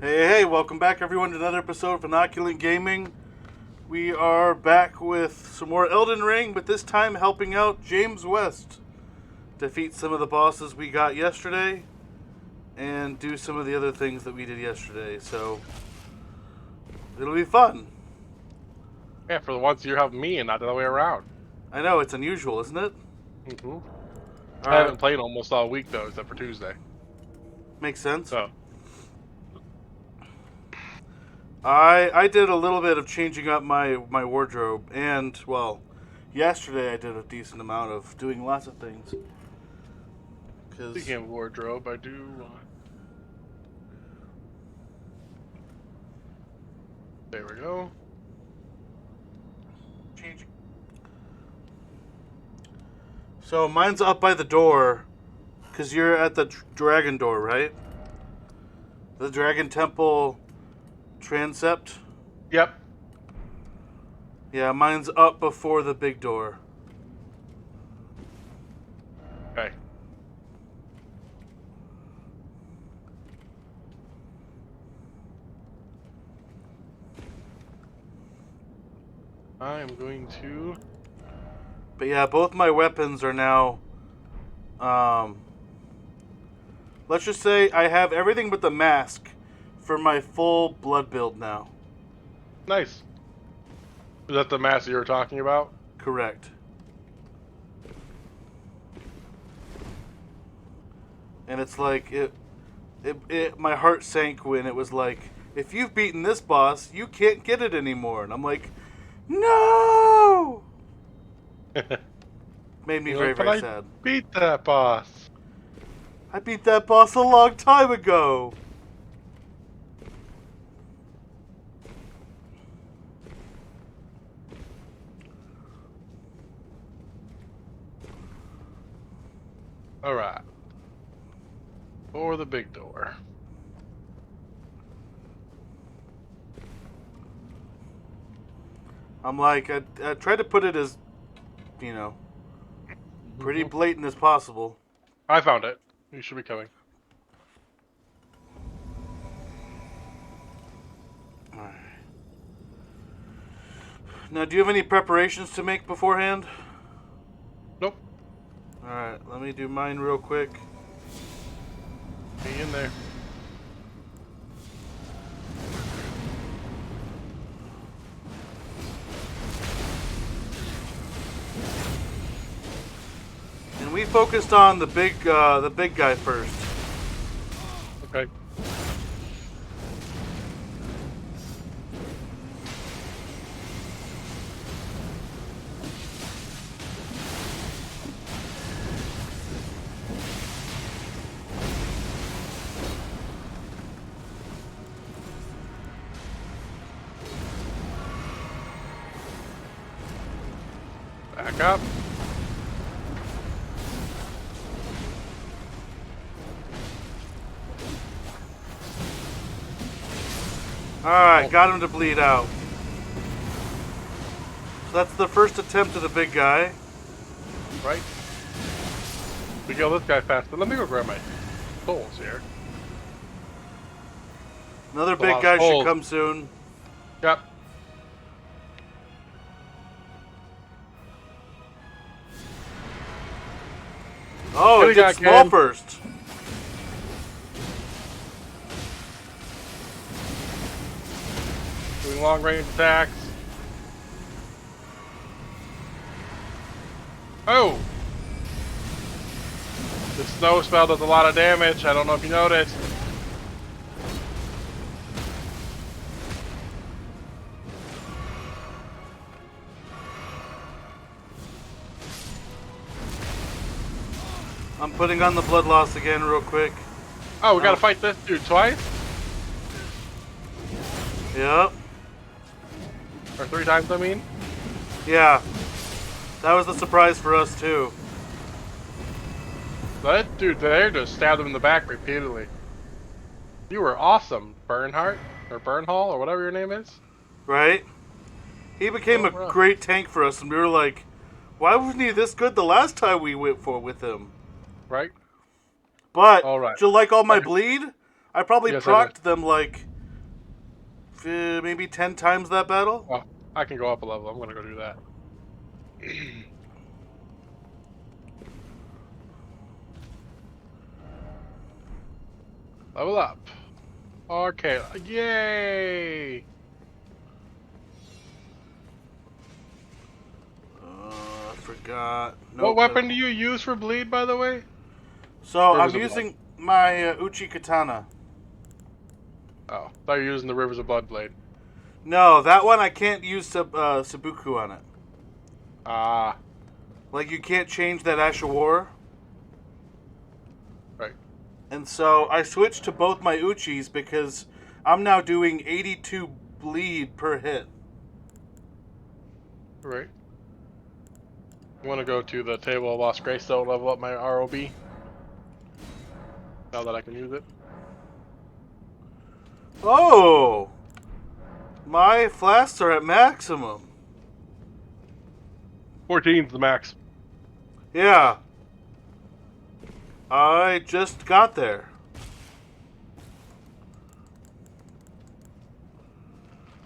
Hey, welcome back everyone to another episode of Inoculant Gaming. We are back with some more Elden Ring, but this time helping out James West defeat some of the bosses we got yesterday and do some of the other things that we did yesterday. So, it'll be fun. Yeah, for the once you're helping me and not the other way around. I know, it's unusual, isn't it? Mm-hmm. I haven't played almost all week, though, except for Tuesday. Makes sense. So, I did a little bit of changing up my wardrobe, and, well, yesterday I did a decent amount of doing lots of things. speaking of wardrobe, I do... There we go. Changing. So mine's up by the door, because you're at the dragon door, right? The Dragon Temple transept? Yep. Yeah, mine's up before the big door. Okay. I am going to... But yeah, both my weapons are now... let's just say I have everything but the mask for my full blood build now. Nice. Is that the mask you were talking about? Correct. And it's like, my heart sank when it was like, if you've beaten this boss, you can't get it anymore. And I'm like, no! Made me very, very sad. Beat that boss. I beat that boss a long time ago. Alright. For the big door. I'm like, I tried to put it as, pretty blatant as possible. I found it. You should be coming. Alright. Now, do you have any preparations to make beforehand? Nope. Alright, let me do mine real quick. Hang in there. And we focused on the big guy first. Okay. Back up. Alright, got him to bleed out. So that's the first attempt at the big guy. Right? We kill this guy faster. Let me go grab my souls here. Another big guy should come soon. Yep. Oh, it did small first. Doing long range attacks. Oh! The snow spell does a lot of damage. I don't know if you noticed. I'm putting on the blood loss again real quick. Oh, we gotta fight this dude twice? Yep. Or 3 times, I mean? Yeah. That was the surprise for us, too. That dude there just stabbed him in the back repeatedly. You were awesome, Bernhardt. Or Bernhall, or whatever your name is. Right? He became a great tank for us, and we were like, why wasn't he this good the last time we went with him? Right? But, all right. do you like all my bleed? I probably procced them like maybe 10 times that battle. Oh, I can go up a level. I'm gonna go do that. Level up. Okay. Yay! I forgot. What Nope. weapon do you use for bleed, by the way? So Rivers I'm of Blood. using my Uchi Katana. Oh, thought you were using the Rivers of Blood blade. No, that one I can't use Sabuku on it. Ah, Like, you can't change that Ash of War. right. And so I switched to both my Uchis because I'm now doing 82 bleed per hit. Right. I want to go to the Table of Lost Grace to level up my ROB. Now that I can use it. Oh! My flasks are at maximum. 14's the max. Yeah. I just got there.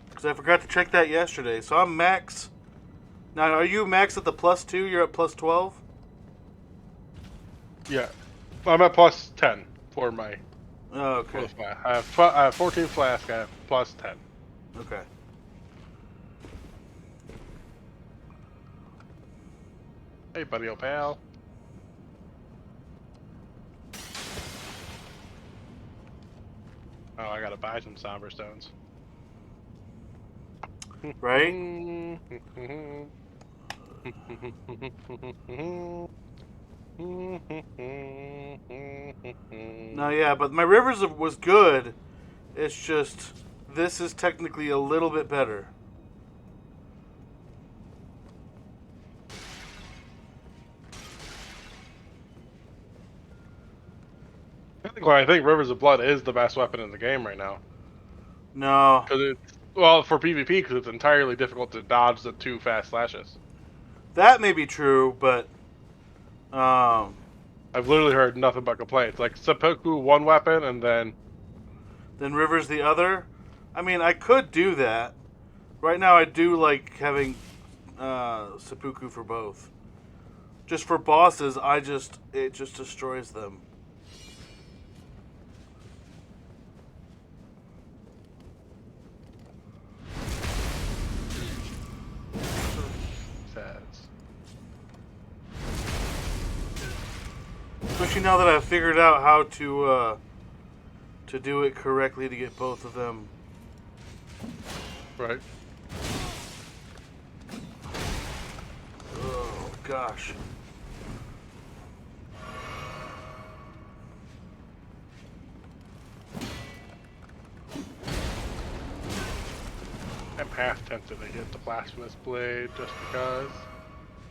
Because I forgot to check that yesterday. So I'm max. Now, are you max at the +2? You're at +12? Yeah. I'm at plus 10 for my Oh, okay. for the flask. I have 14 flask. I have plus 10. Okay. Hey, buddy, old pal. Oh, I gotta buy some somber stones. Right? No, yeah, but my Rivers was good. It's just, this is technically a little bit better. I think Rivers of Blood is the best weapon in the game right now. No. Because it's, well, for PvP, because it's entirely difficult to dodge the 2 fast slashes. That may be true, but I've literally heard nothing but complaints. Like, seppuku one weapon, and then Rivers the other. I mean, I could do that. Right now, I do like having seppuku for both. Just for bosses, it just destroys them. says. Especially now that I've figured out how to do it correctly to get both of them. Right. Oh gosh. I'm half tempted to hit the blasphemous blade just because.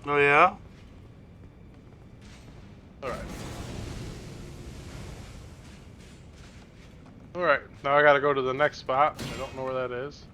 Oh yeah? Alright. Alright, now I gotta go to the next spot. I don't know where that is.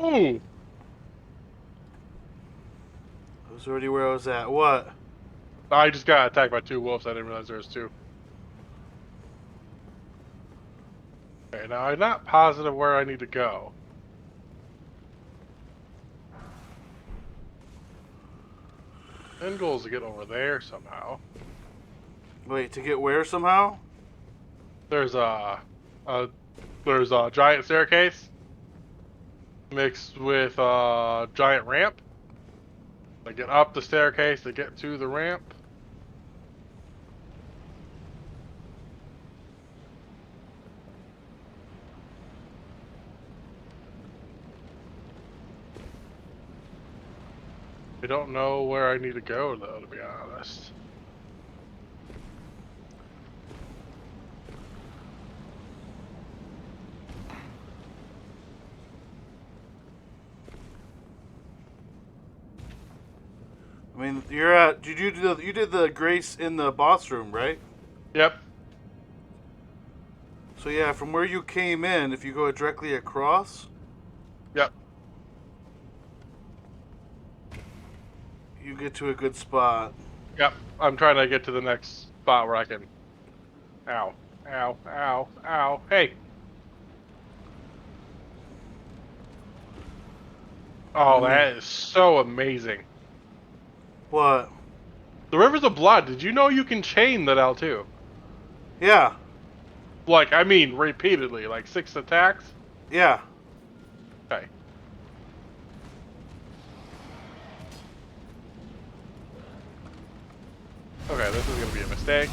Ooh! I was already where I was at. What? I just got attacked by 2 wolves. I didn't realize there was 2. Okay, now I'm not positive where I need to go. End goal is to get over there somehow. Wait, to get where somehow? There's a giant staircase mixed with a giant ramp. I get up the staircase to get to the ramp. I don't know where I need to go though, to be honest. I mean, you're at. You did the grace in the boss room, right? Yep. So yeah, from where you came in, if you go directly across, Yep. you get to a good spot. Yep. I'm trying to get to the next spot where I can. Ow. Ow. Ow. Ow. Hey. Oh, Let me. that is so amazing. What? The Rivers of Blood. Did you know you can chain that L2? Yeah. Like, I mean, repeatedly, like 6 attacks. Yeah. Okay. Okay, this is gonna be a mistake.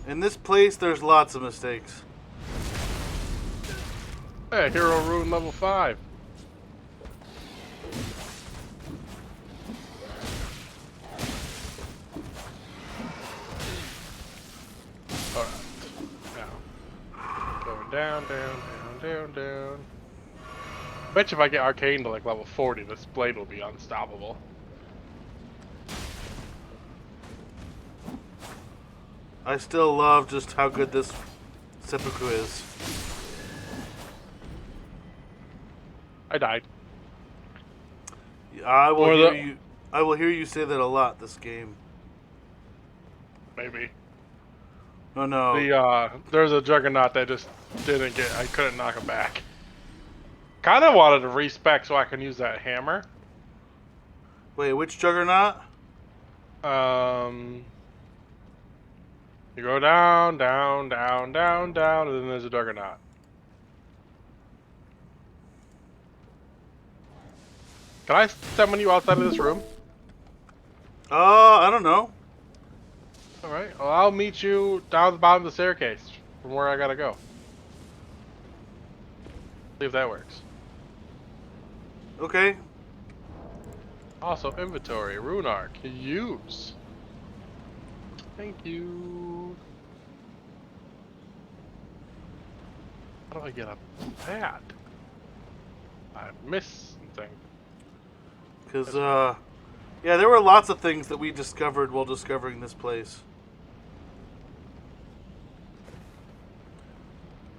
In this place, there's lots of mistakes. Hey, Hero Rune level 5. Alright. Now. Going down, down, down, down, down. Bet you if I get Arcane to like level 40, this blade will be unstoppable. I still love just how good this seppuku is. I died. I will Or hear the- you. I will hear you say that a lot this game. Maybe. Oh no. There's a Juggernaut that just didn't get, I couldn't knock him back. Kinda wanted to respec so I can use that hammer. Wait, which juggernaut? You go down, down, down, down, down, and then there's a Juggernaut. Can I summon you outside of this room? I don't know. Alright, well, I'll meet you down the bottom of the staircase from where I gotta go. See if that works. Okay. Also, inventory, Rune Arc, use. Thank you. How do I get up that? I missed something. Because, yeah, there were lots of things that we discovered while discovering this place.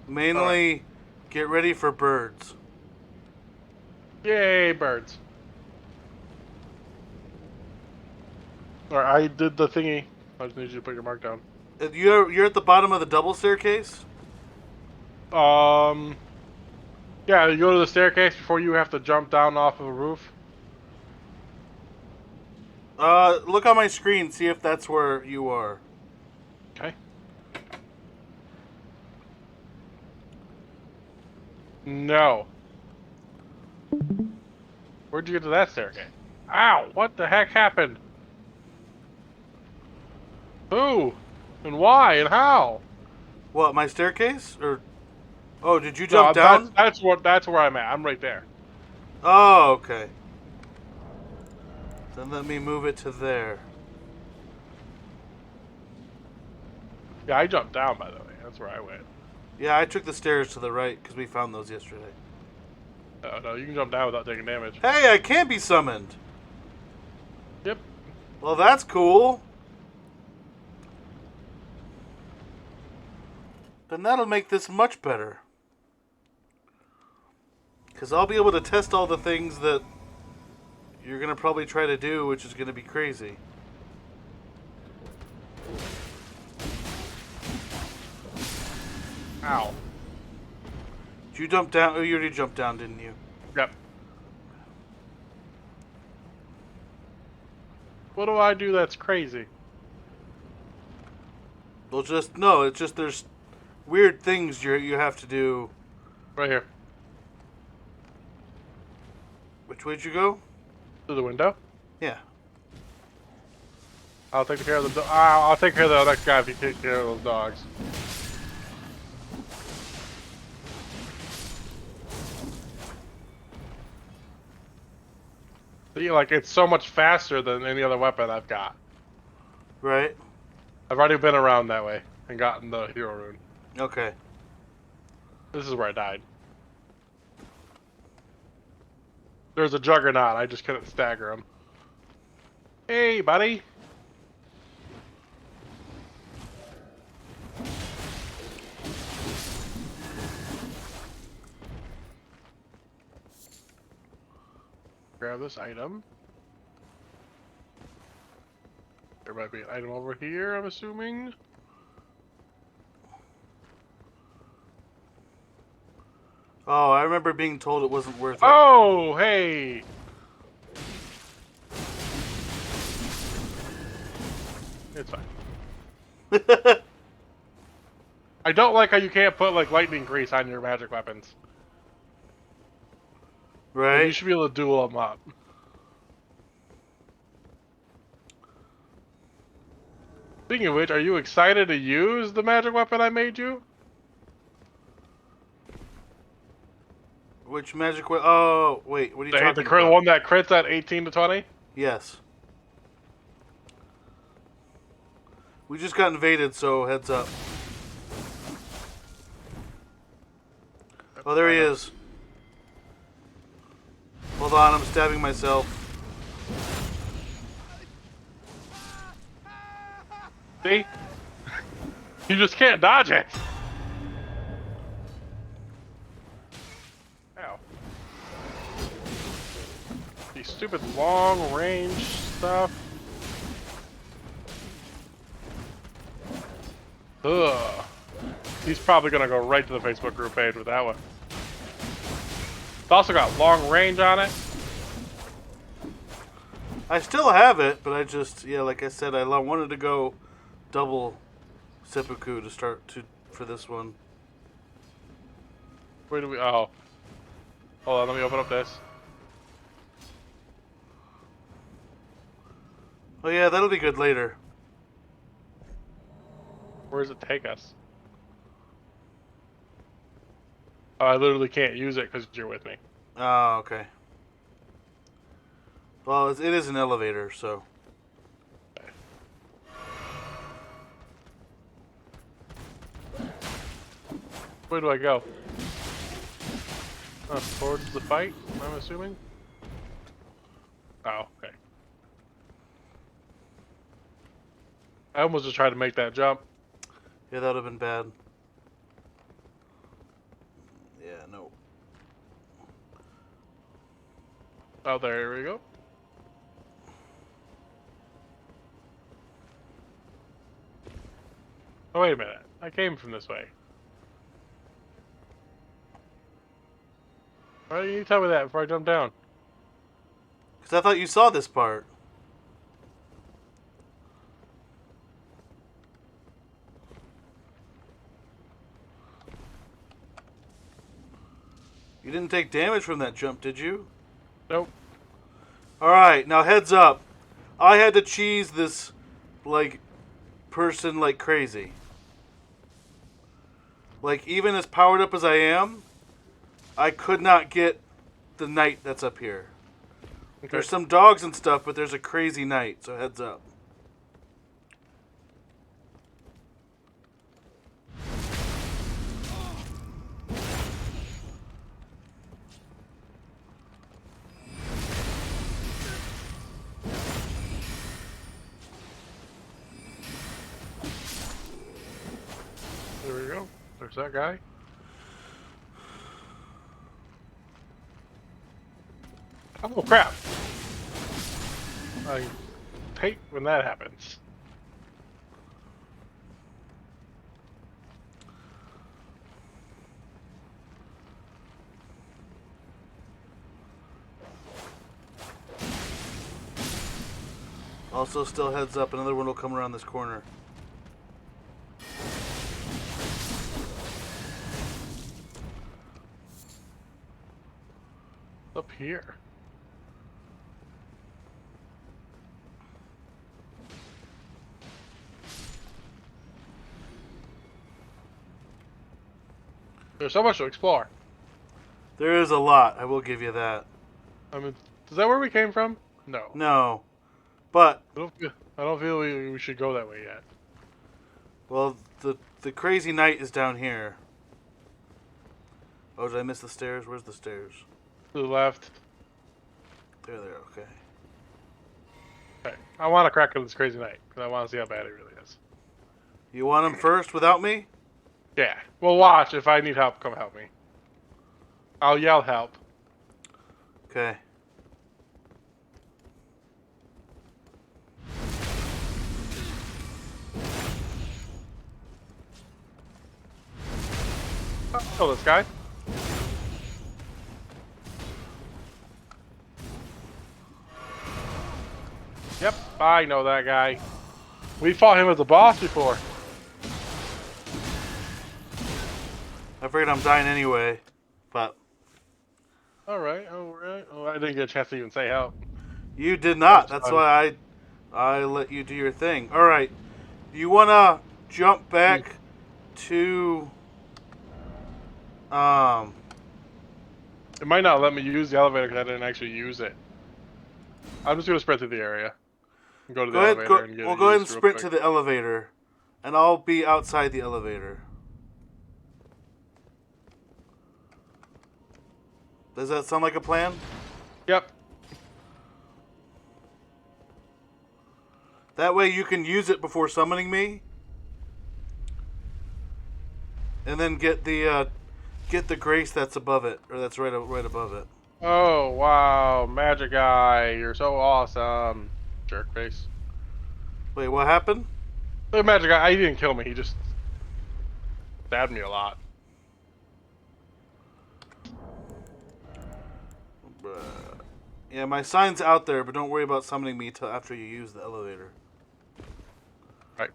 Mainly, get ready for birds. Yay, birds. Alright, I did the thingy. I just need you to put your mark down. You're at the bottom of the double staircase? Yeah, you go to the staircase before you have to jump down off of a roof. Look on my screen, see if that's where you are. Okay. No. Where'd you get to that staircase? Ow! What the heck happened? Who? And why? And how? What, my staircase? Or, oh, did you No, jump down? that's where I'm at. I'm right there. Oh, okay. Then let me move it to there. Yeah, I jumped down, by the way. That's where I went. Yeah, I took the stairs to the right because we found those yesterday. Oh, no, you can jump down without taking damage. Hey, I can't be summoned. Yep. Well, that's cool. Then that'll make this much better. Because I'll be able to test all the things that you're going to probably try to do, which is going to be crazy. Ow. Did you jump down? Oh, you already jumped down, didn't you? Yep. What do I do that's crazy? Well, no, it's just there's weird things you have to do. Right here. Which way'd you go? Through the window? Yeah. I'll take care of the I'll take care of the next guy if you take care of those dogs. See, like, it's so much faster than any other weapon I've got. Right? I've already been around that way and gotten the hero rune. Okay. This is where I died. There's a Juggernaut, I just couldn't stagger him. Hey, buddy. Grab this item. There might be an item over here, I'm assuming. Oh, I remember being told it wasn't worth it. Oh, hey! It's fine. I don't like how you can't put, like, lightning grease on your magic weapons. Right? Like, you should be able to duel them up. Speaking of which, are you excited to use the magic weapon I made you? Which magic weapon? Oh, wait. What are you talking The about? one that crits at 18 to 20? Yes. We just got invaded, so heads up. Oh, there he is. Hold on, I'm stabbing myself. See? You just can't dodge it! Ow. These stupid long range stuff. Ugh. He's probably gonna go right to the Facebook group page with that one. It's also got long range on it. I still have it, but I just, yeah, like I said, I wanted to go double seppuku to start for this one. Where do we? Oh. Hold on, let me open up this. Oh yeah, that'll be good later. Where does it take us? Oh, I literally can't use it because you're with me. Oh, okay. Well, it is an elevator, so. Where do I go? Towards the fight, I'm assuming? Oh, okay. I almost just tried to make that jump. Yeah, that would have been bad. Yeah, no. Oh, there we go. Oh, wait a minute. I came from this way. Why didn't you tell me that before I jumped down? Because I thought you saw this part. You didn't take damage from that jump, did you? Nope. Alright, now heads up. I had to cheese this, like, person like crazy. Like, even as powered up as I am, I could not get the knight that's up here. Okay. There's some dogs and stuff, but there's a crazy knight, so heads up. There we go. There's that guy. Oh, crap. I hate when that happens. Also, still heads up, another one will come around this corner. Up here. There's so much to explore. There is a lot, I will give you that. I mean, is that where we came from? No. No. But, I don't feel we should go that way yet. well, the crazy knight is down here. Oh, did I miss the stairs? Where's the stairs? To the left. There, okay. Okay. I want to crack it this crazy knight because I want to see how bad it really is. You want him first without me? Yeah. Well, watch. If I need help, come help me. I'll yell help. Okay. Oh, this guy. Yep, I know that guy. We fought him as a boss before. I figured I'm dying anyway, but Alright, alright. Oh, I didn't get a chance to even say help. you did not. That's That's fun. why I let you do your thing. All right. Do you want to jump back to It might not let me use the elevator because I didn't actually use it. I'm just gonna spread through the area. And go to the go ahead elevator and get we'll it go ahead and used real sprint quick. to the elevator, and I'll be outside the elevator. Does that sound like a plan? Yep. That way you can use it before summoning me, and then get the grace that's above it, or that's right above it. Oh, wow. Magic guy. You're so awesome. Jerk face. Wait, what happened? The magic guy, he didn't kill me. He just stabbed me a lot. Yeah, my sign's out there, but don't worry about summoning me till after you use the elevator. Right.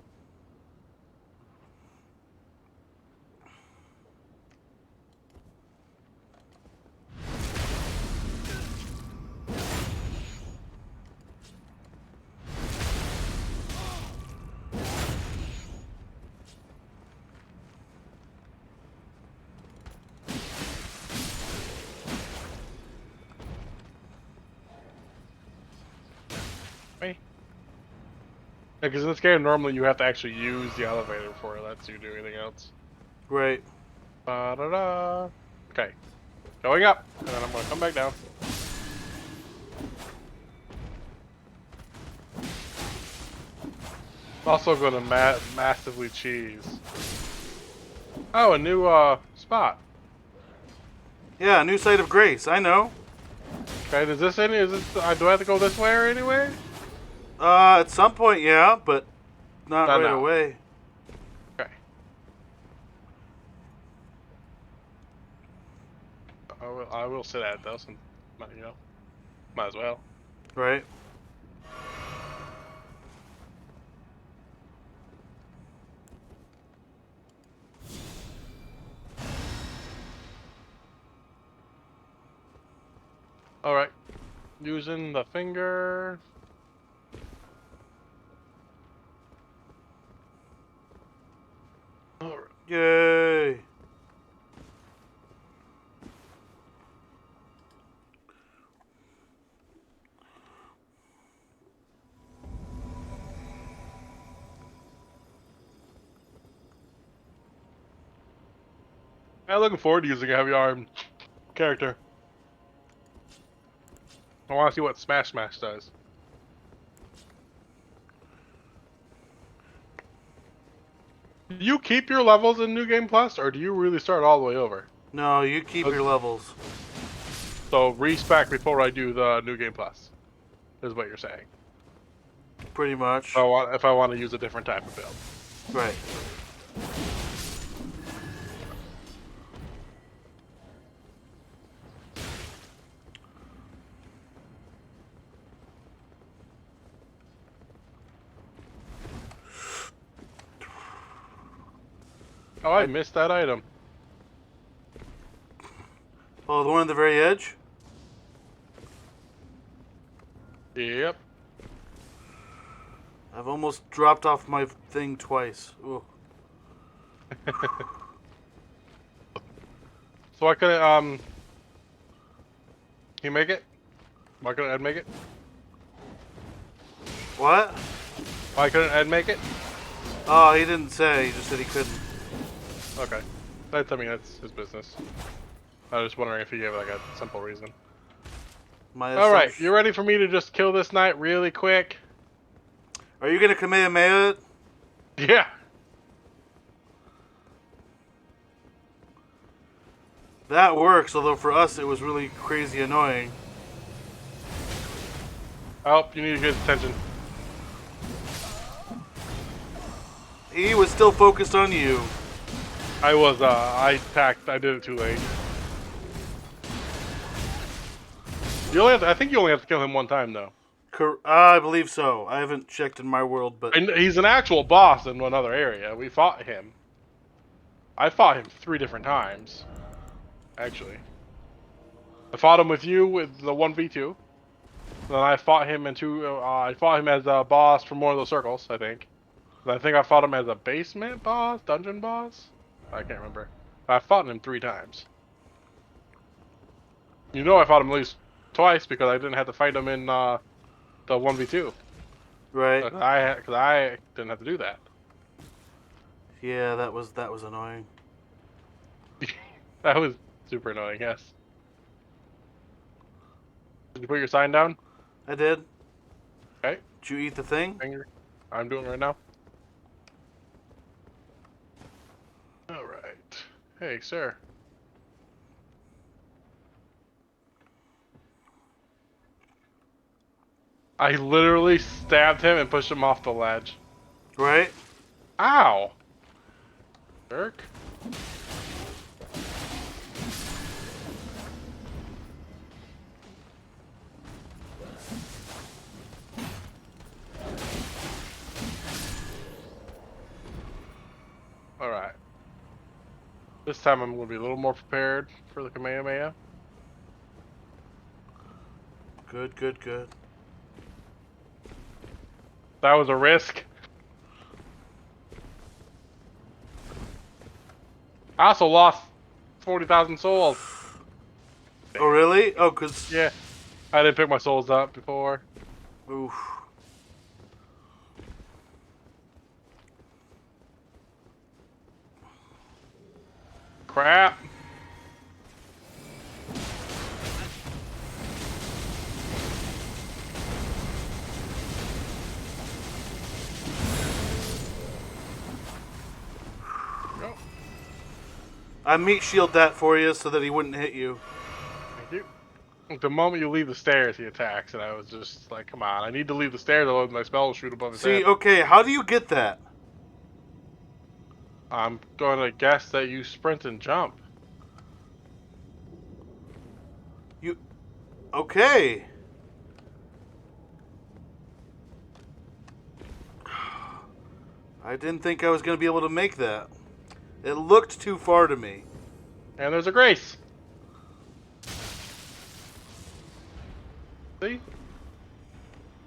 Me. Because in this game, normally you have to actually use the elevator before it lets you do anything else. Right. Ba-da-da. Okay. Going up, and then I'm going to come back down. Also going to massively cheese. Oh, a new spot. Yeah, new site of grace. I know. Okay, is this any? Is this? Do I have to go this way or anywhere? At some point, yeah, but not Not right now. away. Okay. I will sit at it though, since you know, might as well. Right. All right. Using the finger. All right. Yay. I'm looking forward to using a heavy armed character. I want to see what Smash Smash does. Do you keep your levels in New Game Plus, or do you really start all the way over? No, you keep your levels. So respec before I do the New Game Plus, is what you're saying. Pretty much. If I want to use a different type of build. Right. Oh, I missed that item. Oh, the one on the very edge? Yep. I've almost dropped off my thing twice. Ooh. So I couldn't, can you make it? Why couldn't Ed make it? What? Why couldn't Ed make it? Oh, he didn't say. He just said he couldn't. Okay. That's, I mean, that's his business. I was just wondering if he gave like a simple reason. My Alright, assumption- you ready for me to just kill this knight really quick? Are you gonna Kamehameha it? Yeah. That works, although for us it was really crazy annoying. Oh, you need to get his attention. He was still focused on you. I did it too late. I think you only have to kill him one time, though. I believe so. I haven't checked in my world, but... And he's an actual boss in another area. We fought him. I fought him 3 different times, actually. I fought him with you with the 1v2. Then I fought him I fought him as a boss from one of those circles, I think. And I think I fought him as a basement boss, dungeon boss. I can't remember. I fought him 3 times. You know, I fought him at least twice because I didn't have to fight him in the 1v2. Right. Because I didn't have to do that. Yeah, that was annoying. That was super annoying. Yes. Did you put your sign down? I did. Okay. Did you eat the thing? Finger. I'm doing it right now. All right. Hey, sir. I literally stabbed him and pushed him off the ledge. Right? Ow! Jerk. Alright. This time I'm going to be a little more prepared for the Kamehameha. Good, good, good. That was a risk. I also lost 40,000 souls. Oh, really? Oh, because... Yeah. I didn't pick my souls up before. Oof. Crap. I meat shield that for you so that he wouldn't hit you. Thank you. The moment you leave the stairs, he attacks, and I was just like, come on, I need to leave the stairs, otherwise my spell will shoot above his See, head. okay, how do you get that? I'm going to guess that you sprint and jump. You... Okay. I didn't think I was going to be able to make that. It looked too far to me. And there's a grace. See?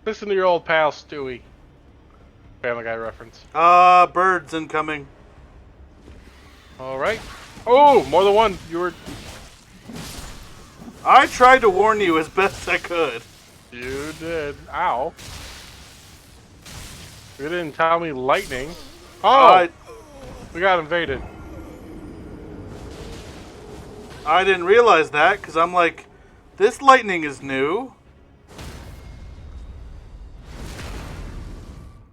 Listen to your old pal, Stewie. Family Guy reference. Birds incoming. Alright. Oh, more than one. You were... I tried to warn you as best I could. You did. Ow. You didn't tell me lightning. Oh! We got invaded. I didn't realize that, because I'm like, this lightning is new.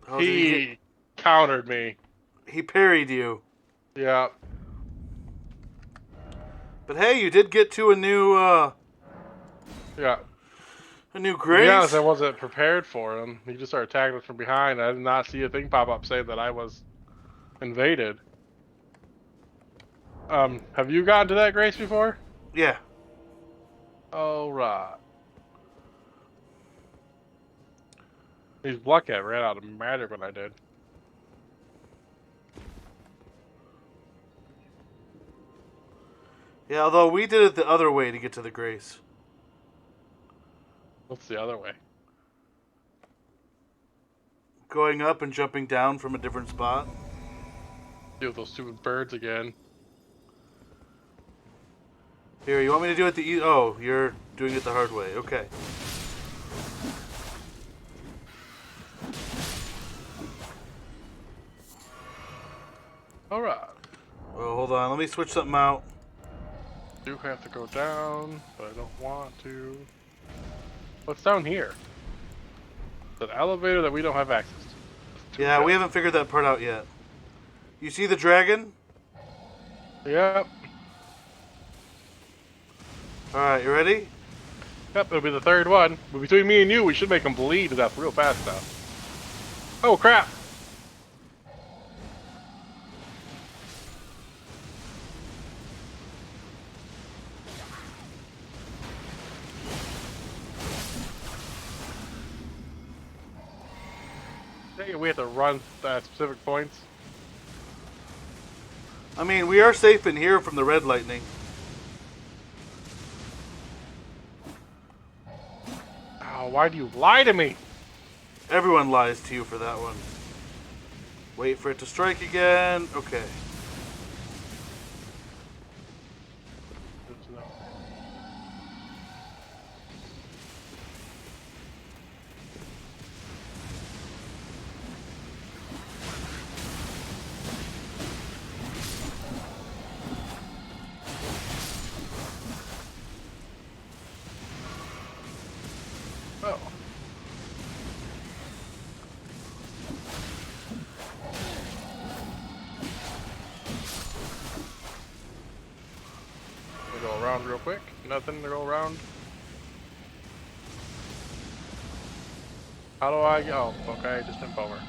Oh, He countered me. He parried you. Yeah. But hey, you did get to a new, Yeah. a new To grace. be honest, I wasn't prepared for him. He just started attacking us from behind. I did not see a thing pop up saying that I was invaded. Have you gotten to that grace before? Yeah. Oh, right. These Blockhead ran out of magic when I did. Yeah, although we did it the other way to get to the grace. What's the other way? Going up and jumping down from a different spot. Deal with those stupid birds again. Here, you want me to do it the oh, you're doing it the hard way. Okay. Alright. Well, hold on. Let me switch something out. Do have to go down, but I don't want to. What's down here? It's an elevator that we don't have access to. Yeah, we haven't figured that part out yet. You see the dragon? Yep. Alright, you ready? Yep, it'll be the third one. But between me and you, we should make them bleed to death real fast now. Oh, crap! Dang, we have to run at specific points. I mean, we are safe in here from the red lightning. Oh, why do you lie to me? Everyone lies to you for that one. Wait for it to strike again. Okay. Oh. We go around real quick. Nothing to go around. How do I go? Okay, just jump over.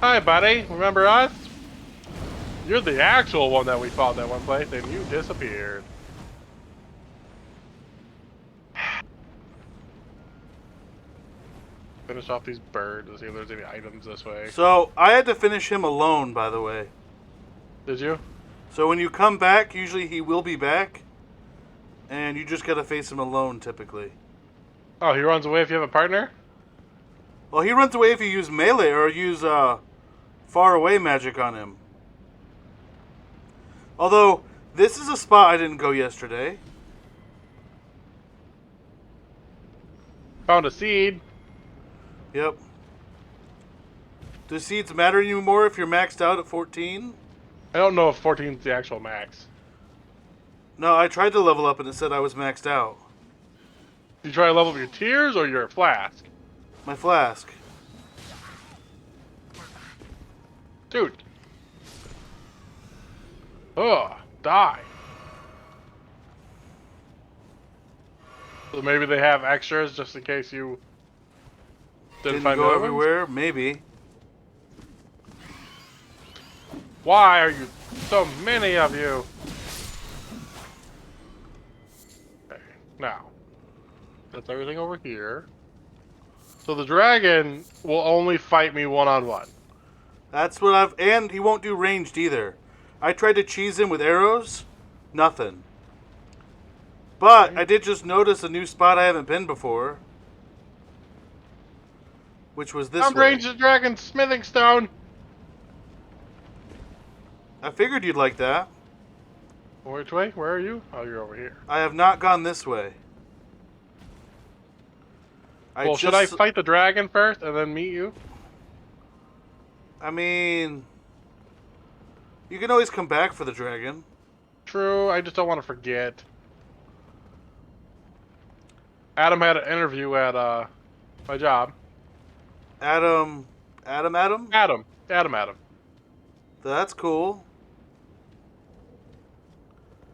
Hi, buddy. Remember us? You're the actual one that we fought that one place, and you disappeared. Finish off these birds and see if there's any items this way. So, I had to finish him alone, by the way. Did you? So when you come back, usually he will be back. And you just gotta face him alone, typically. Oh, he runs away if you have a partner? Well, he runs away if you use melee or use far away magic on him. Although, this is a spot I didn't go yesterday. Found a seed. Yep. Do seeds matter anymore if you're maxed out at 14? I don't know if 14 is the actual max. No, I tried to level up and it said I was maxed out. Did you try to level up your tears or your flask? My flask. Dude. Ugh, die. So maybe they have extras just in case you didn't find go the everywhere? Maybe. Why are you so many of you? Okay, now that's everything over here. So the dragon will only fight me one-on-one. That's what I've... And he won't do ranged either. I tried to cheese him with arrows. Nothing. But I did just notice a new spot I haven't been before. Which was this way. Range the dragon's smithing stone. I figured you'd like that. Which way? Where are you? Oh, you're over here. I have not gone this way. Should I fight the dragon first and then meet you? I mean... You can always come back for the dragon. True, I just don't want to forget. Adam had an interview at my job. Adam. Adam. That's cool.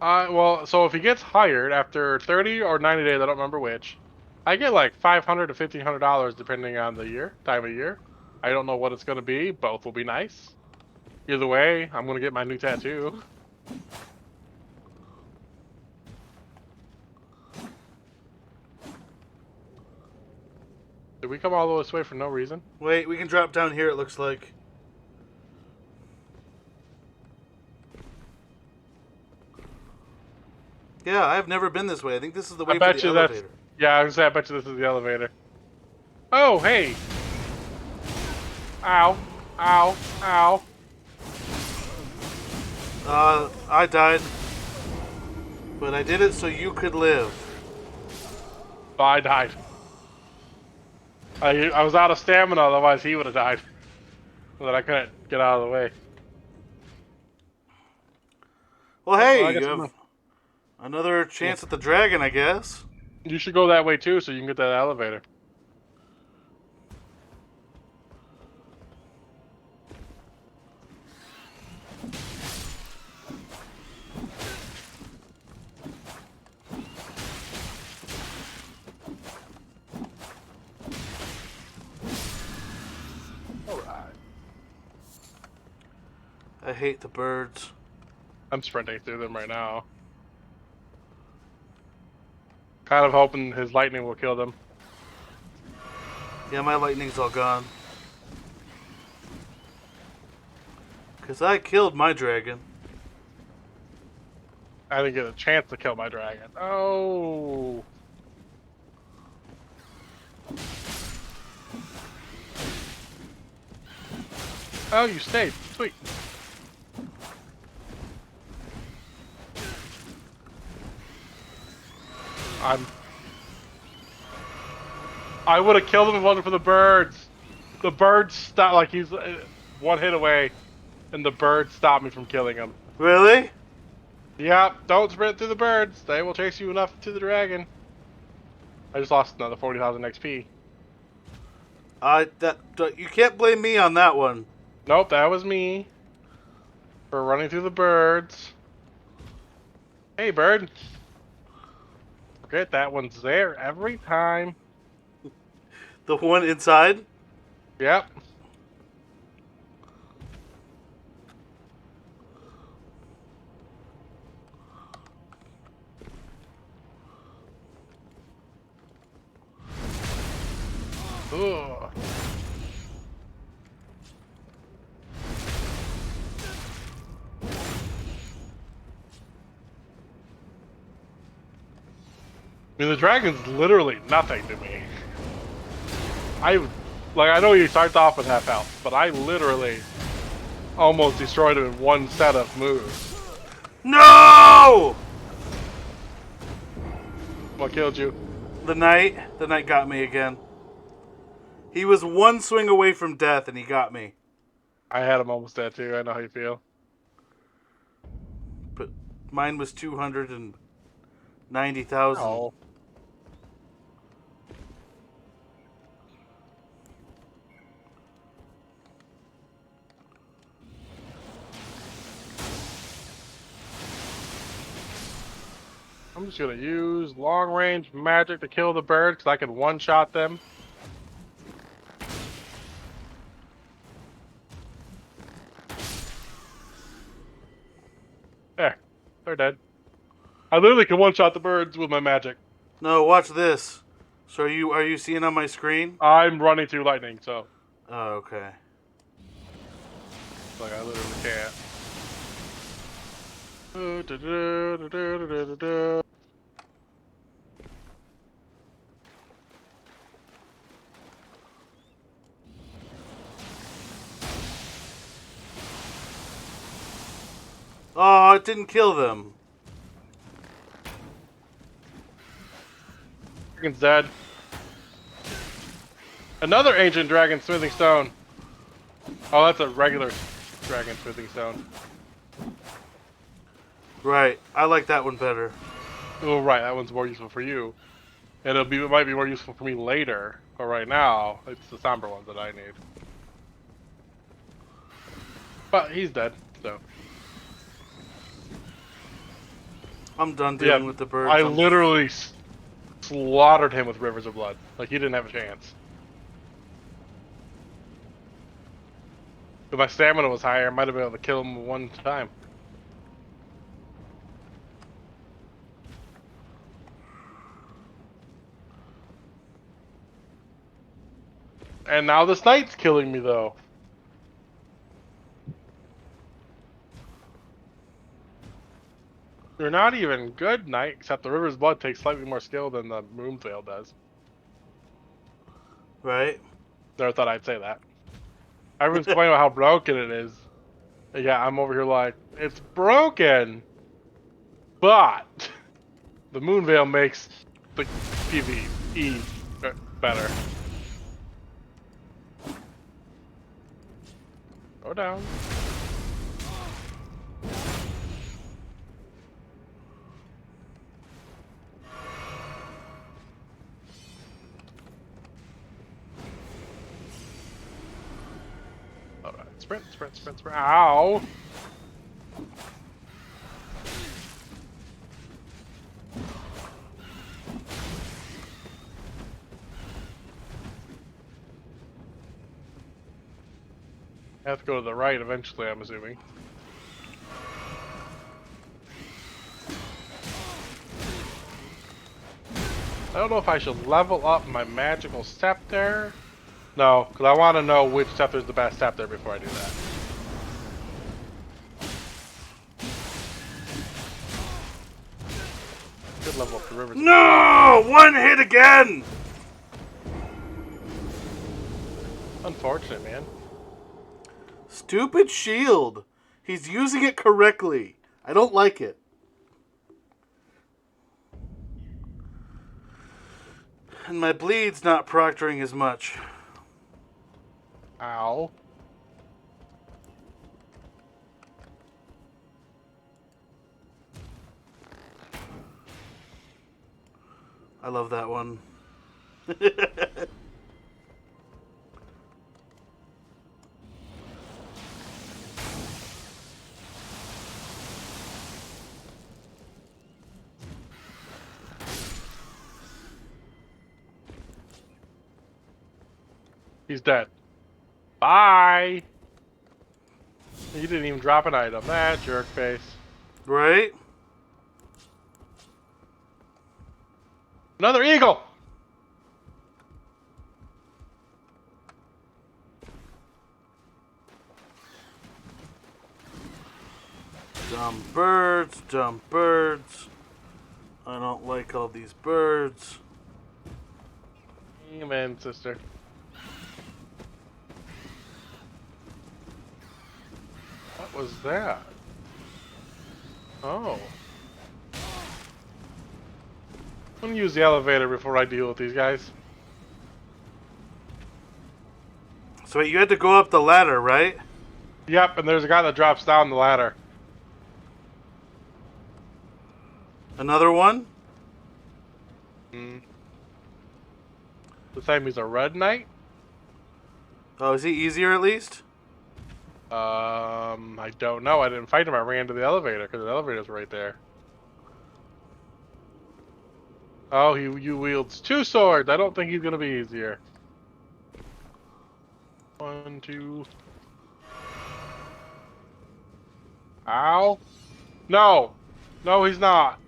Well, so if he gets hired after 30 or 90 days, I don't remember which, I get like $500 to $1,500 depending on the time of year. I don't know what it's going to be. Both will be nice. Either way, I'm going to get my new tattoo. Did we come all this way for no reason? Wait, we can drop down here, it looks like. Yeah, I've never been this way. I think this is the way for the elevator. Yeah, I was gonna say, I bet you this is the elevator. Oh, hey! Ow. Ow. Ow. I died. But I did it so you could live. I died. I was out of stamina, otherwise he would have died. So that I couldn't get out of the way. Well, hey, you have another chance at the dragon, I guess. You should go that way too, so you can get that elevator. I hate the birds. I'm sprinting through them right now. Kind of hoping his lightning will kill them. Yeah, my lightning's all gone. Because I killed my dragon. I didn't get a chance to kill my dragon. Oh. Oh, you stayed. Sweet. I would have killed him if it wasn't for the birds. The birds stopped, like he's one hit away, and the birds stopped me from killing him. Really? Yep, don't sprint through the birds. They will chase you enough to the dragon. I just lost another 40,000 XP. You can't blame me on that one. Nope, that was me. For running through the birds. Hey, bird. Forget that one's there every time. The one inside? Yep. Ugh. I mean, the dragon's literally nothing to me. I know he starts off with half health, but I literally almost destroyed him in one set of moves. No! What killed you? The knight. The knight got me again. He was one swing away from death, and he got me. I had him almost dead too. I know how you feel. But mine was 290,000. Oh. I'm just gonna use long range magic to kill the bird because I can one shot them. There, they're dead. I literally can one shot the birds with my magic. No, watch this. So are you seeing on my screen? I'm running through lightning, so Oh, okay. like I literally can't. Oh, it didn't kill them. Dragon's dead. Another ancient dragon smithing stone. Oh, that's a regular dragon smithing stone. Right. I like that one better. Oh, right, that one's more useful for you. And it might be more useful for me later. But right now, it's the somber one that I need. But he's dead, so. I'm done dealing with the birds. I literally slaughtered him with rivers of blood. Like, he didn't have a chance. If my stamina was higher, I might have been able to kill him one time. And now this knight's killing me, though. You're not even good, knight, except the River's Blood takes slightly more skill than the Moonveil does. Right? Never thought I'd say that. Everyone's complaining about how broken it is. Yeah, I'm over here like, it's broken! But the Moonveil makes the PvE better. Go down. Alright, sprint, sprint, sprint, sprint. Ow! I have to go to the right eventually, I'm assuming. I don't know if I should level up my magical scepter. No, because I want to know which scepter is the best scepter before I do that. Good level up the rivers. No! One hit again! Unfortunate, man. Stupid shield. He's using it correctly. I don't like it. And my bleed's not proctoring as much. Ow. I love that one. He's dead. Bye! You didn't even drop an item. That jerk face. Right? Another eagle! Dumb birds, dumb birds. I don't like all these birds. Amen, sister. What was that? Oh. I'm gonna use the elevator before I deal with these guys. So wait, you had to go up the ladder, right? Yep, and there's a guy that drops down the ladder. Another one? Hmm. This time he's a red knight. Oh, is he easier at least? I don't know. I didn't fight him. I ran to the elevator because the elevator's right there. Oh, he wields two swords. I don't think he's gonna be easier. 1, 2. Ow! No, no, he's not.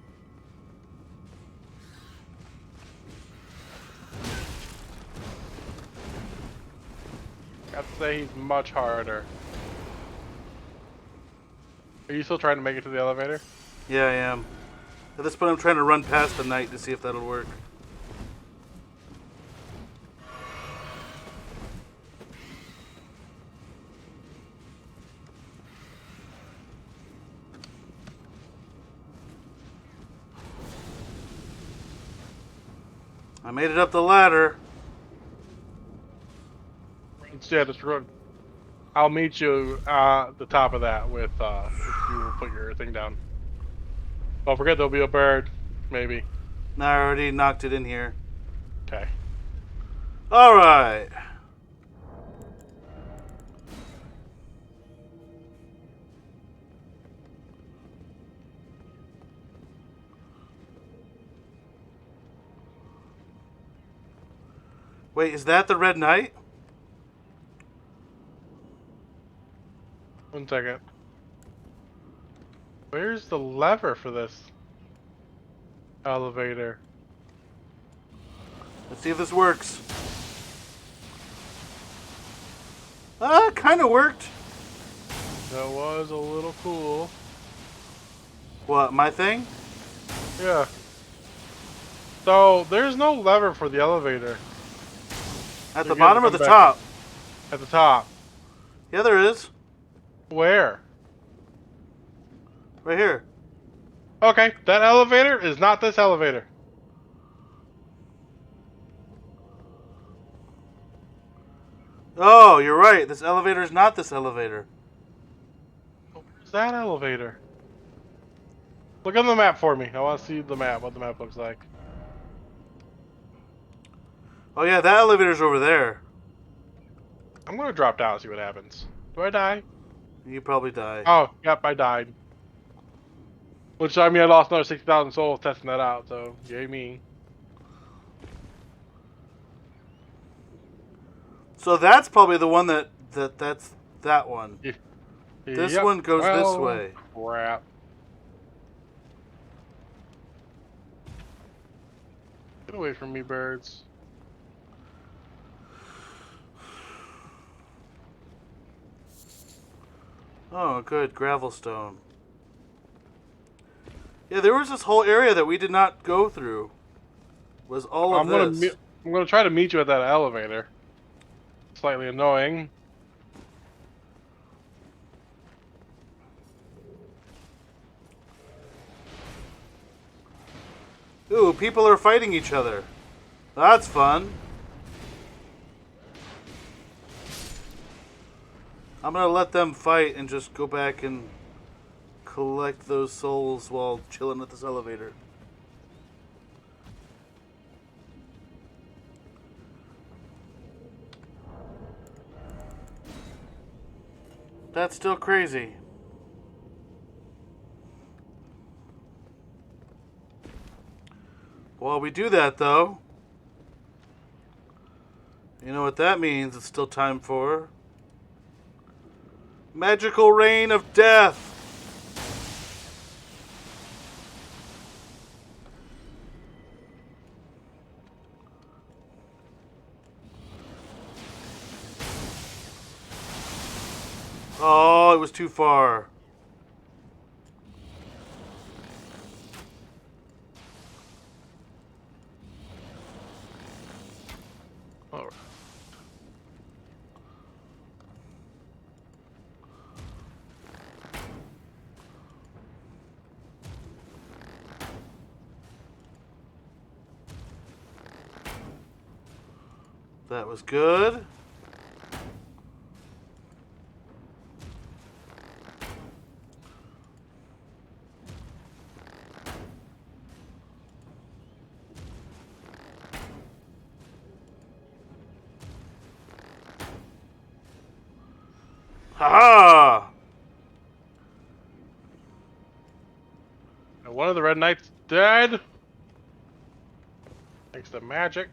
I'd say he's much harder. Are you still trying to make it to the elevator? Yeah, I am. At this point, I'm trying to run past the knight to see if that'll work. I made it up the ladder. Yeah, just run. I'll meet you at the top of that with if you put your thing down. Don't forget there'll be a bird, maybe. No, I already knocked it in here. Okay. Alright. Wait, is that the Red Knight? 1 second. Where's the lever for this elevator? Let's see if this works. Kind of worked. That was a little cool. What, my thing? Yeah. So, there's no lever for the elevator. At the bottom or the top? At the top. Yeah, there is. Where? Right here. Okay, that elevator is not this elevator. Oh, you're right. This elevator is not this elevator. Where's that elevator? Look on the map for me. I want to see the map, what the map looks like. Oh yeah, that elevator's over there. I'm gonna drop down and see what happens. Do I die? You probably die. Oh, yep, I died. Which, I mean, I lost another 60,000 souls testing that out, so yay me. So that's probably the one that's that one. Yeah. This Yep. one goes this Well, way. Crap. Get away from me, birds. Oh, good. Gravel stone. Yeah, there was this whole area that we did not go through. Was all of this. I'm gonna try to meet you at that elevator. Slightly annoying. Ooh, people are fighting each other. That's fun. I'm gonna let them fight and just go back and collect those souls while chilling at this elevator. That's still crazy. While we do that, though, you know what that means? It's still time for Magical Rain of Death. Oh, it was too far. All right. That was good. Ha-ha! And one of the red knights dead. Thanks to magic.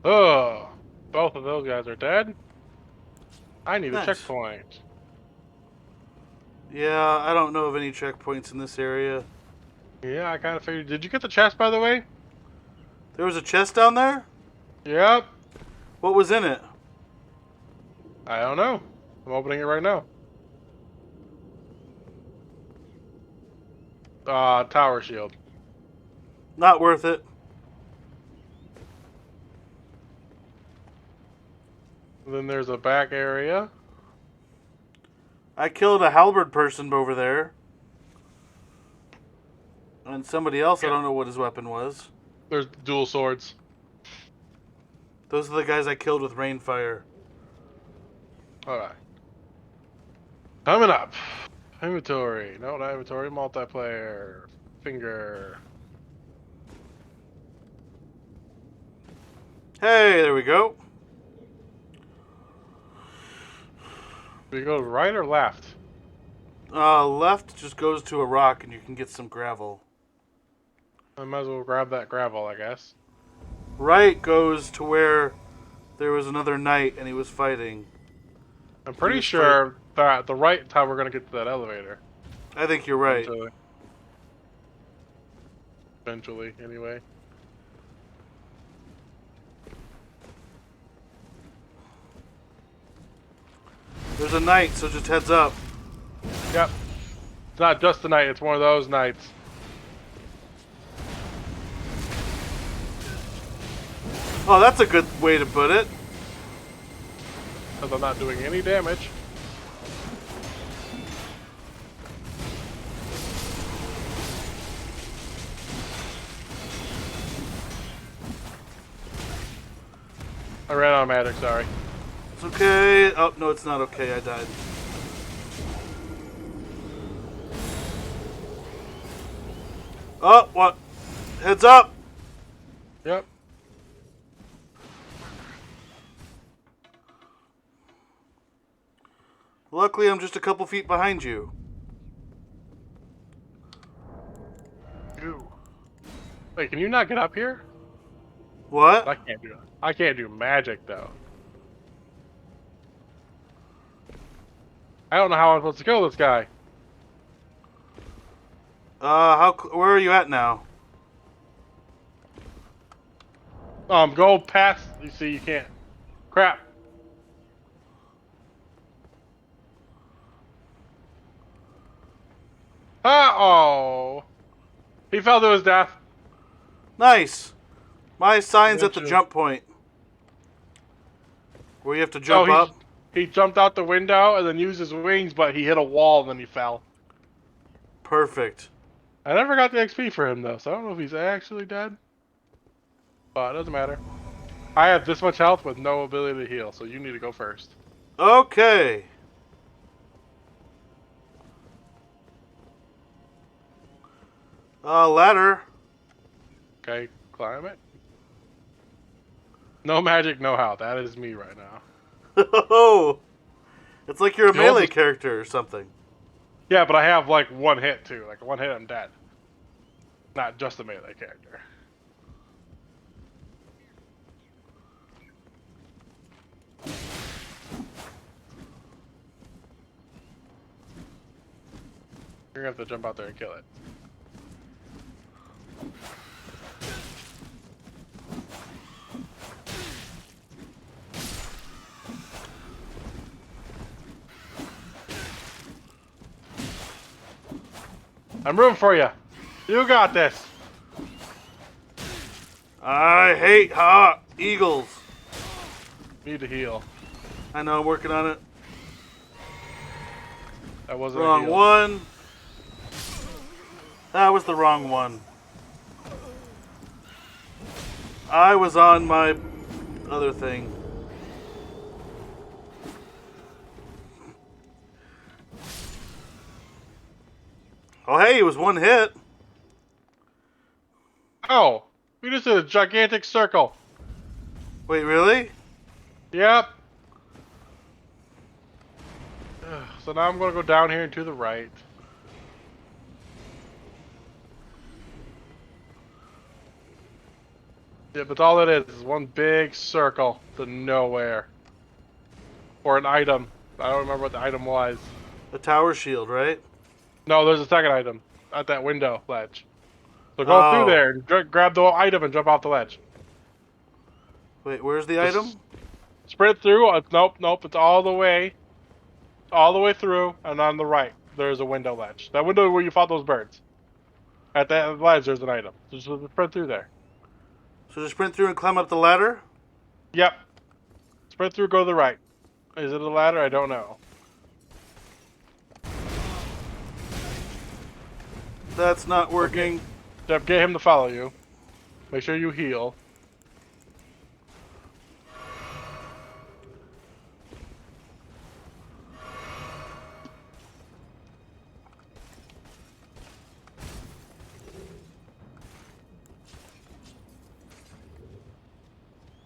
Oh, both of those guys are dead. I need a Nice. checkpoint. Yeah, I don't know of any checkpoints in this area. Yeah, I kind of figured. Did you get the chest, by the way? There was a chest down there? Yep. What was in it? I don't know. I'm opening it right now. Tower shield. Not worth it. Then there's a back area. I killed a halberd person over there. And somebody else, I don't know what his weapon was. There's dual swords. Those are the guys I killed with rainfire. Alright. Coming up. Inventory. No, not inventory. Multiplayer. Finger. Hey, there we go. Do we go right or left? Left just goes to a rock and you can get some gravel. I might as well grab that gravel, I guess. Right goes to where there was another knight and he was fighting. I'm pretty sure that the right is how we're going to get to that elevator. I think you're right. Eventually, anyway. There's a knight, so just heads up. Yep. It's not just a knight, it's one of those knights. Oh, that's a good way to put it. Because I'm not doing any damage. I ran out of magic, sorry. It's okay. Oh, no, it's not okay. I died. Oh, what? Heads up! Yep. Luckily, I'm just a couple feet behind you. Ooh. Wait, can you not get up here? What? I can't do it. I can't do magic though. I don't know how I'm supposed to kill this guy. Where are you at now? Go past. You see, you can't. Crap. Oh. He fell to his death. Nice. My sign's at the Eventually. jump point. Where you have to Oh, jump up. he jumped out the window and then used his wings, but he hit a wall and then he fell. Perfect. I never got the XP for him though, so I don't know if he's actually dead. But it doesn't matter. I have this much health with no ability to heal, so you need to go first. Okay. Ladder. Okay, climb it. No magic, no how. That is me right now. Oh, it's like you're a The oldest- melee character or something. Yeah, but I have like one hit too. Like one hit, I'm dead. Not just a melee character. You're gonna have to jump out there and kill it. I'm rooting for you. You got this. I hate eagles. Need to heal. I know, I'm working on it. That wasn't a Wrong heal. one. That was the wrong one. I was on my other thing. Oh, hey, it was one hit. Oh, we just did a gigantic circle. Wait, really? Yep. Ugh, so now I'm gonna go down here and to the right. Yeah, but all it is one big circle to nowhere. Or an item. I don't remember what the item was. A tower shield, right? No, there's a second item at that window ledge. So go through Oh. there and grab the item and jump off the ledge. Wait, where's the Just item? sprint through. Nope. It's all the way through, and on the right there's a window ledge. That window where you fought those birds. At that ledge, there's an item. Just sprint through there. So just sprint through and climb up the ladder? Yep. Sprint through, go to the right. Is it a ladder? I don't know. That's not working. Jeff, get him to follow you. Make sure you heal.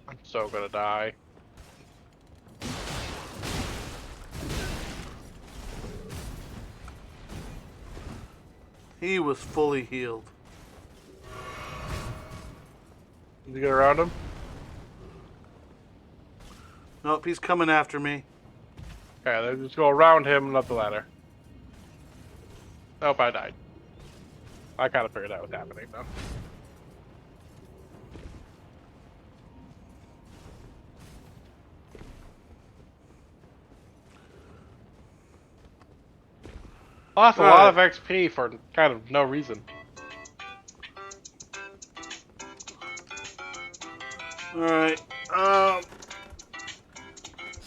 I'm so gonna die. He was fully healed. Did you get around him? Nope, he's coming after me. Okay, then just go around him and up the ladder. Nope, I died. I kind of figured that was happening, though. Lost a lot of XP for kind of XP for kind of no reason. Alright.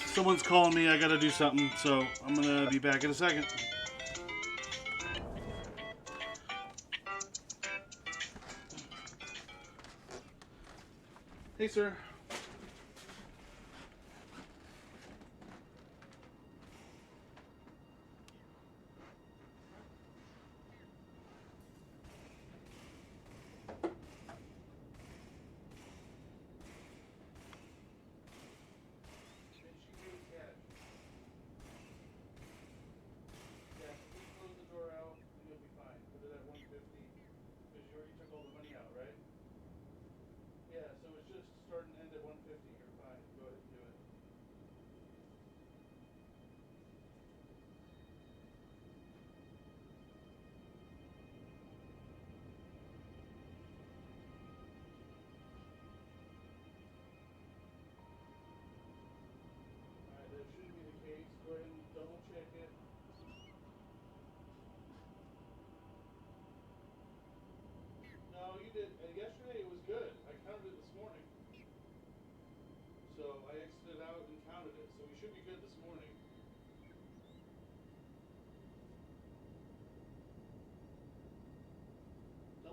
Someone's calling me. I gotta do something, so I'm gonna be back in a second. Hey, sir.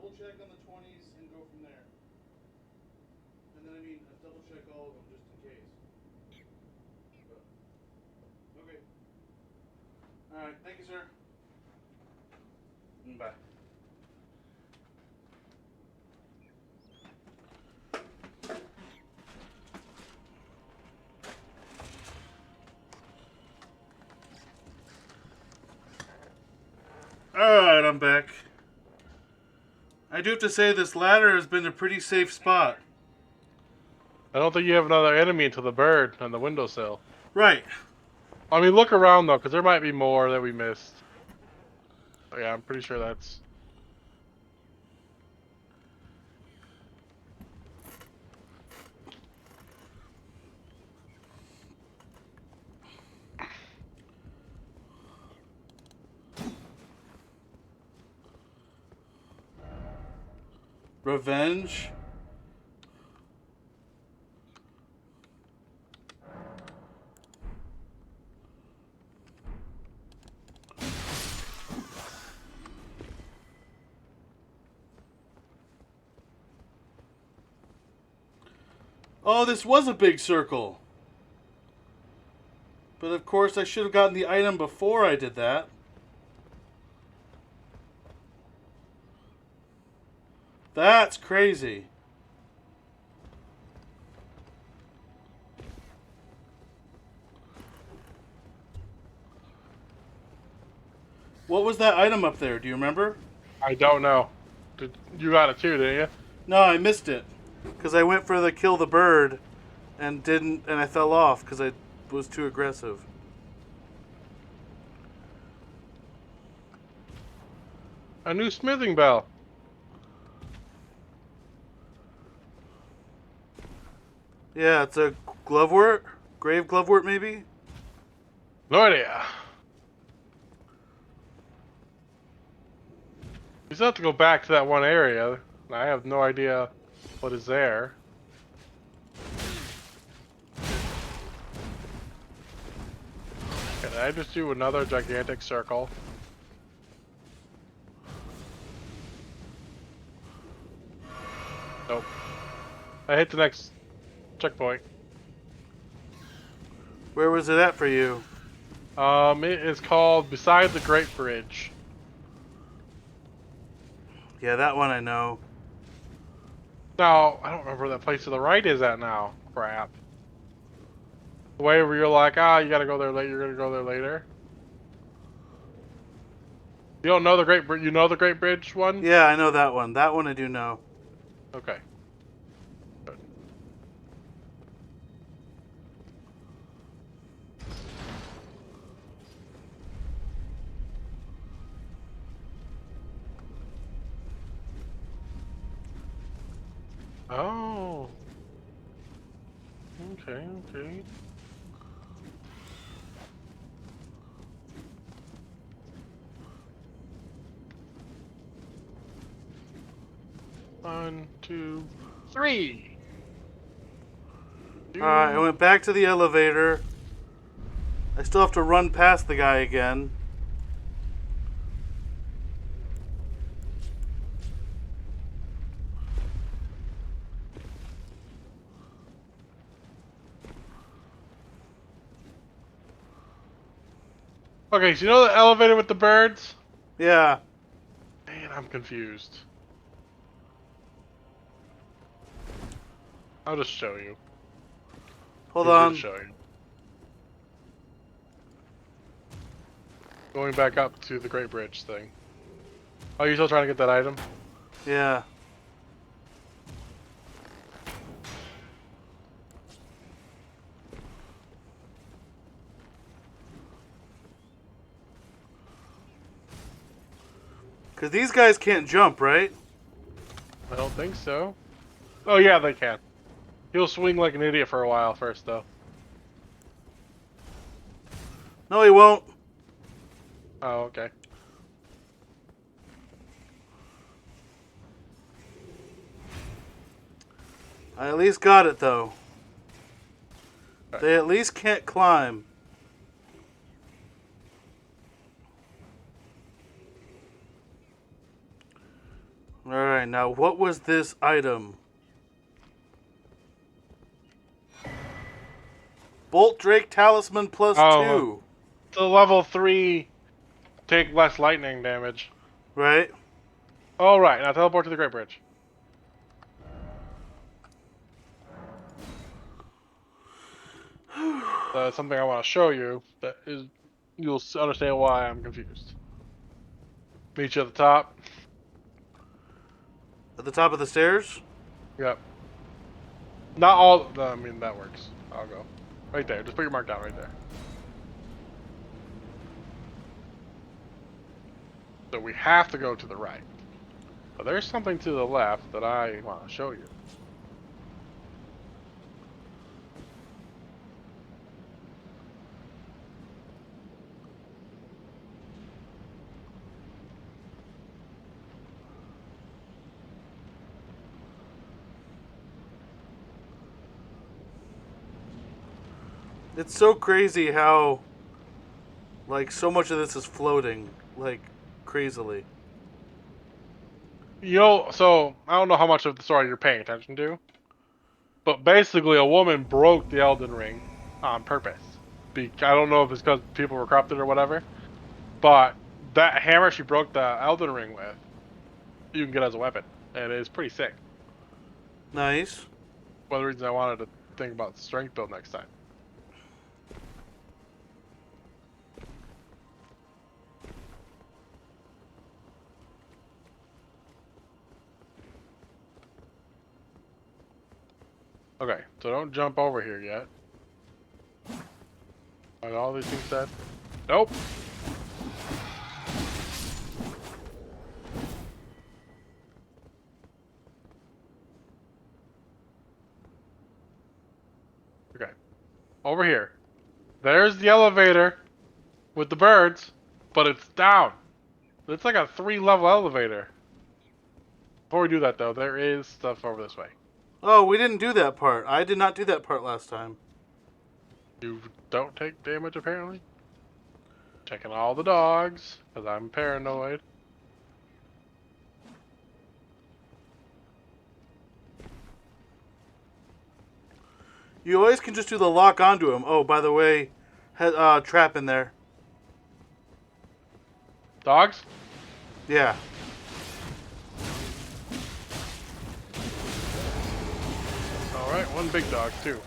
double check on the 20s and go from there. And then double check all of them just in case. But, okay. All right. Thank you, sir. Bye. Alright, I'm back. I do have to say this ladder has been a pretty safe spot. I don't think you have another enemy until the bird on the windowsill. Right. I mean, look around though, because there might be more that we missed. But yeah, I'm pretty sure that's... Revenge. Oh, this was a big circle. But of course I should have gotten the item before I did that. That's crazy. What was that item up there? Do you remember? I don't know. You got it too, didn't you? No, I missed it. Because I went for the kill the bird and I fell off because I was too aggressive. A new smithing bell. Yeah, it's a glovewort? Grave glovewort, maybe? No idea. You still have to go back to that one area. I have no idea what is there. Can I just do another gigantic circle? Nope. I hit the next checkpoint. Where was it at for you? It is called Beside the Great Bridge. Yeah, that one I know. Now, I don't remember where that place to the right is at now. Crap. The way where you're like, you gotta go there later, you're gonna go there later. You don't know the Great Bridge? You know the Great Bridge one? Yeah, I know that one. That one I do know. Okay. Good. Oh. Okay, okay. One, two, three. Alright, I went back to the elevator. I still have to run past the guy again. Okay, so you know the elevator with the birds? Yeah. Man, I'm confused. I'll just show you. Hold Easier to on. show you. Going back up to the Great Bridge thing. Oh, you still trying to get that item? Yeah. Because these guys can't jump, right? I don't think so. Oh yeah, they can. He'll swing like an idiot for a while first, though. No, he won't. Oh, okay. I at least got it, though. Okay. They at least can't climb. Alright, fine. Now, what was this item? Bolt Drake Talisman plus Oh, 2. the level 3 take less lightning damage. Right? All right, now teleport to the Great Bridge. That's something I want to show you. That is, you'll understand why I'm confused. Meet you at the top. At the top of the stairs? Yep. Not all. I mean, that works. I'll go. Right there. Just put your mark down right there. So we have to go to the right. But there's something to the left that I want to show you. It's so crazy how, like, so much of this is floating, like, crazily. You know, so I don't know how much of the story you're paying attention to, but basically a woman broke the Elden Ring on purpose. I don't know if it's because people were corrupted or whatever, but that hammer she broke the Elden Ring with, you can get as a weapon, and it's pretty sick. Nice. One of the reasons I wanted to think about the strength build next time. Okay, so don't jump over here yet. Are all these things dead? Nope. Okay. Over here. There's the elevator with the birds, but it's down. It's like a 3-level elevator. Before we do that, though, there is stuff over this way. Oh, we didn't do that part. I did not do that part last time. You don't take damage, apparently. Checking all the dogs, because I'm paranoid. You always can just do the lock onto him. Oh, by the way, trap in there. Dogs? Yeah. Alright, one big dog, too.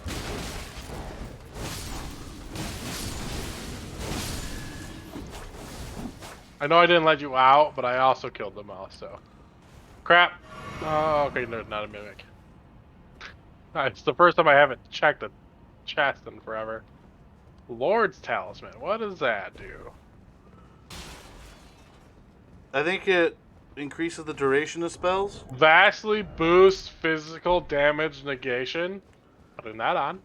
I know I didn't let you out, but I also killed them all, so. Crap. Oh, okay, there's not a mimic. It's the first time I haven't checked a chest in forever. Lord's Talisman, what does that do? I think it increases the duration of spells. Vastly boosts physical damage negation. Putting that on.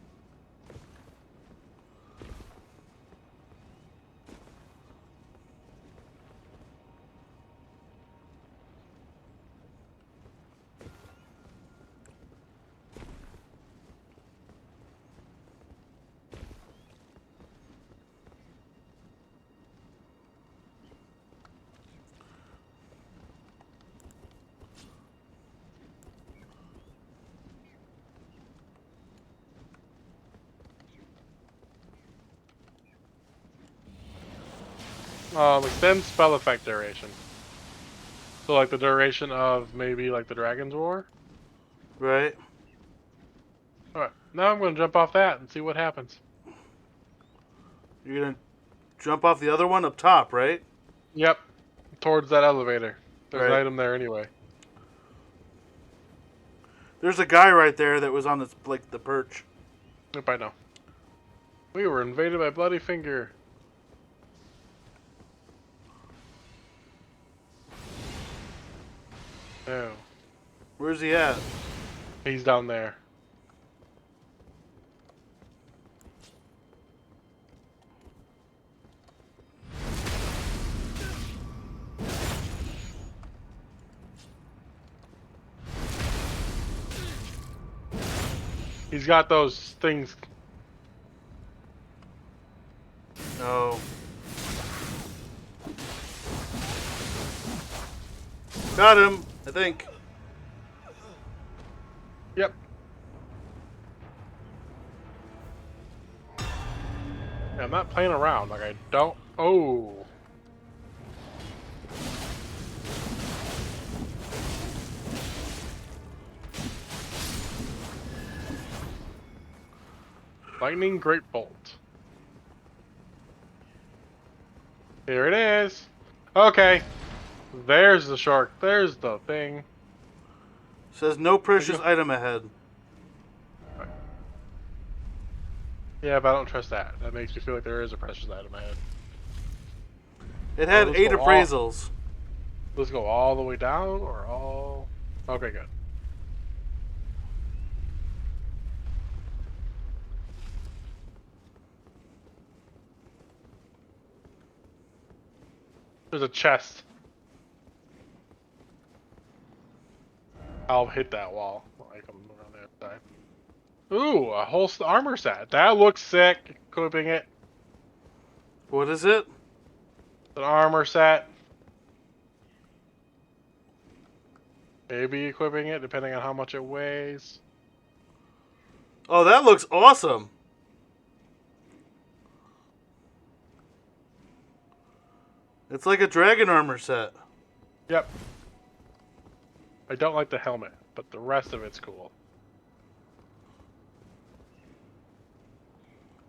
Extend spell effect duration. So like the duration of maybe like the Dragon's War? Right. Alright, now I'm gonna jump off that and see what happens. You're gonna jump off the other one up top, right? Yep. Towards that elevator. There's Right. an item there anyway. There's a guy right there that was on this, like, the perch. Yep, I know. We were invaded by Bloody Finger. No. Where's he at? He's down there. He's got those things. No. Got him, I think. Yep. Yeah, I'm not playing around. Like, I don't... Oh. Lightning Great Bolt. Here it is. Okay. There's the shark. There's the thing. Says no precious item ahead. Right. Yeah, but I don't trust that. That makes me feel like there is a precious item ahead. It had let's 8 go appraisals. Let's go all the way down or all... Okay, good. There's a chest. I'll hit that wall. I come around the other side. Ooh, a whole armor set. That looks sick. Equipping it. What is it? An armor set. Maybe equipping it, depending on how much it weighs. Oh, that looks awesome. It's like a dragon armor set. Yep. I don't like the helmet, but the rest of it's cool.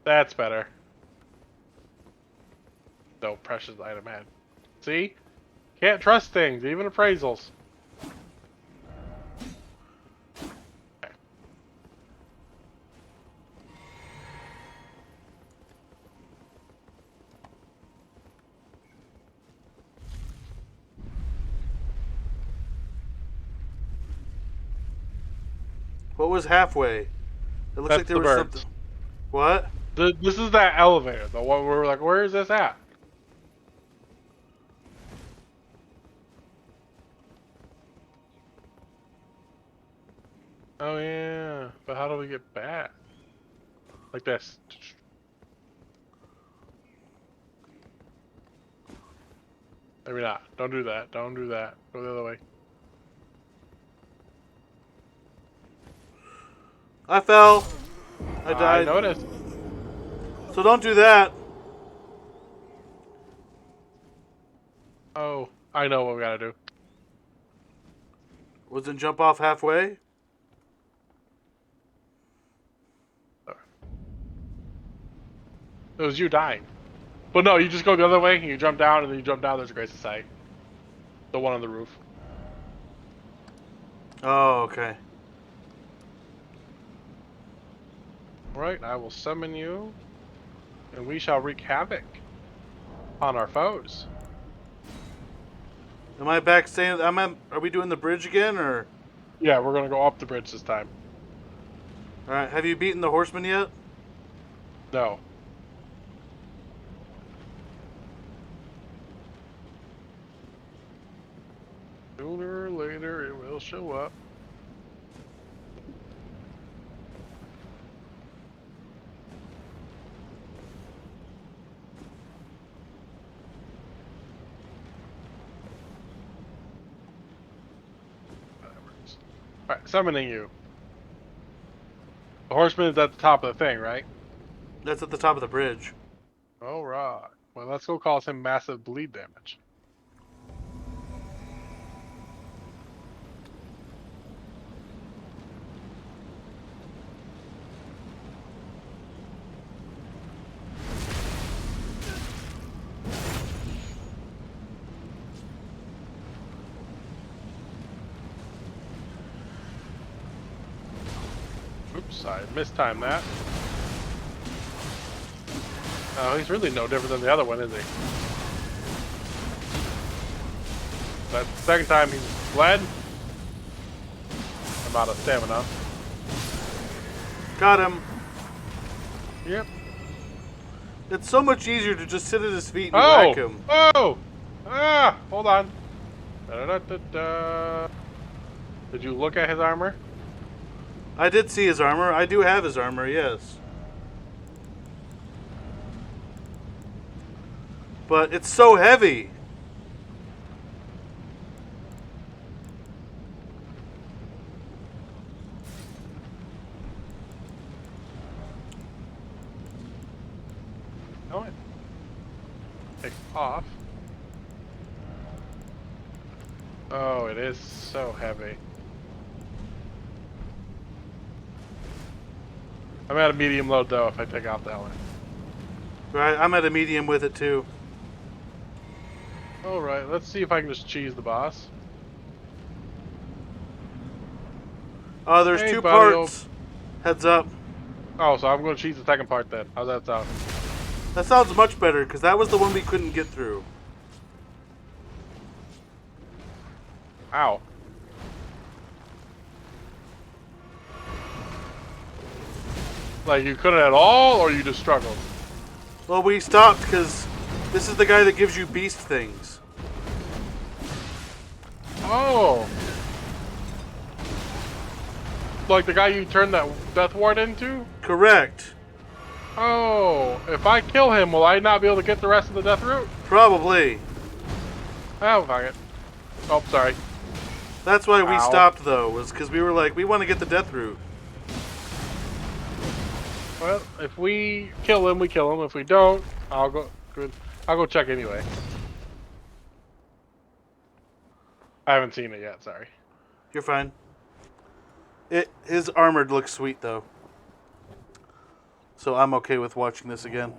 That's better. No precious item head. See? Can't trust things, even appraisals. Okay. What was halfway? It looks That's like there the was birds. something. What? This is that elevator, the one where we're like, where is this at? Oh yeah, but how do we get back? Like this. Maybe not. Don't do that. Don't do that. Go the other way. I fell. I I died. noticed. So don't do that. Oh, I know what we gotta do. Wasn't jump off halfway? It was you dying. But no, you just go the other way, and you jump down, and then you jump down, there's a Grace Sight. The one on the roof. Oh, okay. Alright, I will summon you, and we shall wreak havoc on our foes. Am I back staying? Are we doing the bridge again, or? Yeah, we're gonna go up the bridge this time. Alright, have you beaten the horseman yet? No. Sooner or later, it will show up. Alright, summoning you. The horseman is at the top of the thing, right? That's at the top of the bridge. Alright. Well, let's go cause him massive bleed damage. Oops, I mistimed that. Oh, he's really no different than the other one, is he? That second time he's bled. I'm out of stamina. Got him. Yep. It's so much easier to just sit at his feet and whack him. Oh! Ah! Hold on. Da-da-da-da-da. Did you look at his armor? I did see his armor. I do have his armor, yes. But it's so heavy. Helmet. Take off. Oh, it is so heavy. I'm at a medium load though if I take off the helmet. Right, I'm at a medium with it too. Alright, let's see if I can just cheese the boss. There's Hey, two buddy, parts. Heads up. Oh, so I'm going to cheese the second part then. How's that sound? That sounds much better, because that was the one we couldn't get through. Ow. Like, you couldn't at all, or you just struggled? Well, we stopped because this is the guy that gives you beast things. Oh. Like the guy you turned that death ward into? Correct. Oh, if I kill him, will I not be able to get the rest of the death route? Probably. Oh, fuck it. Oh, sorry. That's why we Ow. stopped, though, was because we were like, we want to get the death route. Well, if we kill him, we kill him. If we don't, I'll go. Good. I'll go check anyway. I haven't seen it yet. Sorry. You're fine. His armor looks sweet, though. So I'm okay with watching this again.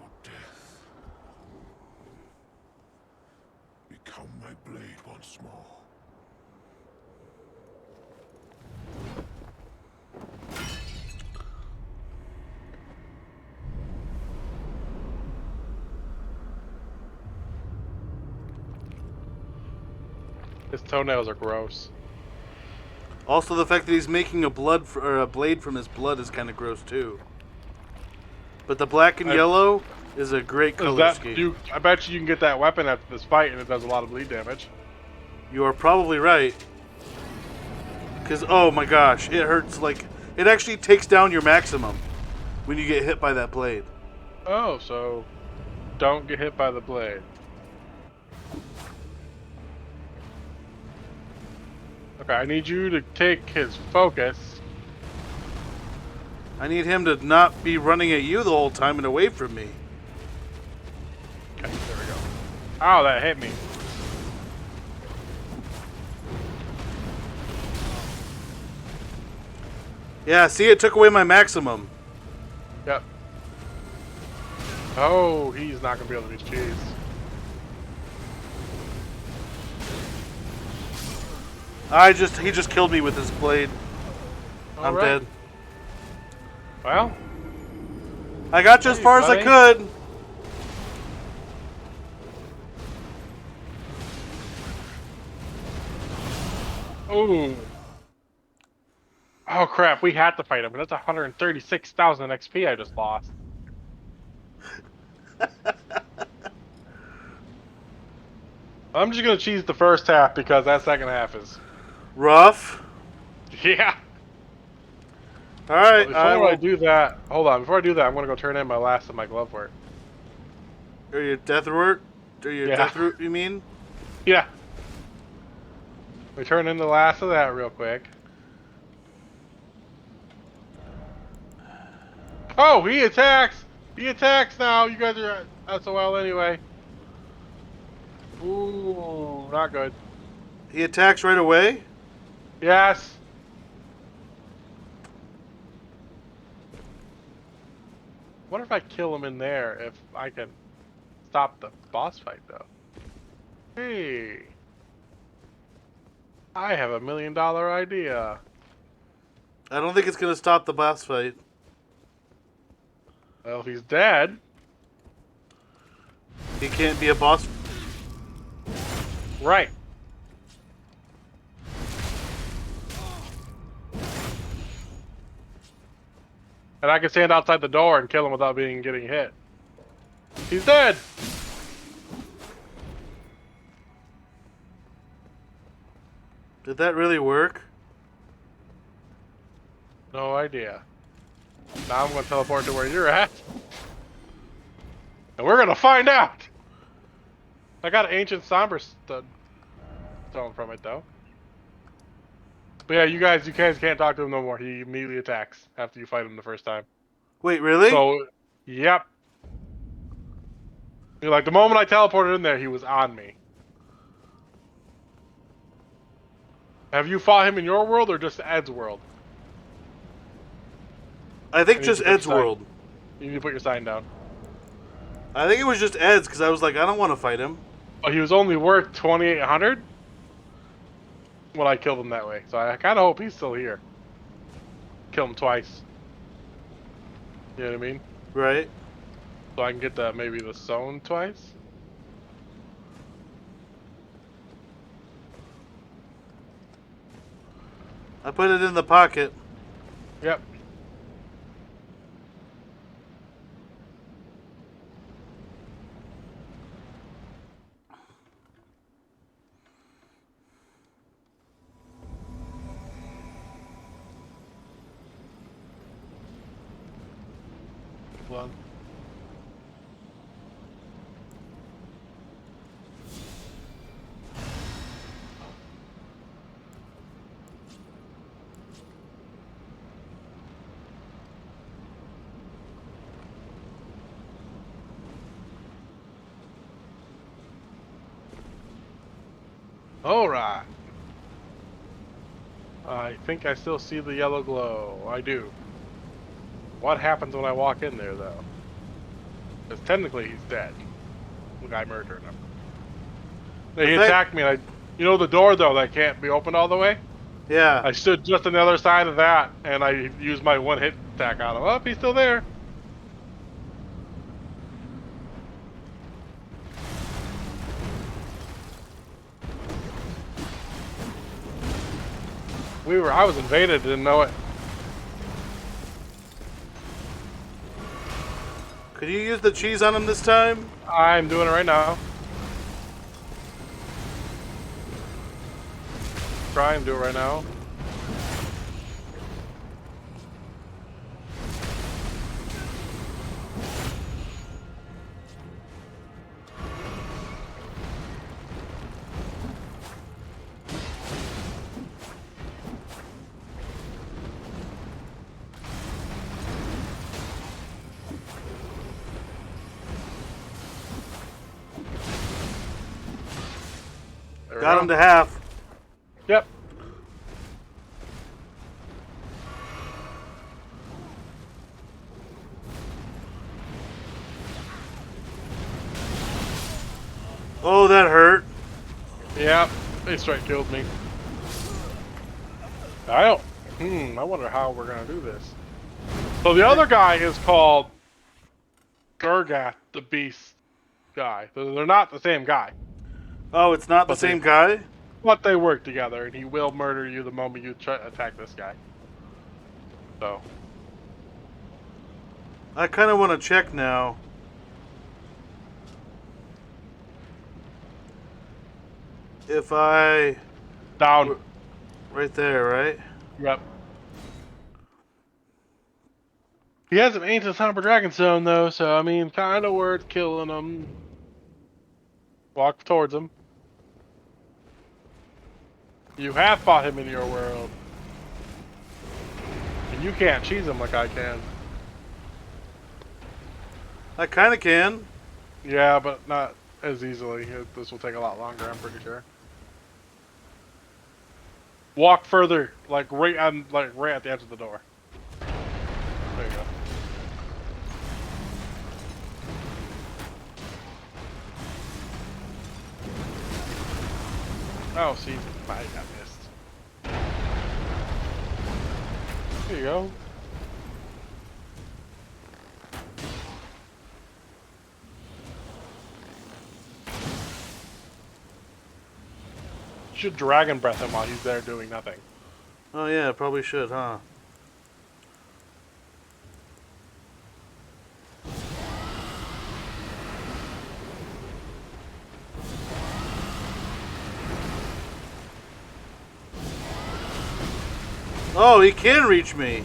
Become my blade once more. His toenails are gross. Also, the fact that he's making a blade from his blood is kind of gross, too. But the black and yellow is a great color scheme. I bet you can get that weapon after this fight, and it does a lot of bleed damage. You are probably right. Because, oh my gosh, it hurts like... It actually takes down your maximum when you get hit by that blade. Oh, so don't get hit by the blade. Okay, I need you to take his focus. I need him to not be running at you the whole time and away from me. Okay, there we go. Ow, that hit me. Yeah, see, it took away my maximum. Yep. Oh, he's not gonna be able to be cheese. He just killed me with his blade. I'm dead. Well, I got you as far as I could. ooh. Oh crap, we had to fight him, but that's 136,000 XP I just lost. I'm just gonna cheese the first half because that second half is Rough. yeah. All right. Before I do that, hold on. Before I do that, I'm gonna go turn in my last of my glove work. Are you death root? Are you death root? You mean? Yeah. We turn in the last of that real quick. Oh, he attacks! He attacks now! You guys are at SOL anyway. Ooh, not good. He attacks right away. Yes! What if I kill him in there if I can stop the boss fight though? Hey! I have $1 million idea. I don't think it's gonna stop the boss fight. Well, if he's dead... He can't be a boss. Right. And I can stand outside the door and kill him without getting hit. He's dead! Did that really work? No idea. Now I'm going to teleport to where you're at. And we're going to find out! I got an ancient somber stone from it though. But yeah, you guys can't talk to him no more. He immediately attacks after you fight him the first time. Wait, really? So, yep. Like the moment I teleported in there, he was on me. Have you fought him in your world or just Ed's world? I think I need just to put your Ed's sign- world. You need to put your sign down. I think it was just Ed's because I was like, I don't want to fight him. Oh, he was only worth 2,800 when I killed him that way. So I kind of hope he's still here. Kill him twice. You know what I mean? Right? So I can get maybe the zone twice. I put it in the pocket. Yep. Hold on. All right. I think I still see the yellow glow. I do. What happens when I walk in there, though? Because technically he's dead. The guy murdered him. He attacked me, and you know the door, though, that can't be opened all the way? Yeah. I stood just on the other side of that, and I used my one-hit attack on him. Oh, he's still there. I was invaded, didn't know it. Could you use the cheese on him this time? I'm doing it right now. Try and do it right now. There we Got go. him to half. Yep. Oh, that hurt. Yep. They straight killed me. I don't. I wonder how we're gonna do this. So the other guy is called Gurgath, the Beast guy. They're not the same guy, Oh, it's not the But they- same guy? but they work together, and he will murder you the moment you try attack this guy. So I kind of want to check now. If I... down. Right there, right? Yep. He has an ancient son of a dragon stone though, so I mean, kind of worth killing him. Walk towards him. You have fought him in your world, and you can't cheese him like I can. I kind of can. Yeah, but not as easily. This will take a lot longer, I'm pretty sure. Walk further, like right at the edge of the door. There you go. Oh, see, I got missed. There you go. Should dragon breath him while he's there doing nothing. Oh, yeah, probably should, huh? Oh, he can reach me.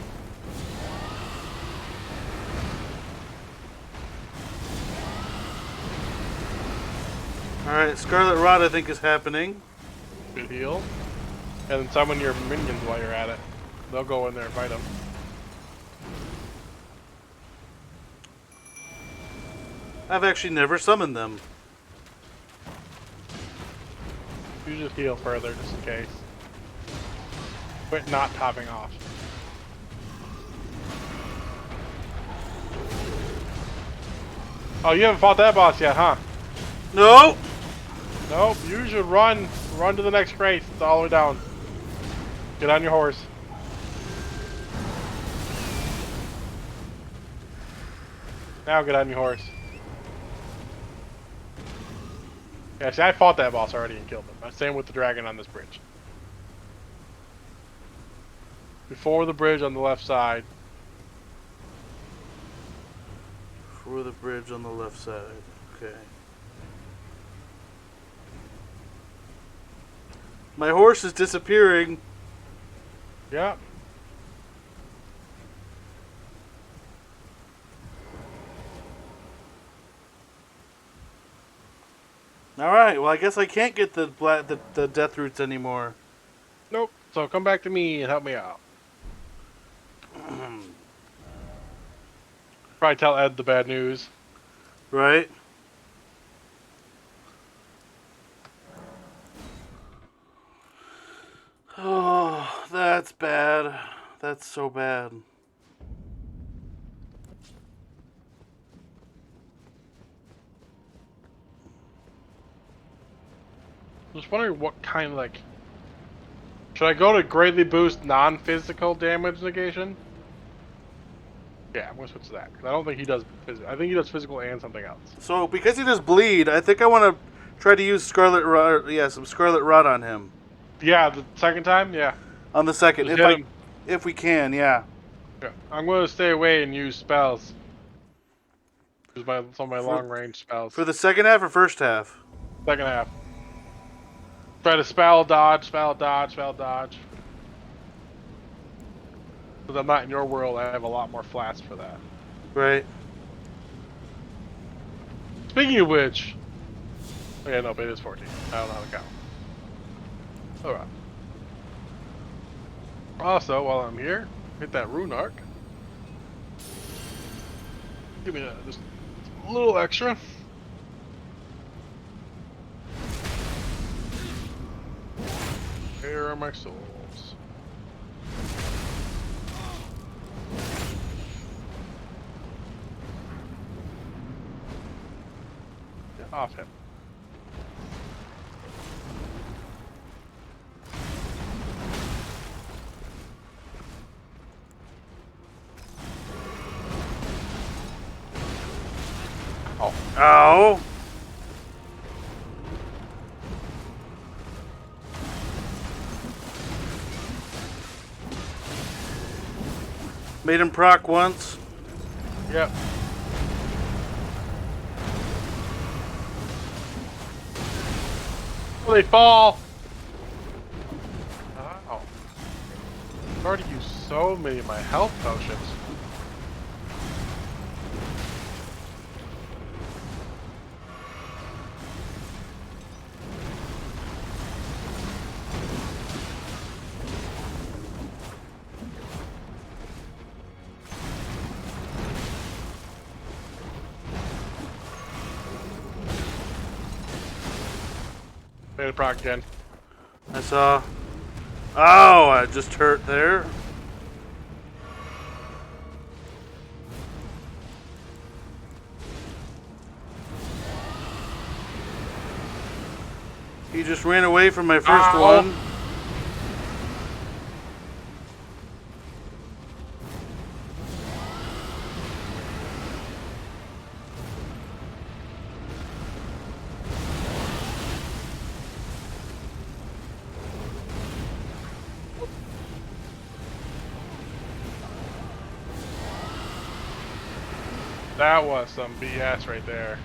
Alright, Scarlet Rot I think is happening. Good heal. And then summon your minions while you're at it. They'll go in there and fight him. I've actually never summoned them. You just heal further, just in case. Quit not topping off. Oh, you haven't fought that boss yet, huh? No! Nope, you should run. Run to the next crate. It's all the way down. Get on your horse. Now get on your horse. Yeah, see, I fought that boss already and killed him. Same with the dragon on this bridge. Before the bridge on the left side. For the bridge on the left side. Okay. My horse is disappearing. Yep. Alright, well I guess I can't get the death roots anymore. Nope. So come back to me and help me out. Probably tell Ed the bad news. Right? Oh, that's bad. That's so bad. Just wondering what kind of like. Should I go to greatly boost non-physical damage negation? Yeah, I'm gonna switch to that because I don't think he does. I think he does physical and something else. So, because he does bleed, I think I want to try to use Scarlet Rot. Yeah, some Scarlet Rot on him. Yeah, the second time, yeah. On the second, Just hit him. if we can, yeah. Yeah, I'm gonna stay away and use spells. Use some of my long range spells. For the second half or first half? Second half. Try to spell dodge, spell dodge, spell dodge. Because I'm not in your world, I have a lot more flats for that. Right. Speaking of which, oh yeah, no, but it is 14. I don't know how to count. Alright. Also, while I'm here, hit that rune arc. Give me that, just a little extra. Where are my souls? Get off him. Oh. Ow! Made him proc once. Yep. Oh, they fall! Wow. I've already used so many of my health potions. Made a proc again. I saw. Oh, I just hurt there. He just ran away from my first Ow. one. That was some BS right there.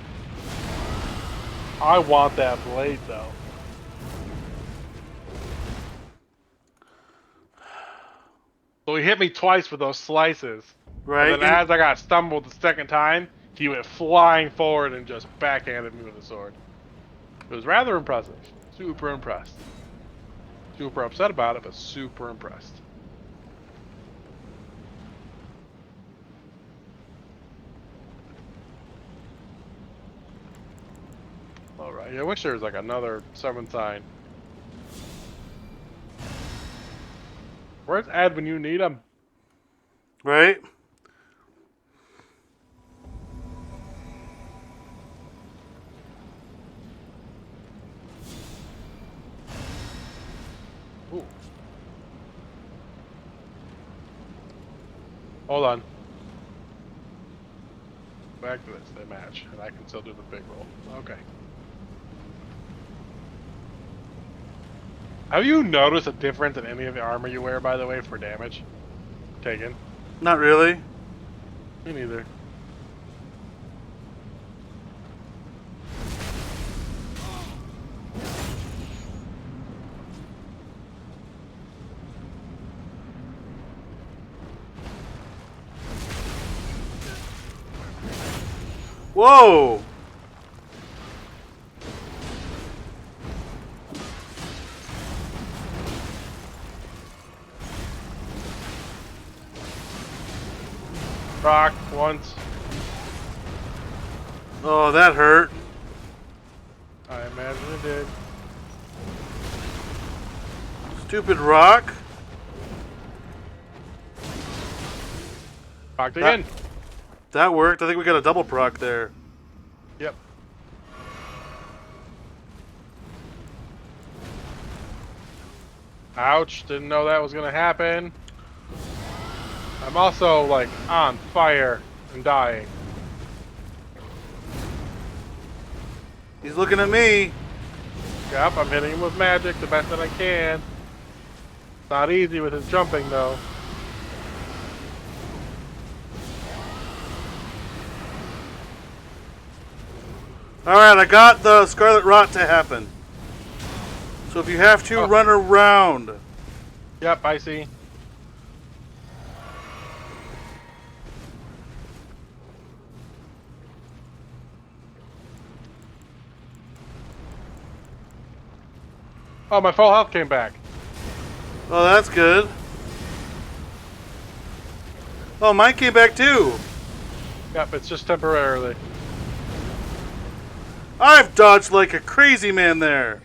I want that blade though. So he hit me twice with those slices. Right. And then as I got stumbled the second time, he went flying forward and just backhanded me with a sword. It was rather impressive. Super impressed. Super upset about it, but super impressed. Alright, I wish there was like another summon sign. Where's Ed when you need him? Right? Ooh. Hold on. Back to this, they match, and I can still do the big roll. Okay. Have you noticed a difference in any of the armor you wear, by the way, for damage taken? Not really. Me neither. Whoa! Rock once. Oh, that hurt. I imagine it did. Stupid rock. Rocked again. That worked. I think we got a double proc there. Yep. Ouch, didn't know that was gonna happen. I'm also, like, on fire and dying. He's looking at me. Yep, I'm hitting him with magic the best that I can. Not easy with his jumping, though. Alright, I got the Scarlet Rot to happen. So if you have to, run around. Yep, I see. Oh, my full health came back. Oh, that's good. Oh, mine came back too. Yep, it's just temporarily. I've dodged like a crazy man there.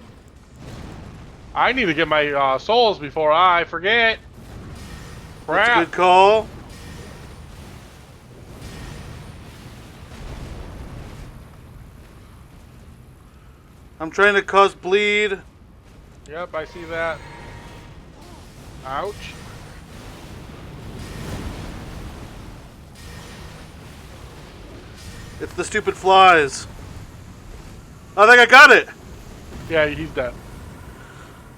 I need to get my souls before I forget. That's a Crap. good call. I'm trying to cause bleed. Yep, I see that. Ouch. It's the stupid flies. I think I got it. Yeah, he's dead.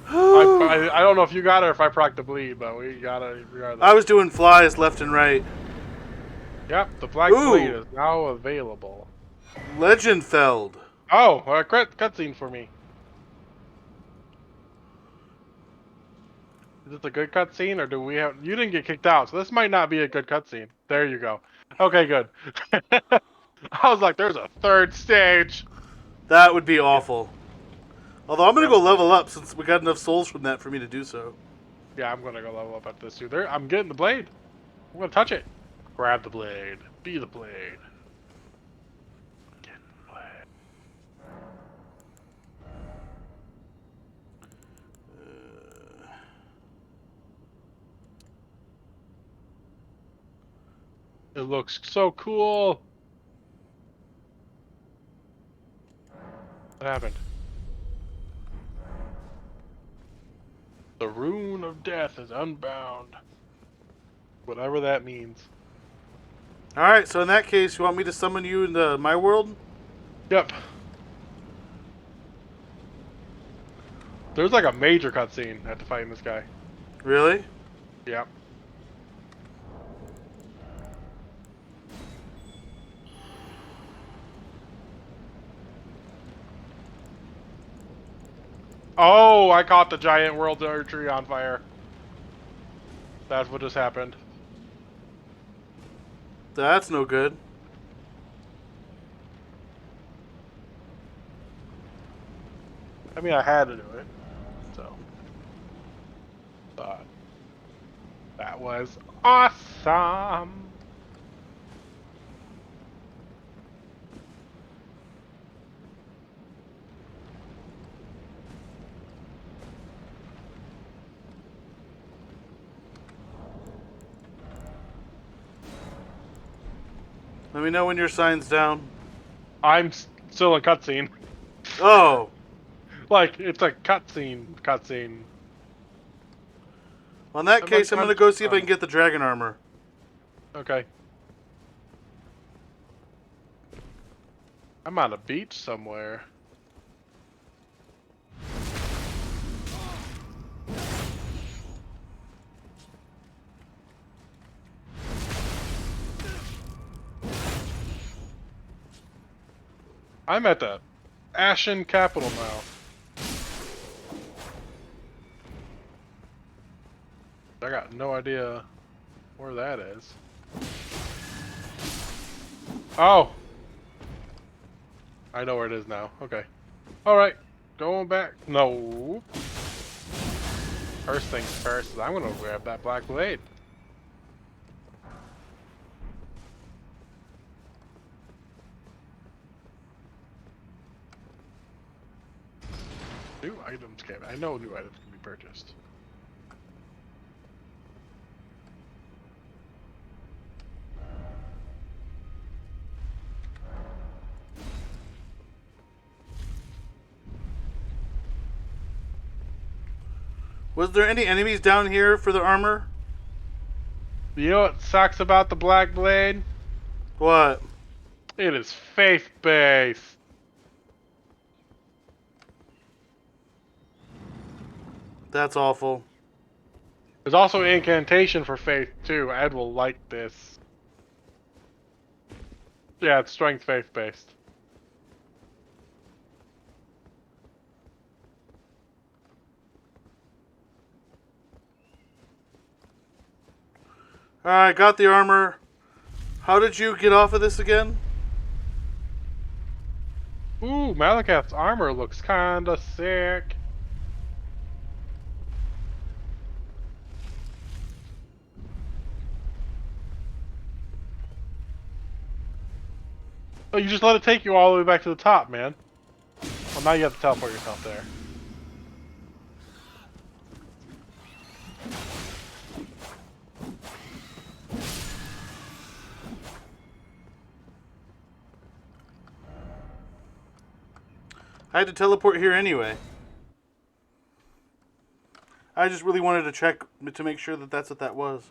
I don't know if you got it or if I procced the bleed, but we got it regardless. I was doing flies left and right. Yep, the black Ooh. blade is now available. Legendfeld. Oh, a cutscene for me. Is this a good cutscene, or do we have? You didn't get kicked out, so this might not be a good cutscene. There you go. Okay, good. I was like, there's a third stage. That would be awful. Although I'm going to Yep. go level up since we got enough souls from that for me to do so. Yeah, I'm gonna go level up at this too. There, I'm getting the blade. I'm gonna touch it. Grab the blade. Be the blade. Get the blade. It looks so cool. What happened? The rune of death is unbound. Whatever that means. Alright, so in that case, you want me to summon you into my world? Yep. There's like a major cutscene after fighting this guy. Really? Yep. Oh, I caught the giant world tree on fire. That's what just happened. That's no good. I mean, I had to do it. So. But that was awesome. Let me know when your sign's down. I'm still in cutscene. Oh! Like, it's a cutscene. Well, in that case, I'm gonna go see if I can done. get the dragon armor. Okay. I'm on a beach somewhere. I'm at the Ashen Capital now. I got no idea where that is. Oh! I know where it is now. Okay. Alright. Going back. No. First things first is I'm gonna grab that black blade. New items can. I know new items can be purchased. Was there any enemies down here for the armor? You know what sucks about the black blade? What? It is faith-based. That's awful. There's also incantation for faith too. Ed will like this. Yeah, it's strength faith-based. Alright, got the armor. How did you get off of this again? Ooh, Malakath's armor looks kinda sick. Oh, you just let it take you all the way back to the top, man. Well, now you have to teleport yourself there. I had to teleport here anyway. I just really wanted to check to make sure that that's what that was.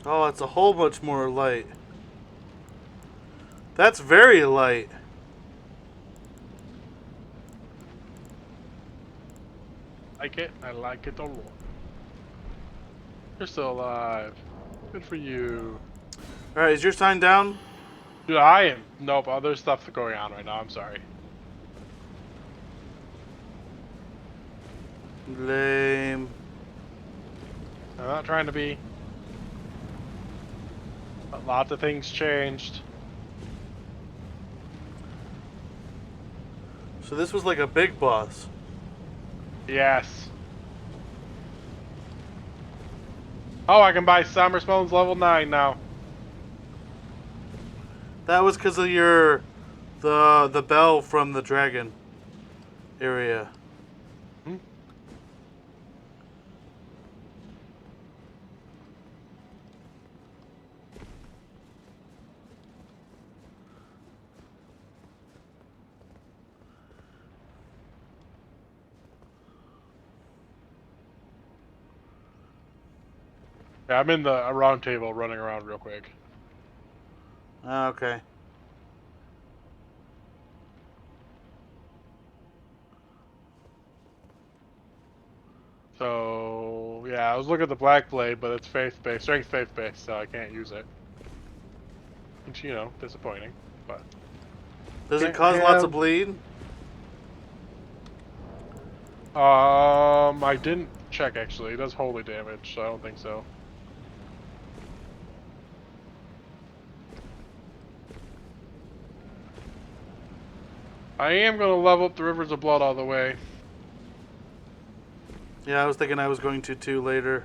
Oh, it's a whole bunch more light. That's very light. I like it a lot. You're still alive. Good for you. Alright, is your sign down? Dude, I am. Nope, other stuff going on right now. I'm sorry. Lame. I'm not trying to be. But lots of things changed. So this was like a big boss. Yes. Oh, I can buy Summer Smells level 9 now. That was because of the bell from the dragon area. Hmm? Yeah, I'm in the round table running around real quick. Okay. So, yeah, I was looking at the Black Blade, but it's faith-based, strength faith-based, so I can't use it. Which, you know, disappointing, but... Does it Can't cause lots of have- bleed? I didn't check, actually. It does holy damage, so I don't think so. I am going to level up the Rivers of Blood all the way. Yeah, I was thinking I was going to too later.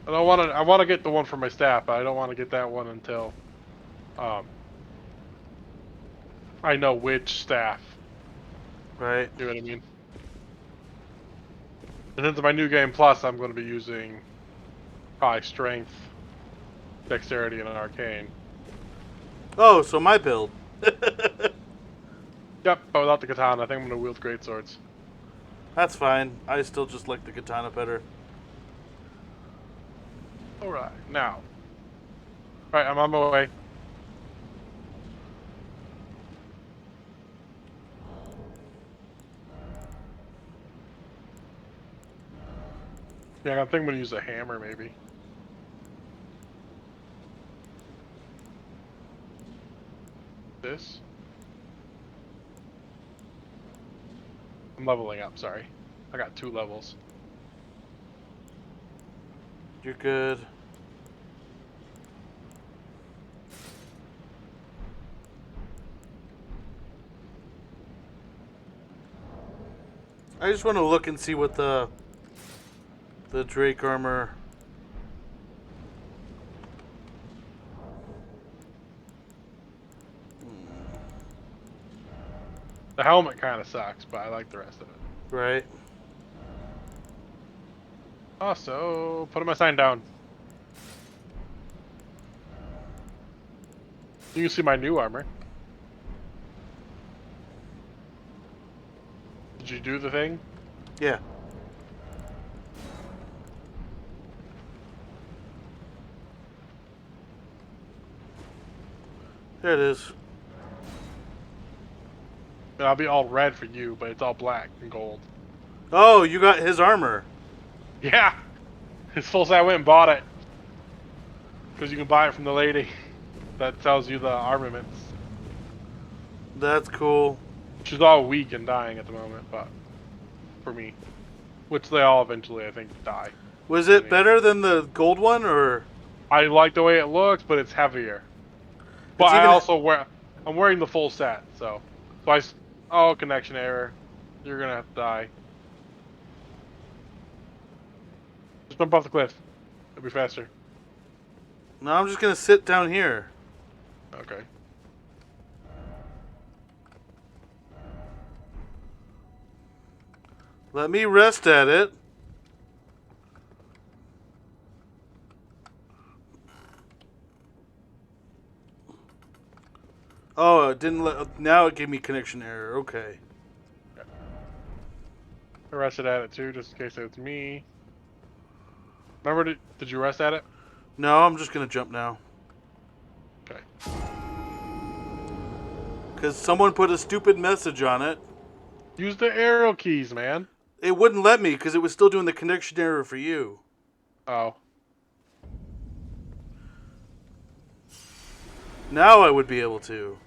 And I want to get the one for my staff, but I don't want to get that one until I know which staff. Right. You know what I mean? And into my new game plus, I'm going to be using probably strength, dexterity, and an arcane. Oh, so my build. Yep, but without the katana, I think I'm going to wield great swords. That's fine. I still just like the katana better. Alright, now. Alright, I'm on my way. Yeah, I think I'm going to use a hammer, maybe. This? I'm leveling up, sorry. I got 2 levels. You're good. I just want to look and see what the Drake armor. The helmet kind of sucks, but I like the rest of it. Right. Also, putting my sign down. You can see my new armor. Did you do the thing? Yeah. There it is. And I'll be all red for you, but it's all black and gold. Oh, you got his armor. Yeah! It's full set. I went and bought it. Because you can buy it from the lady that tells you the armaments. That's cool. She's all weak and dying at the moment, but for me. Which they all eventually, I think, die. Was it better than the gold one, or? I like the way it looks, but it's heavier. But It's I even- also I'm wearing the full set, so. Oh, connection error. You're gonna have to die. Just jump off the cliff. It'll be faster. No, I'm just gonna sit down here. Okay. Let me rest at it. Oh, it didn't let. Now it gave me connection error. Okay. I rested at it too, just in case it's me. Remember, did you rest at it? No, I'm just gonna jump now. Okay. Because someone put a stupid message on it. Use the arrow keys, man. It wouldn't let me because it was still doing the connection error for you. Oh. Now I would be able to.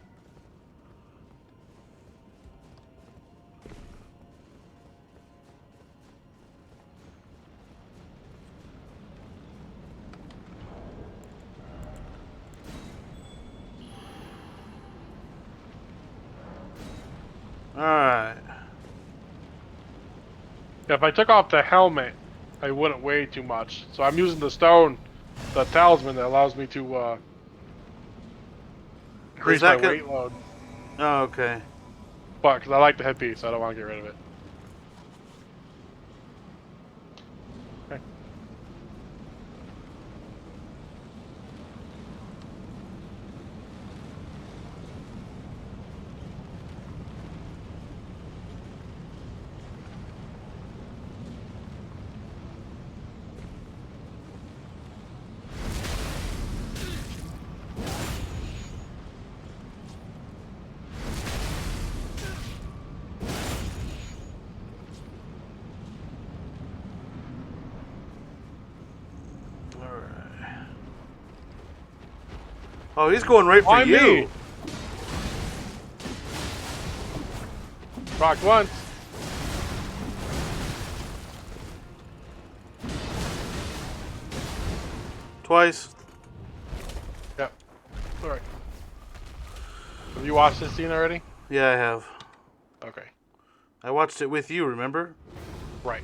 Alright. If I took off the helmet, I wouldn't weigh too much. So I'm using the stone, the talisman that allows me to increase my weight load. Oh, okay. But because I like the headpiece, I don't want to get rid of it. Okay. Alright. Oh, he's going right for Why you. me? Rock once. Twice. Yep. Alright. Have you watched this scene already? Yeah, I have. Okay. I watched it with you, remember? Right.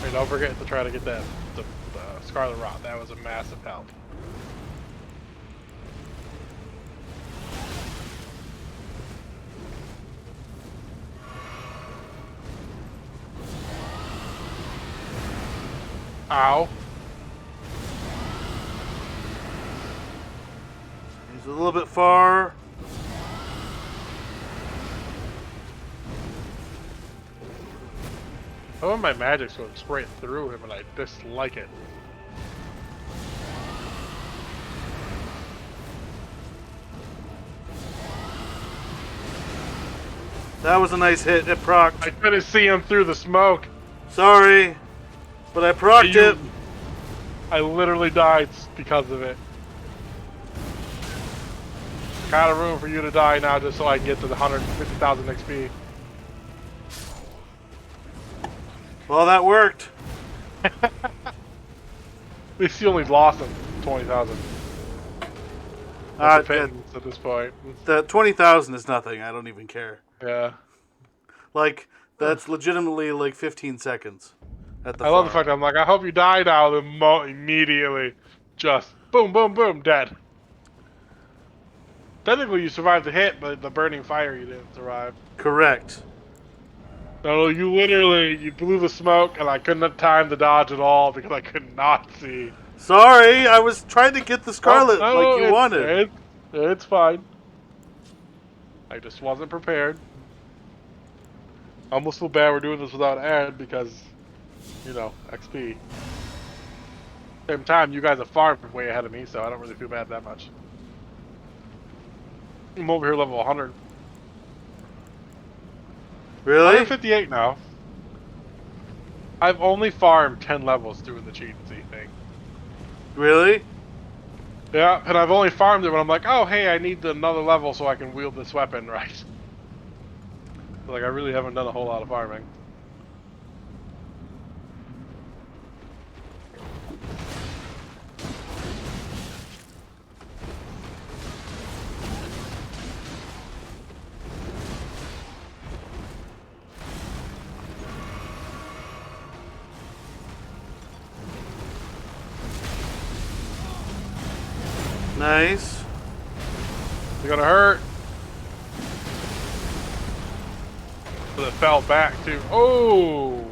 Hey, don't forget to try to get the Scarlet Rot. That was a massive help. Ow. He's a little bit far. Some of my magic's going straight through him and I dislike it. That was a nice hit. It procced. I couldn't see him through the smoke. Sorry, but I procced it. I literally died because of it. Kind of room for you to die now just so I can get to the 150,000 XP. Well, that worked. At least you only lost him 20,000. That's a pittance at this point. The 20,000 is nothing. I don't even care. Yeah. Like, that's legitimately like 15 seconds at the I love the farm. fact that I'm like, I hope you die now. Then immediately, just boom, boom, boom, dead. Technically, you survived the hit, but the burning fire you didn't survive. Correct. No, you blew the smoke, and I couldn't have timed the dodge at all because I could not see. Sorry, I was trying to get the Scarlet like you wanted. It's fine. I just wasn't prepared. I almost feel bad we're doing this without ad because, you know, XP. Same time, you guys have farmed way ahead of me, so I don't really feel bad that much. I'm over here level 100. Really? 158 now. I've only farmed 10 levels doing the cheat and see thing. Really? Yeah, and I've only farmed it when I'm like, oh, hey, I need another level so I can wield this weapon, right? Like, I really haven't done a whole lot of farming. Nice. It's gonna hurt. But it fell back too. Oh!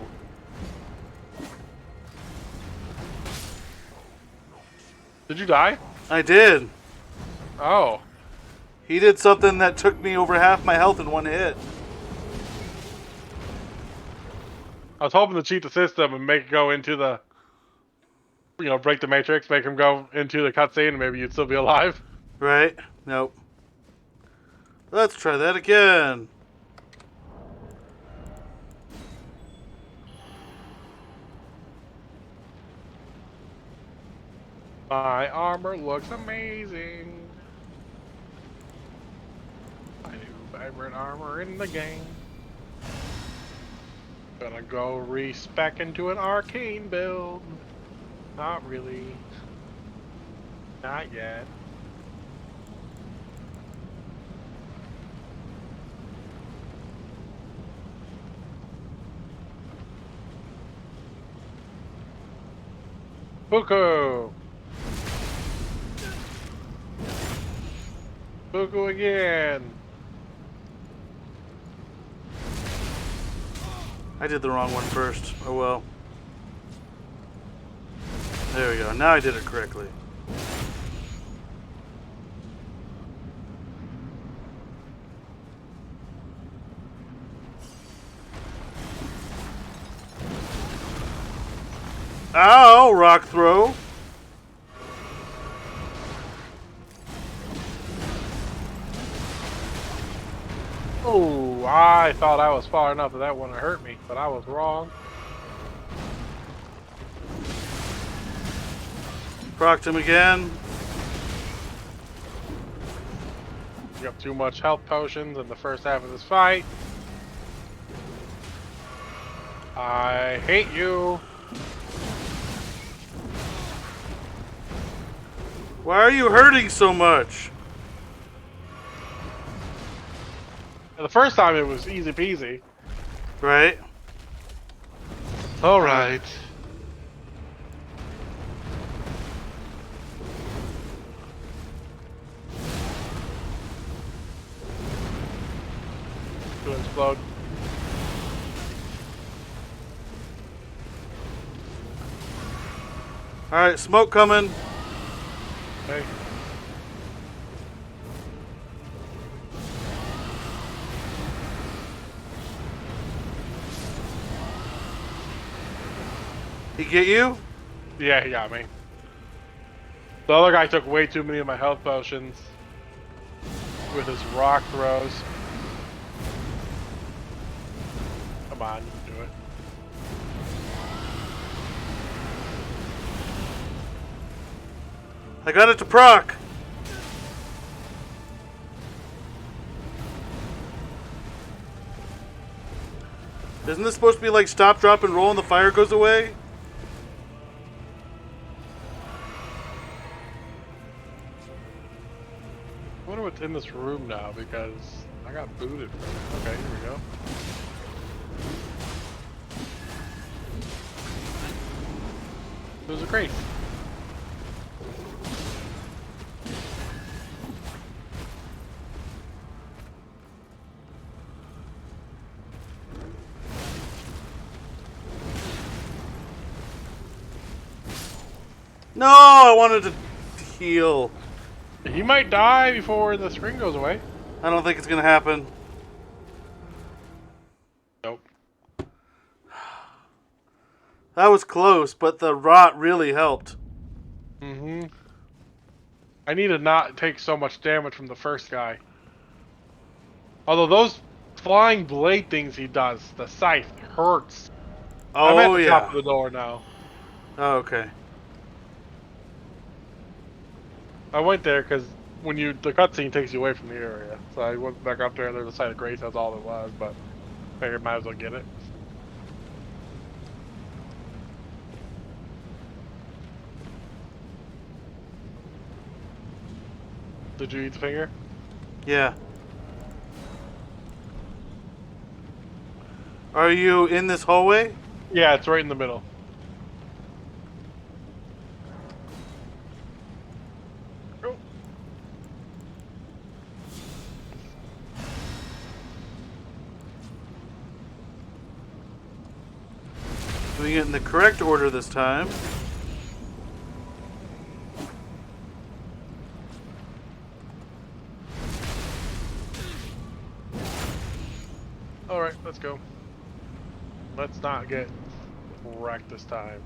Did you die? I did. Oh. He did something that took me over half my health in one hit. I was hoping to cheat the system and make it go into the, you know, break the matrix, make him go into the cutscene, and maybe you'd still be alive. Right? Nope. Let's try that again. My armor looks amazing. My new favorite armor in the game. Gonna go respec into an arcane build. Not really. Not yet. Buko! Buko again! I did the wrong one first. Oh well. There we go. Now I did it correctly. Ow! Rock throw. Oh, I thought I was far enough that that wouldn't hurt me, but I was wrong. Procced him again. You got too much health potions in the first half of this fight. I hate you. Why are you hurting so much? The first time it was easy peasy. Right? All right. To explode. Alright, smoke coming. Hey. He get you? Yeah, he got me. The other guy took way too many of my health potions with his rock throws. Come on, you can do it. I got it to proc. Isn't this supposed to be like stop, drop, and roll and the fire goes away? I wonder what's in this room now because I got booted from it. Okay, here we go. There's a crate. No, I wanted to heal. He might die before the screen goes away. I don't think it's gonna happen. Nope. That was close, but the rot really helped. Mm-hmm. I need to not take so much damage from the first guy. Although those flying blade things he does, the scythe, hurts. I'm at Oh, the top yeah. of the door now. Oh, okay. I went there because when the cutscene takes you away from the area, so I went back up there and there's a site of grace. That's all it was, but figured might as well get it. Did you eat the finger? Yeah. Are you in this hallway? Yeah, it's right in the middle. Go. Doing it in the correct order this time. Alright, let's go. Let's not get wrecked this time.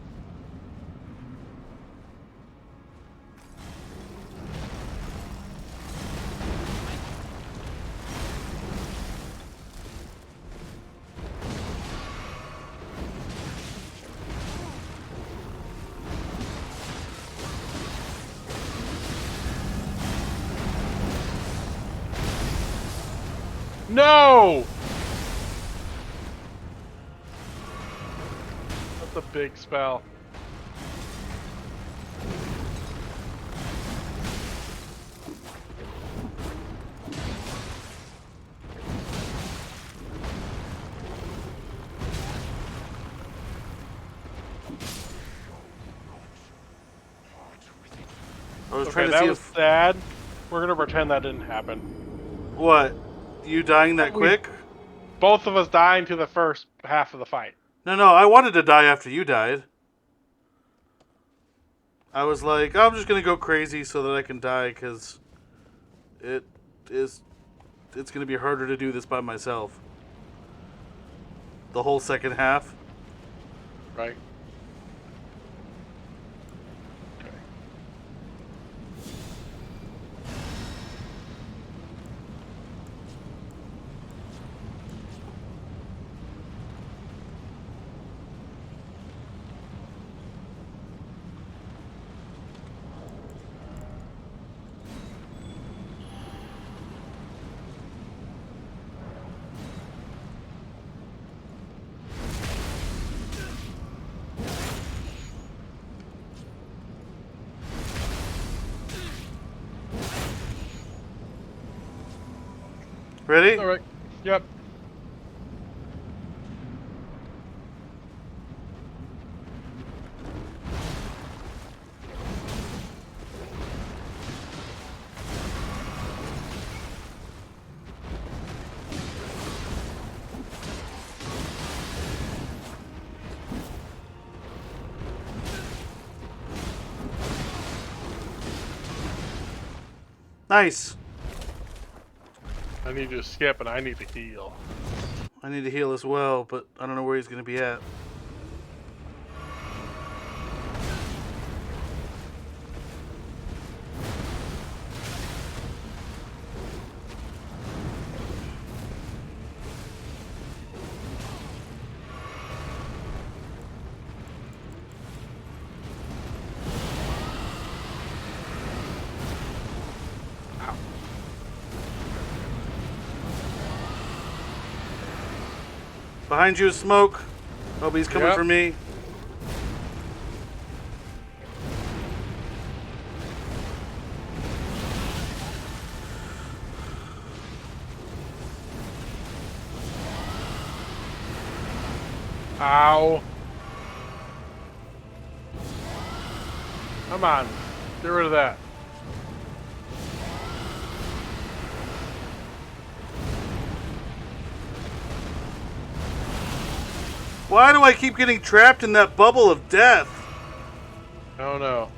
No! That's a big spell. I was Okay, trying to that see was if... sad. We're gonna pretend that didn't happen. What? You dying that quick? Both of us dying to the first half of the fight. No, I wanted to die after you died. I was like, I'm just gonna go crazy so that I can die, because it's gonna be harder to do this by myself. The whole second half. Right? Okay. Ready? Alright. Yep. Nice. I need to skip and I need to heal. I need to heal as well, but I don't know where he's going to be at. Behind you is smoke. Oh, but he's coming Yep. for me. Ow. Come on. Get rid of that. Why do I keep getting trapped in that bubble of death? Oh no.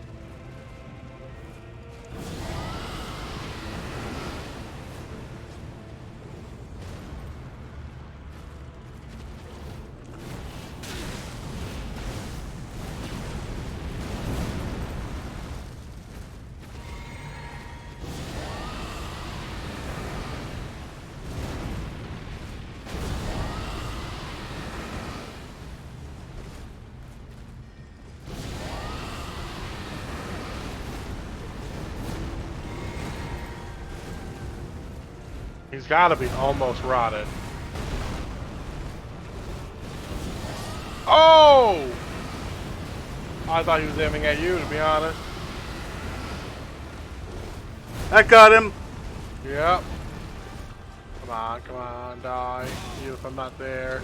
He's gotta be almost rotted. Oh! I thought he was aiming at you, to be honest. That got him. Yep. Come on, die. Even if I'm not there.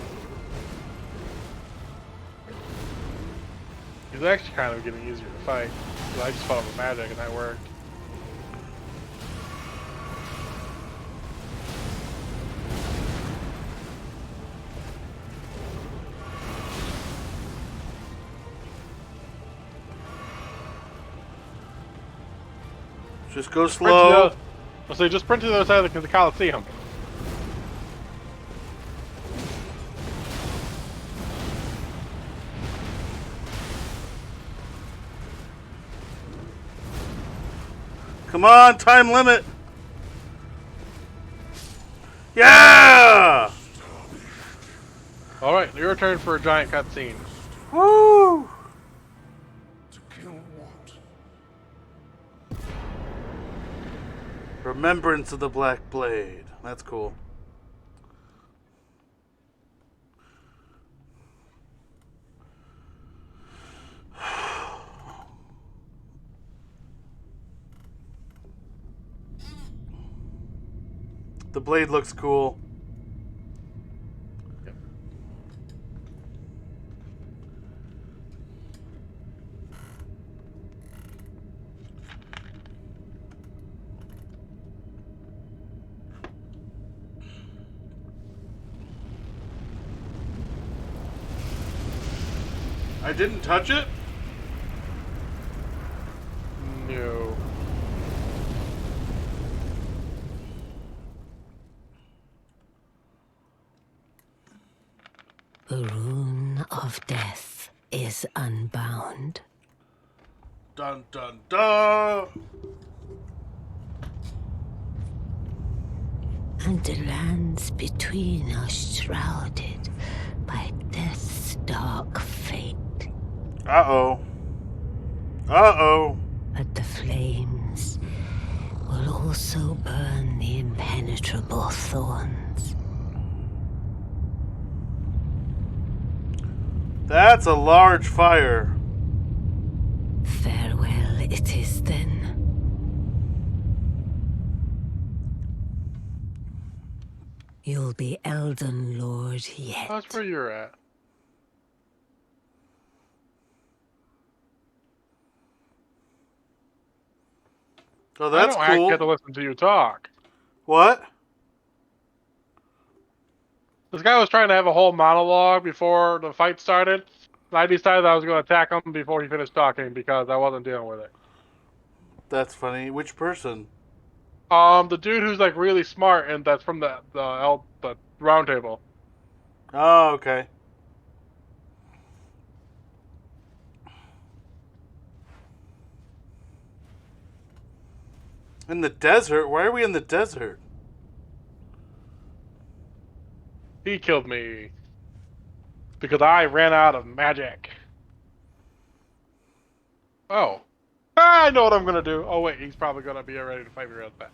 He's actually kind of getting easier to fight. So I just fought with magic and that worked. Just go slow. So just sprint to the other side of the Coliseum. Come on, time limit. Yeah! Alright, your turn for a giant cutscene. Woo! To kill what? Remembrance of the Black Blade. That's cool. The blade looks cool. Yep. I didn't touch it? No. The rune of death is unbound. Dun dun dun! And the lands between are shrouded by death's dark fate. Uh-oh. Uh-oh. But the flames will also burn the impenetrable thorns. That's a large fire. Farewell it is then. You'll be Elden Lord yet. That's where you're at. Oh, that's I don't cool. get to listen to you talk. What? This guy was trying to have a whole monologue before the fight started. And I decided I was going to attack him before he finished talking because I wasn't dealing with it. That's funny. Which person? The dude who's like really smart and that's from the round table. Oh, okay. In the desert? Why are we in the desert? He killed me because I ran out of magic. Oh. I know what I'm gonna do. Oh wait, he's probably gonna be ready to fight me real fast.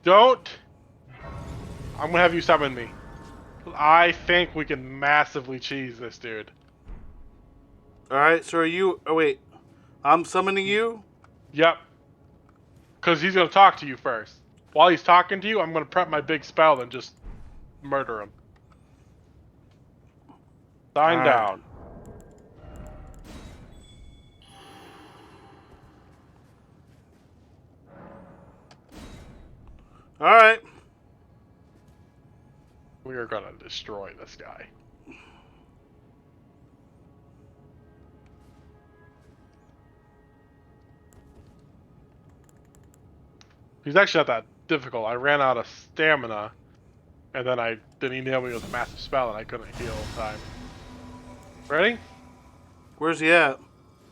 Don't. I'm gonna have you summon me. I think we can massively cheese this dude. Alright, so are you... Oh, wait. I'm summoning you? Yep. Because he's gonna talk to you first. While he's talking to you, I'm gonna prep my big spell and just murder him. Sign Alright. down. Alright. We are gonna destroy this guy. He's actually not that difficult. I ran out of stamina, and then he nailed me with a massive spell, and I couldn't heal in time. Ready? Where's he at?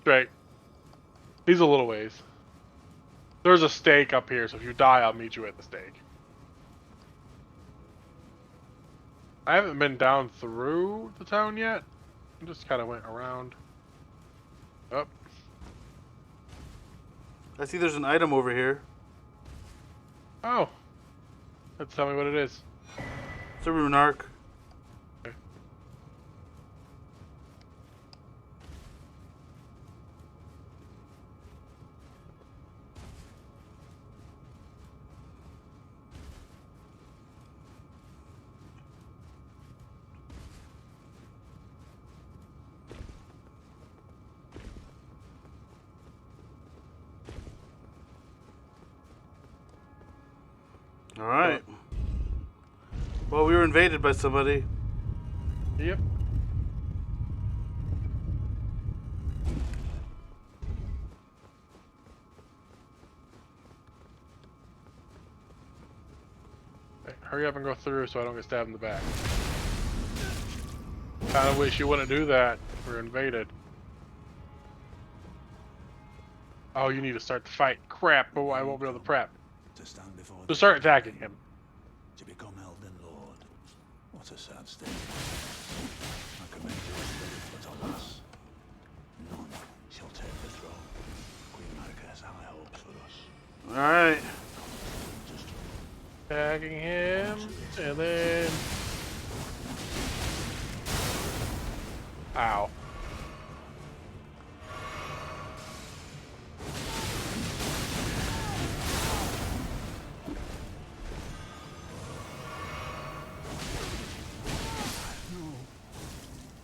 Straight. He's a little ways. There's a stake up here, so if you die, I'll meet you at the stake. I haven't been down through the town yet. I just kind of went around. Oh. I see there's an item over here. Oh. Let's tell me what it is. It's a rune arc. Okay. Alright. Well, we were invaded by somebody. Yep. Okay, hurry up and go through so I don't get stabbed in the back. Kinda wish you wouldn't do that. We're invaded. Oh, you need to start the fight. Crap, but I won't be able to prep. To stand before So start attacking him. to become Elden Lord. What a sad state. I commend your spirit, but alas, none shall take the throne. Queen Marika has high hopes for us. Alright. Just Tagging him, and then... Ow.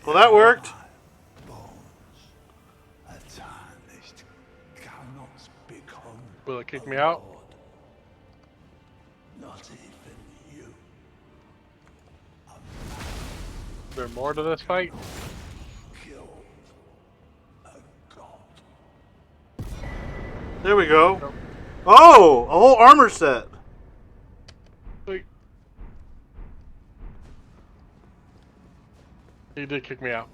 Well, that worked. bones. A tarnished cannot become Will it kick me a out? lord. Not even you. Is there more to this fight? Kill a god. There we go. Oh! A whole armor set. Sweet. He did kick me out.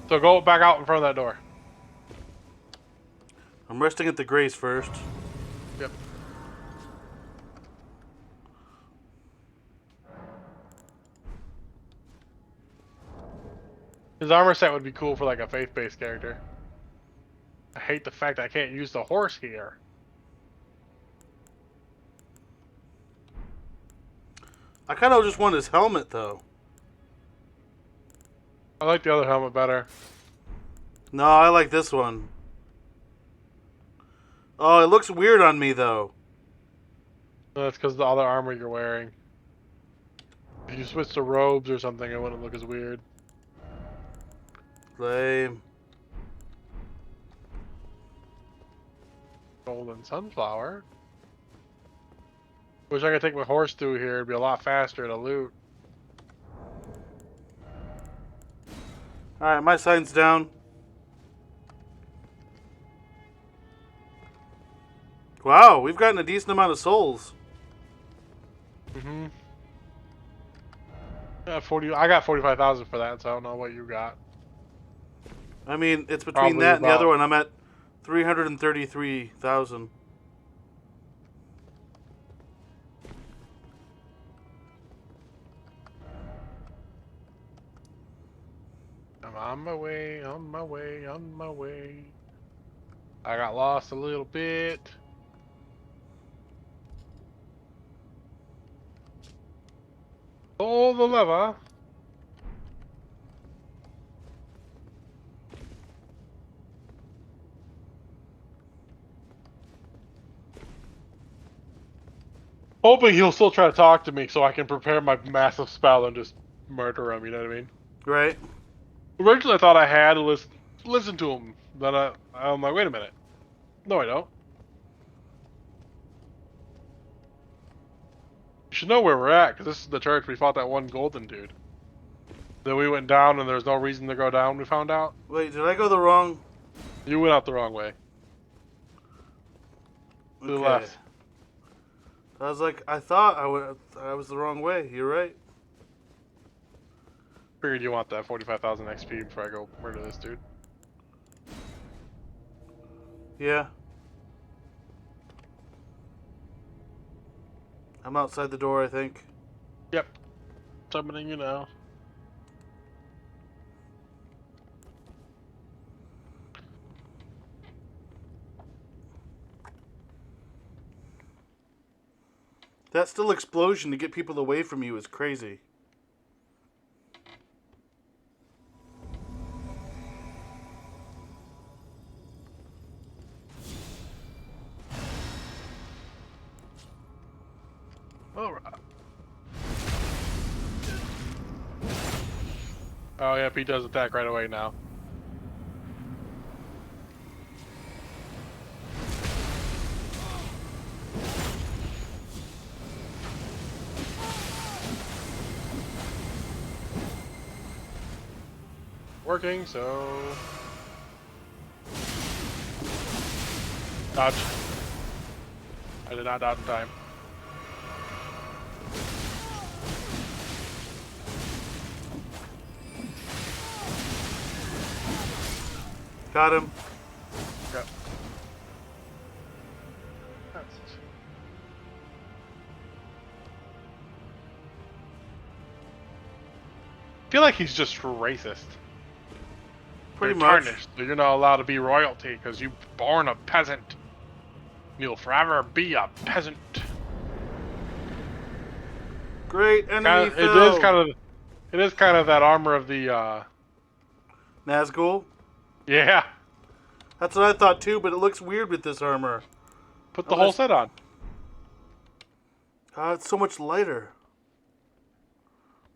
So go back out in front of that door. I'm resting at the grace first. Yep. His armor set would be cool for like a faith-based character. I hate the fact that I can't use the horse here. I kind of just want his helmet, though. I like the other helmet better. No, I like this one. Oh, it looks weird on me, though. That's because of the other armor you're wearing. If you switch to robes or something, it wouldn't look as weird. Lame. Golden sunflower. Wish I could take my horse through here. It'd be a lot faster to loot. Alright, my sign's down. Wow, we've gotten a decent amount of souls. Mm-hmm. I got 45,000 for that, so I don't know what you got. I mean, it's between Probably that and the other about- one. I'm at 333,000. I'm on my way, on my way, on my way. I got lost a little bit. Pull the lever. Hoping he'll still try to talk to me so I can prepare my massive spell and just murder him, you know what I mean? Right? Originally I thought I had to listen to him. Then I'm like, wait a minute. No, I don't. You should know where we're at, because this is the church we fought that one golden dude. Then we went down and there's no reason to go down, we found out. Wait, did I go the wrong... You went out the wrong way. To the left. I was like, I thought I was the wrong way. You're right. Figured you want that 45,000 XP before I go murder this dude. Yeah. I'm outside the door, I think. Yep. Summoning you now. That still explosion to get people away from you is crazy. Alright. Oh, yep, he does attack right away now. Working, so... Dodge. I did not dodge in time. Got him. Yep. I feel like he's just racist. Pretty You're much. tarnished, so you're not allowed to be royalty because you're born a peasant. You'll forever be a peasant. Great enemy It filled. is kind of that armor of the Nazgul. yeah. That's what I thought too, but it looks weird with this armor. Put the whole Unless- set on. It's so much lighter.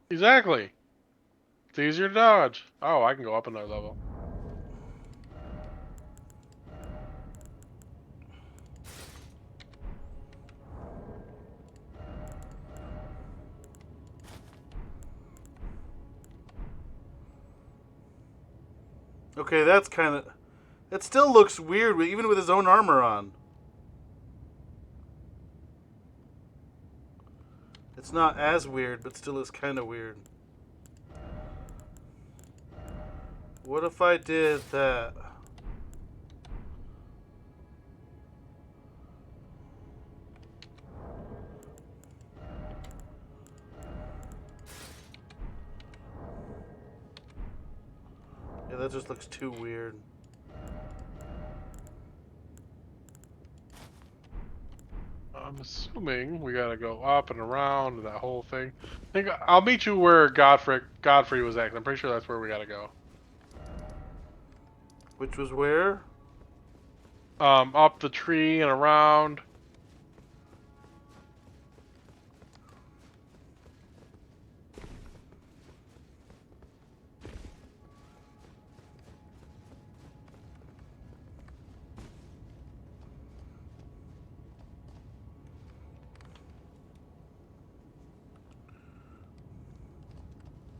Exactly. It's easier to dodge. Oh, I can go up another level. Okay, that's kind of... It still looks weird, even with his own armor on. It's not as weird, but still is kind of weird. What if I did that? Yeah, that just looks too weird. I'm assuming we gotta go up and around that whole thing. I'll meet you where Godfrey was at. I'm pretty sure that's where we gotta go. Which was where? Up the tree and around.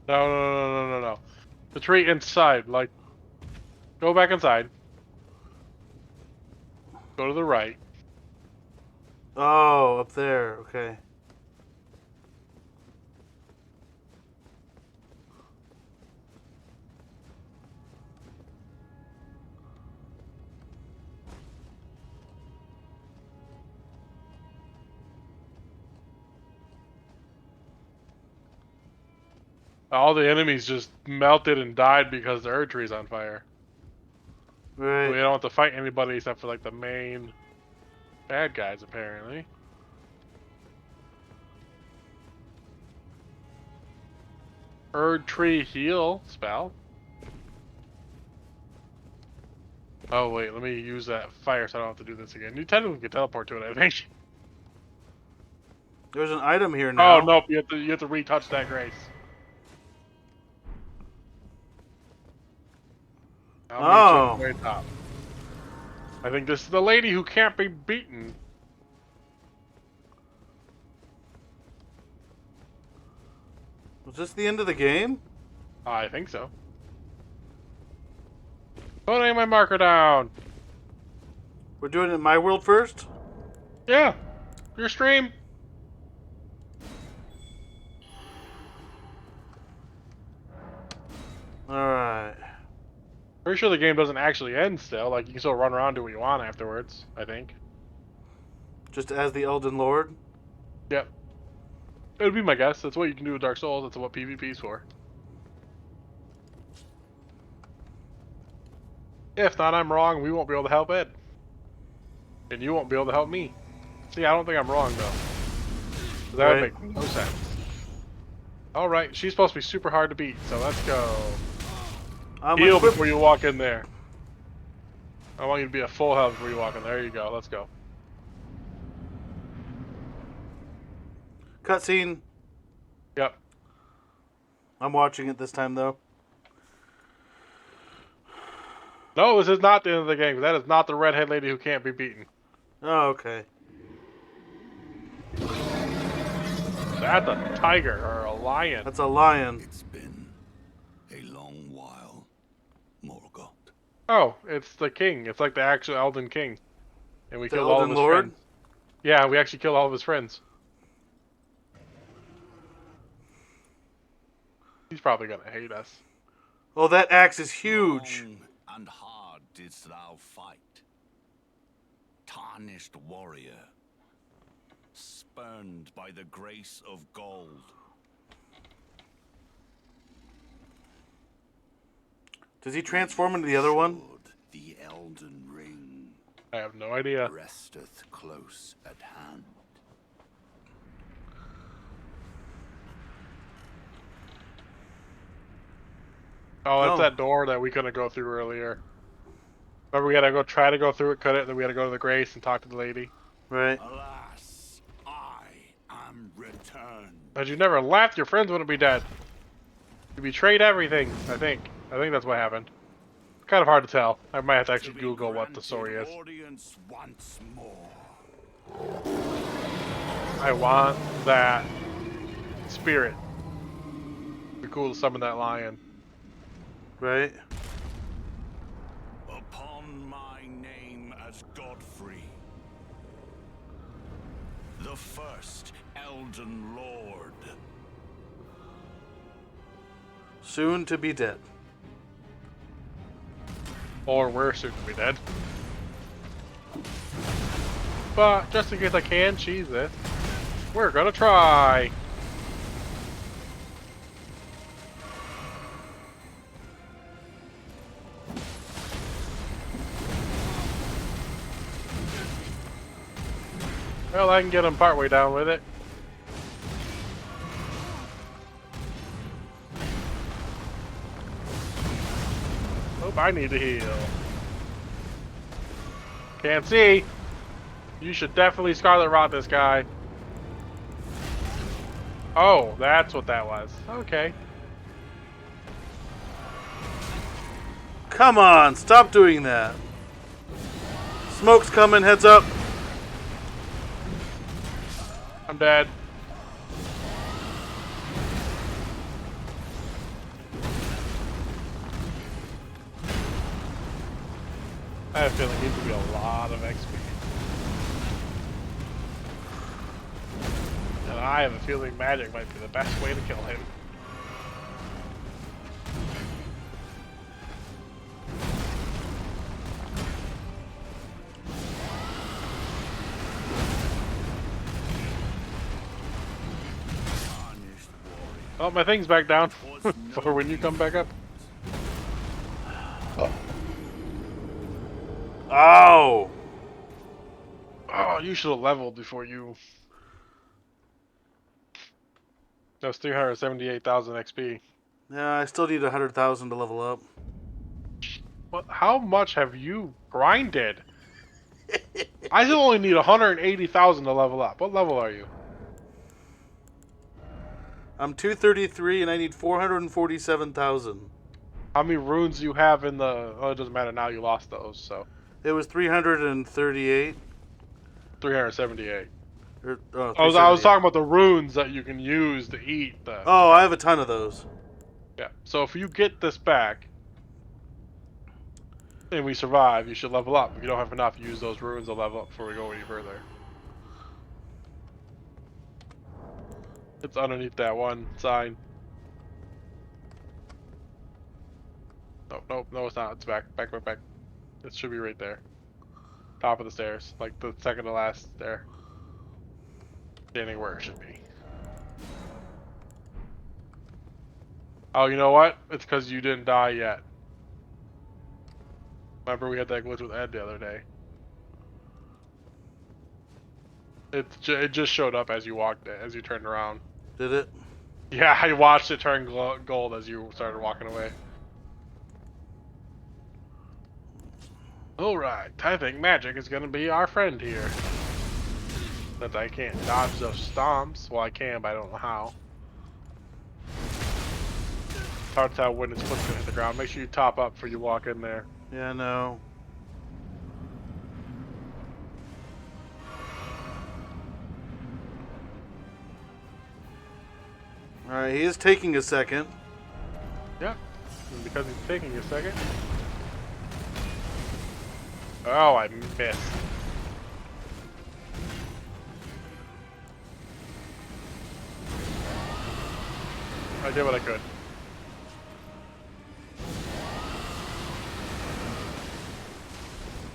No. The tree inside, like, go back inside. Go to the right. Oh, up there. Okay. All the enemies just melted and died because the Erd tree's on fire. Right. We don't have to fight anybody except for like the main bad guys, apparently. Erd tree heal spell. Oh wait, let me use that fire so I don't have to do this again. You technically can teleport to it, I think. There's an item here now. Oh nope, you have to retouch that grace. I'll meet you at the very top. I think this is the lady who can't be beaten. Was this the end of the game? I think so. Putting my marker down. We're doing it in my world first? Yeah, your stream. Alright. Pretty sure the game doesn't actually end still. Like, you can still run around and do what you want afterwards, I think. Just as the Elden Lord? Yep. It would be my guess. That's what you can do with Dark Souls. That's what PvP's for. If not, I'm wrong. We won't be able to help Ed. And you won't be able to help me. See, I don't think I'm wrong, though. That would make no sense. Alright, she's supposed to be super hard to beat, so let's go. Heal before you walk in there. I want you to be at full health before you walk in there. There you go. Let's go. Cutscene. Yep. I'm watching it this time, though. No, this is not the end of the game. That is not the redhead lady who can't be beaten. Oh, okay. That's a tiger or a lion. That's a lion. It's been a long while, Morgoth. Oh, it's the king. It's like the actual Elden King. And we The killed all of Elden his Lord? friends. Yeah, we actually killed all of his friends. He's probably gonna hate us. Oh, that axe is huge. Long and hard didst thou fight, tarnished warrior, spurned by the grace of gold. Does he transform into the other one? The Elden Ring I have no idea. resteth close at hand. Oh, that's Oh. that door that we couldn't go through earlier. Remember, we had to try to go through it, cut it, then we had to go to the Grace and talk to the lady. Right. Alas, I am returned. Had you never left, your friends wouldn't be dead. You betrayed everything, I think. I think that's what happened. It's kind of hard to tell. I might have to actually Google what the story is. Audience once more. I want that spirit. It'd be cool to summon that lion. Right. Upon my name as Godfrey, the first Elden Lord. Soon to be dead. Or we're soon to be dead. But just in case I can cheese it, we're gonna try. Well, I can get him partway down with it. Hope I need to heal. Can't see. You should definitely Scarlet Rot this guy. Oh, that's what that was. Okay. Come on, stop doing that. Smoke's coming, heads up. I'm dead. I have a feeling he's gonna be a lot of XP. And I have a feeling magic might be the best way to kill him. Oh, my thing's back down for when you come back up. Ow! Oh, you should have leveled before you. That's 378,000 XP. Yeah, I still need 100,000 to level up. What? How much have you grinded? I still only need 180,000 to level up. What level are you? I'm 233 and I need 447,000. How many runes do you have in the? Oh, it doesn't matter now. You lost those, so It was 338. 378. Or, oh, I was 378. talking about the runes that you can use to eat the. Oh, I have a ton of those. Yeah. So if you get this back, and we survive, you should level up. If you don't have enough, use those runes to level up before we go any further. It's underneath that one sign. Nope, no, it's not. It's back. It should be right there. Top of the stairs, like the second to last stair. Standing where it should be. Oh, you know what? It's because you didn't die yet. Remember we had that glitch with Ed the other day. It just showed up as you as you turned around. Did it? Yeah, I watched it turn gold as you started walking away. Alright, I think magic is gonna be our friend here. Since I can't dodge those stomps. Well, I can, but I don't know how. It's hard to tell when it's foot's gonna hit the ground. Make sure you top up before you walk in there. Yeah, no. Alright, he is taking a second. Yep. And because he's taking a second. Oh, I missed. I did what I could.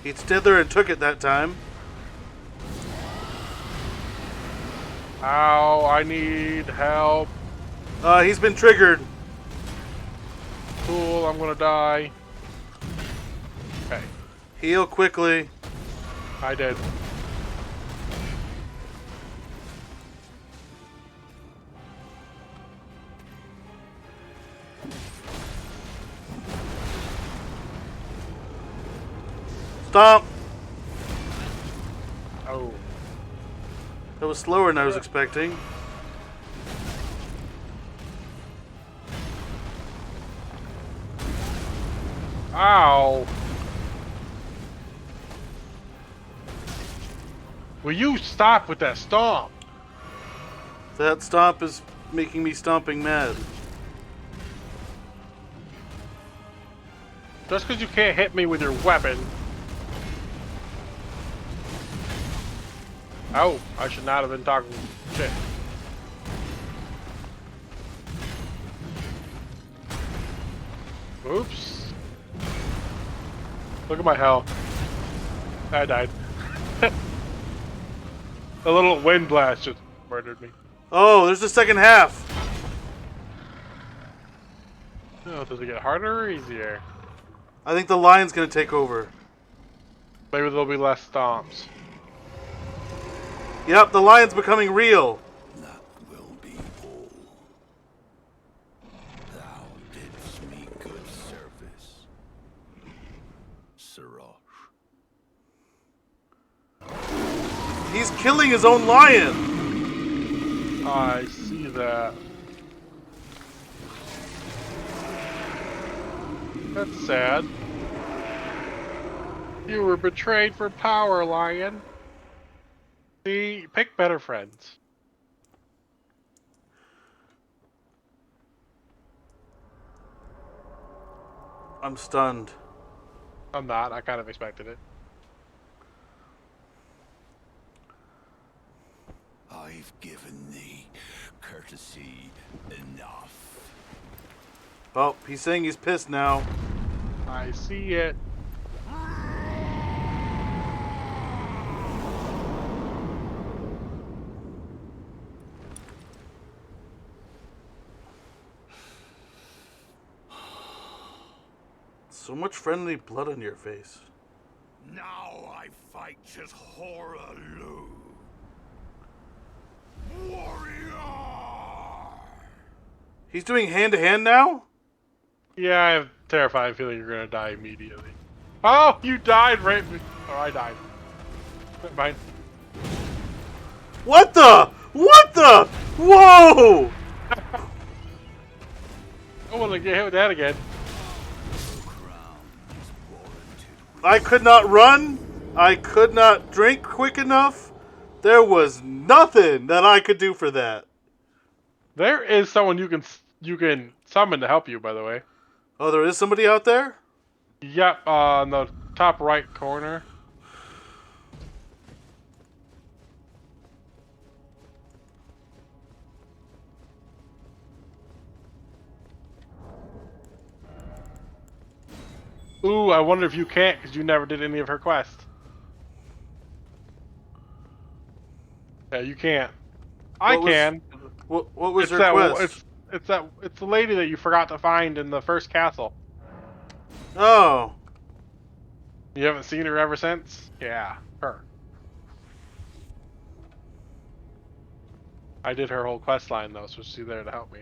He stood there and took it that time. Ow, I need help. He's been triggered. Cool, I'm gonna die. Okay, Heal quickly. I did. Stop! Oh. That was slower than I was expecting. Ow. Will you stop with that stomp? That stomp is making me stomping mad. Just because you can't hit me with your weapon. Oh, I should not have been talking shit. Oops. Look at my health. I died. A little wind blast just murdered me. Oh, there's the second half. Oh, does it get harder or easier? I think the lion's gonna take over. Maybe there'll be less stomps. Yep, the lion's becoming real. That will be all. Thou didst me good service, Sirach. He's killing his own lion. I see that. That's sad. You were betrayed for power, lion. See, pick better friends. I'm stunned. I'm not. I kind of expected it. I've given thee courtesy enough. Oh, he's saying he's pissed now. I see it. So much friendly blood on your face. Now I fight as Horaloo. Warrior! He's doing hand-to-hand now? Yeah, I have a terrifying feeling you're gonna die immediately. Oh, you died right. Or I died. Never mind. What the? What the? Whoa! I want to get hit with that again. I could not run. I could not drink quick enough. There was nothing that I could do for that. There is someone you can summon to help you. By the way. Oh, there is somebody out there? Yep, on the top right corner. Ooh, I wonder if you can't because you never did any of her quests. Yeah, you can't. I can. What was It's her that. quest? It's the lady that you forgot to find in the first castle. Oh. You haven't seen her ever since? Yeah, her. I did her whole quest line though, so she's there to help me.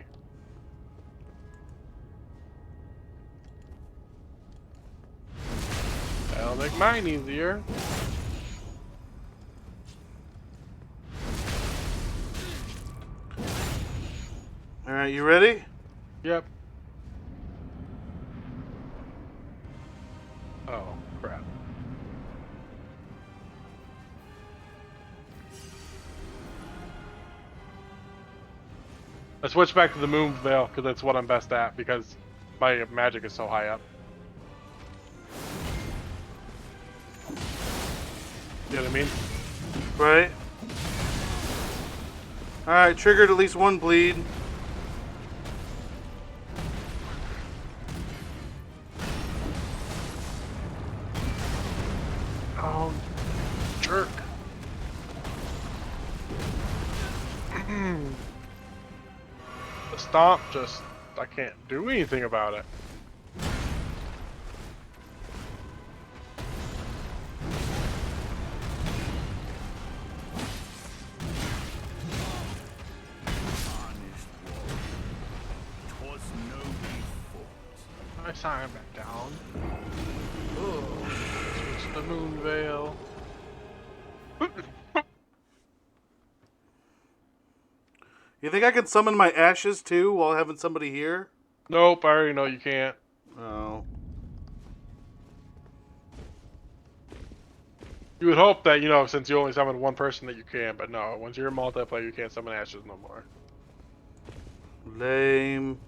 That'll make mine easier. Alright, you ready? Yep. Oh, crap. I switched back to the moon veil because that's what I'm best at because my magic is so high up. You know what I mean? Right. Alright, triggered at least one bleed. Oh, jerk. The stomp just, I can't do anything about it. I saw him back down. Oh, switch the moon veil. You think I can summon my ashes too while having somebody here? Nope, I already know you can't. Oh. You would hope that, you know, since you only summon one person that you can, but no, once you're a multiplayer, you can't summon ashes no more. Lame.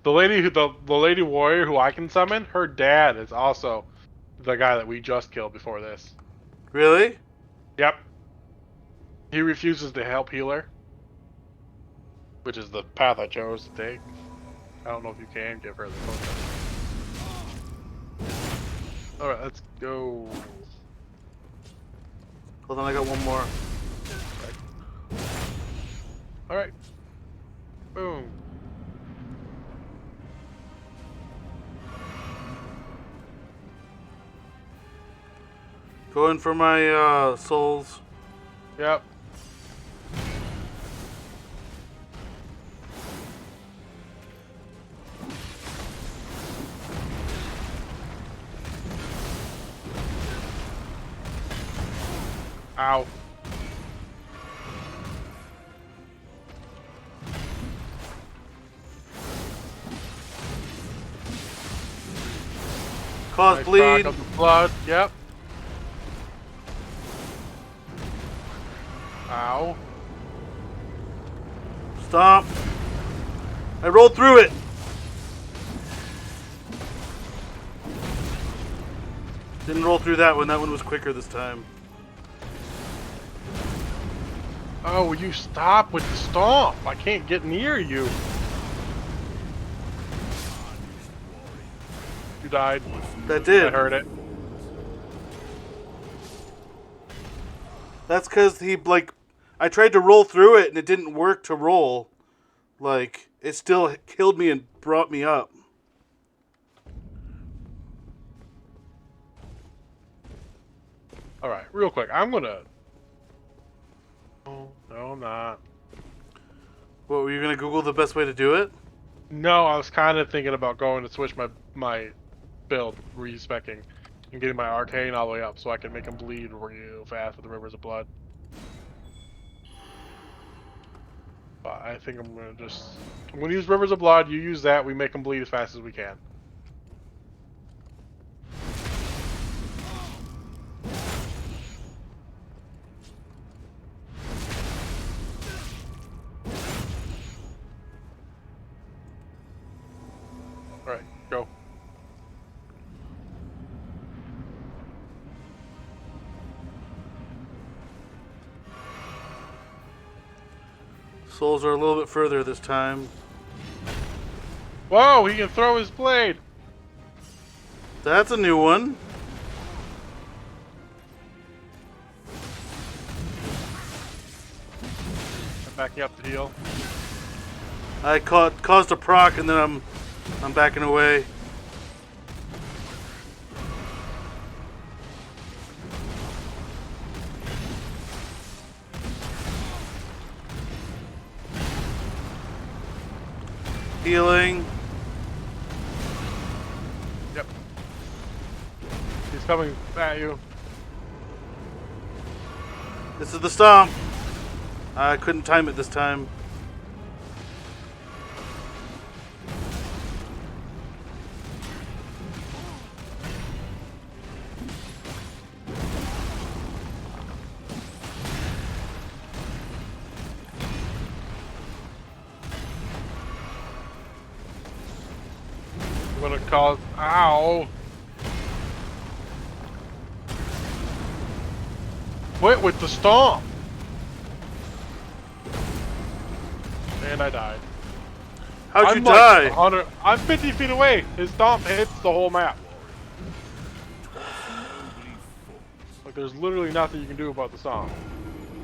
The lady warrior who I can summon, her dad is also the guy that we just killed before this. Really? Yep. He refuses to help heal her, which is the path I chose to take. I don't know if you can give her the potion. Alright, let's go. Hold on, I got one more. Alright. Boom. Going for my souls. Yep. Ow. Cause Nice bleed. crack of the blood. Yep. Ow. Stop. I rolled through it. Didn't roll through that one. That one was quicker this time. Oh, will you stop with the stomp? I can't get near you. You died. That did. I heard it. That's because he, like, I tried to roll through it and it didn't work to roll. Like, it still killed me and brought me up. Alright, real quick. I'm gonna... Oh, no, I'm not. What, were you going to Google the best way to do it? No, I was kind of thinking about going to switch my build, respecking, and getting my arcane all the way up so I can make him bleed real fast with the Rivers of Blood. But I think I'm gonna use Rivers of Blood. You use that. We make him bleed as fast as we can. All right, go. Souls are a little bit further this time. Whoa! He can throw his blade. That's a new one. I'm backing up to heal. I caused a proc and then I'm backing away. Healing. Yep. He's coming at you. This is the stomp. I couldn't time it this time. I'm gonna cause. Ow! Quit with the stomp! And I died. How'd you I'm die? Like 100, I'm 50 feet away. His stomp hits the whole map. Like there's literally nothing you can do about the stomp.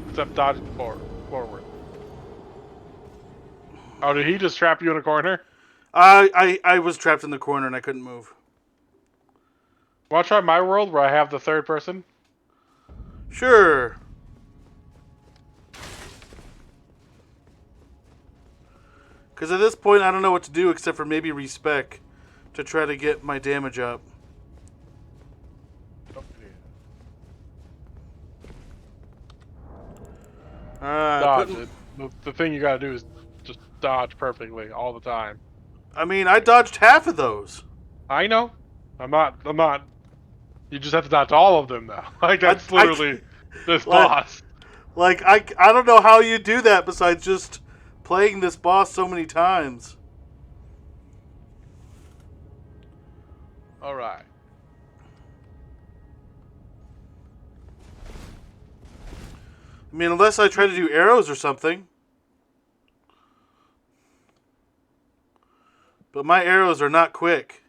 Except dodge forward. Oh, did he just trap you in a corner? I was trapped in the corner and I couldn't move. Wanna try my world where I have the third person? Sure. Because at this point, I don't know what to do except for maybe respec to try to get my damage up. Dodge it. The thing you gotta do is just dodge perfectly all the time. I mean, I dodged half of those. I know. I'm not. You just have to dodge all of them now. Like that's literally this boss. Like I don't know how you do that besides just playing this boss so many times. All right. I mean, unless I try to do arrows or something. But my arrows are not quick.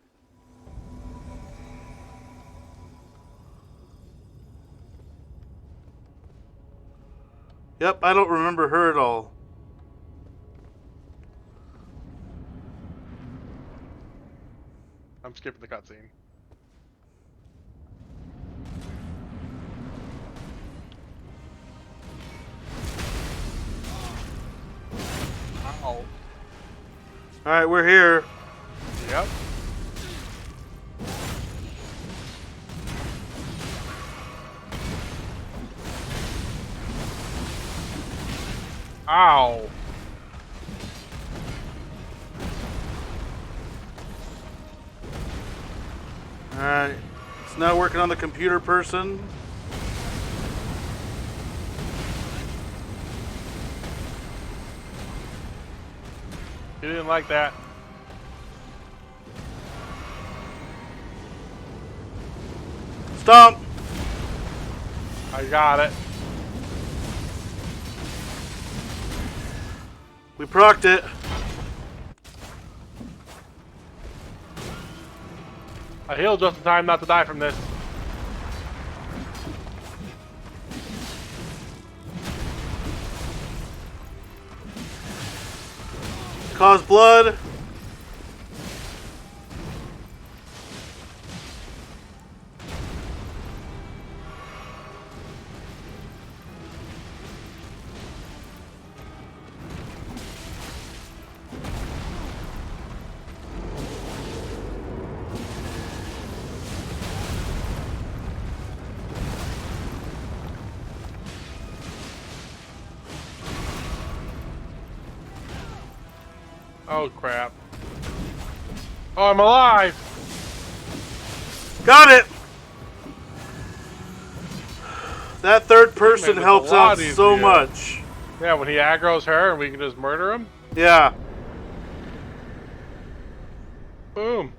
Yep, I don't remember her at all. I'm skipping the cutscene. Ow. Alright, we're here. Yep. Ow. Alright. It's now working on the computer person. You didn't like that. Stomp! I got it. We procced it. I healed just in time not to die from this. Cause blood. Oh crap. Oh, I'm alive! Got it! That third person this a helps lot out so easier. much. Yeah, when he aggroes her and we can just murder him. Yeah. Boom.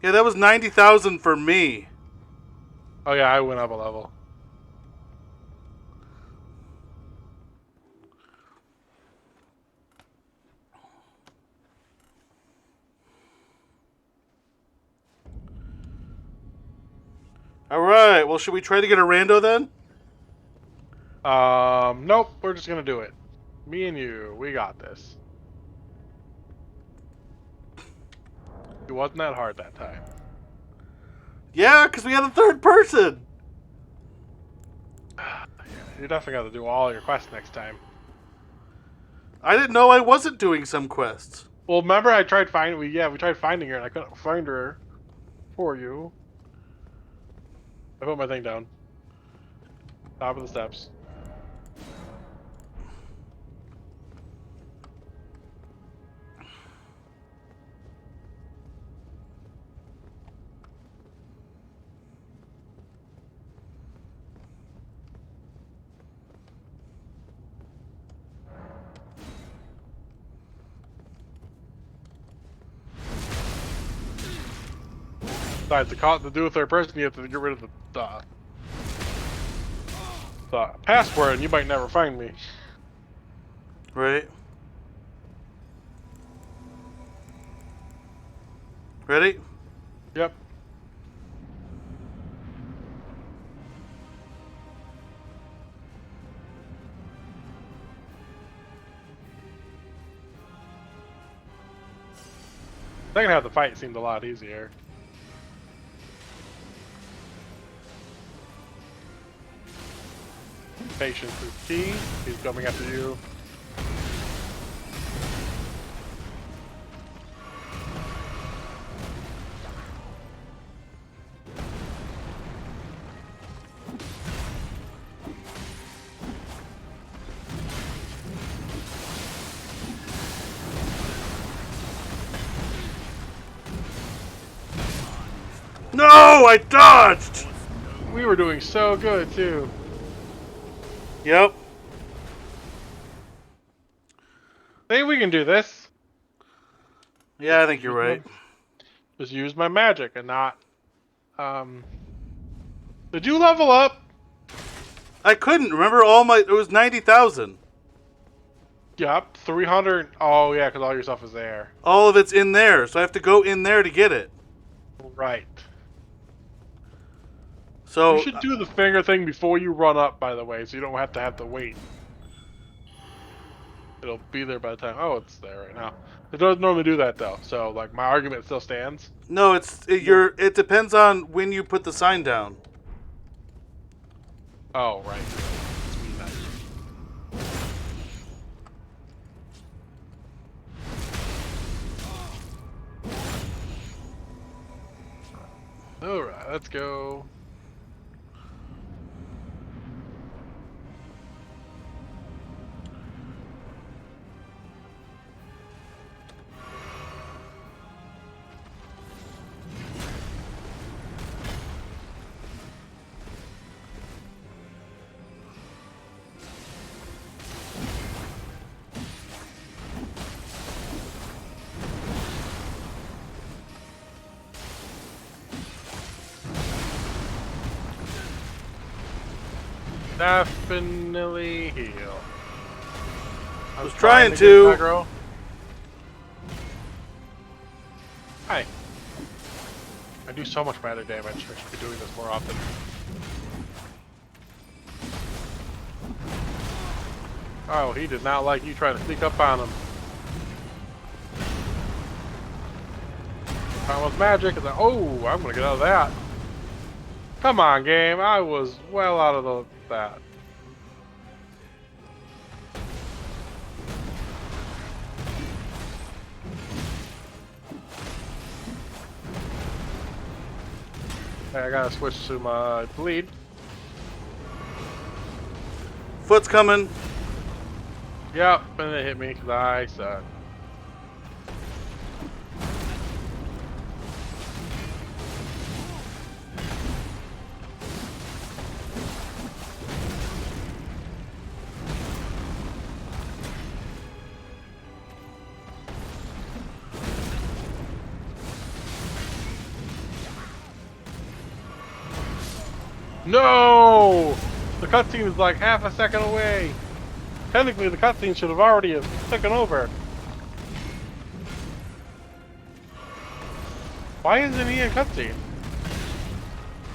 Yeah, that was 90,000 for me. Oh yeah, I went up a level. Alright, well, should we try to get a rando then? Nope, we're just gonna do it. Me and you, we got this. It wasn't that hard that time. Yeah, because we had a third person. You're definitely gonna do all your quests next time. I didn't know I wasn't doing some quests. Well, remember I tried finding we tried finding her and I couldn't find her for you. I put my thing down. Top of the steps. Besides, to do a third person, you have to get rid of the password, and you might never find me. Right. Ready? Yep. Second half of the fight seemed a lot easier. Patience is key. He's coming after you. No, I dodged! We were doing so good too. Yep. Maybe we can do this. Yeah, I think you're right. Just use my magic and not. Did you level up? I couldn't. Remember, it was 90,000. Yep, 300. Oh yeah, because all your stuff is there. All of it's in there, so I have to go in there to get it. Right. So You should do the finger thing before you run up, by the way, so you don't have to wait. It'll be there by the time. Oh, it's there right now. It doesn't normally do that though, so like my argument still stands. no, it depends on when you put the sign down. Oh right. All right, let's go. Definitely heal. I was trying to. get aggro. Hi. I do so much magic damage. I should be doing this more often. Oh, he did not like you trying to sneak up on him. That was magic. It's like, oh, I'm gonna get out of that. Come on, game. I was well out of that. Hey, I gotta switch to my bleed. Foot's coming. Yep, and it hit me because I suck. No! The cutscene is like half a second away. Technically, the cutscene should have already taken over. Why isn't he in cutscene?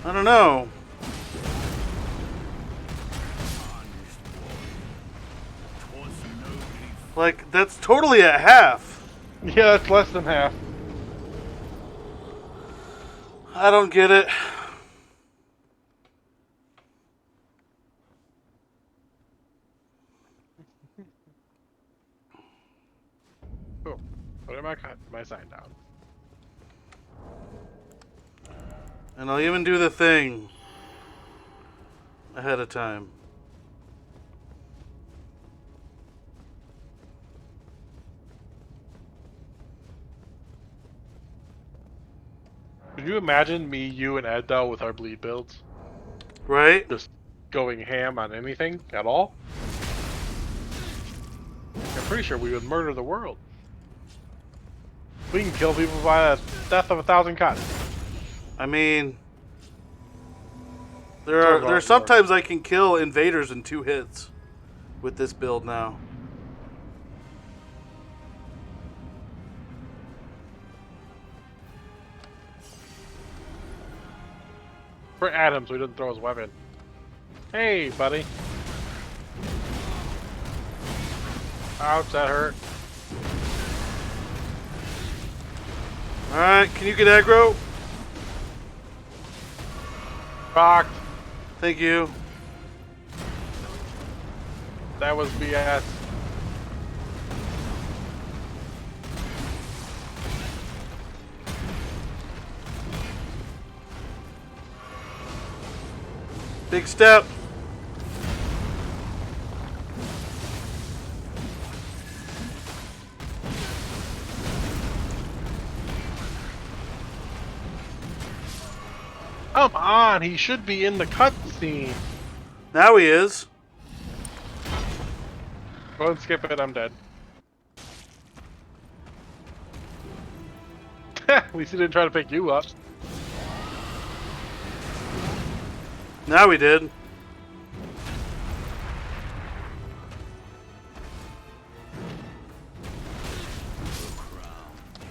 I don't know. Like, that's totally at half. Yeah, that's less than half. I don't get it. Cool. Put my sign down. And I'll even do the thing ahead of time. Could you imagine me, you, and Ed though with our bleed builds? Right? Just going ham on anything at all? I'm pretty sure we would murder the world. We can kill people by the death of 1,000 cuts. I mean, there's sometimes I can kill invaders in 2 hits with this build now. For Adam, so he doesn't throw his weapon. Hey, buddy. Ouch, that hurt. Alright, can you get aggro? Rocked. Thank you. That was BS. Big step. Come on, he should be in the cutscene. Now he is. Go ahead and skip it, I'm dead. At least he didn't try to pick you up. Now we did.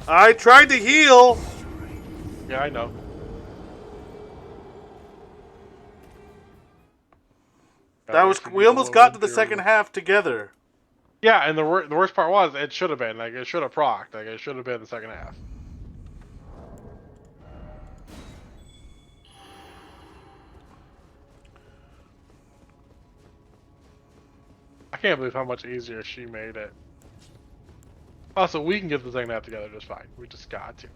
I tried to heal. Yeah, I know. That was we almost got to the second half together. Yeah, and the worst part was it should have been like it should have procced, like it should have been the second half. I can't believe how much easier she made it. Also, we can get the second half together just fine. We just got to.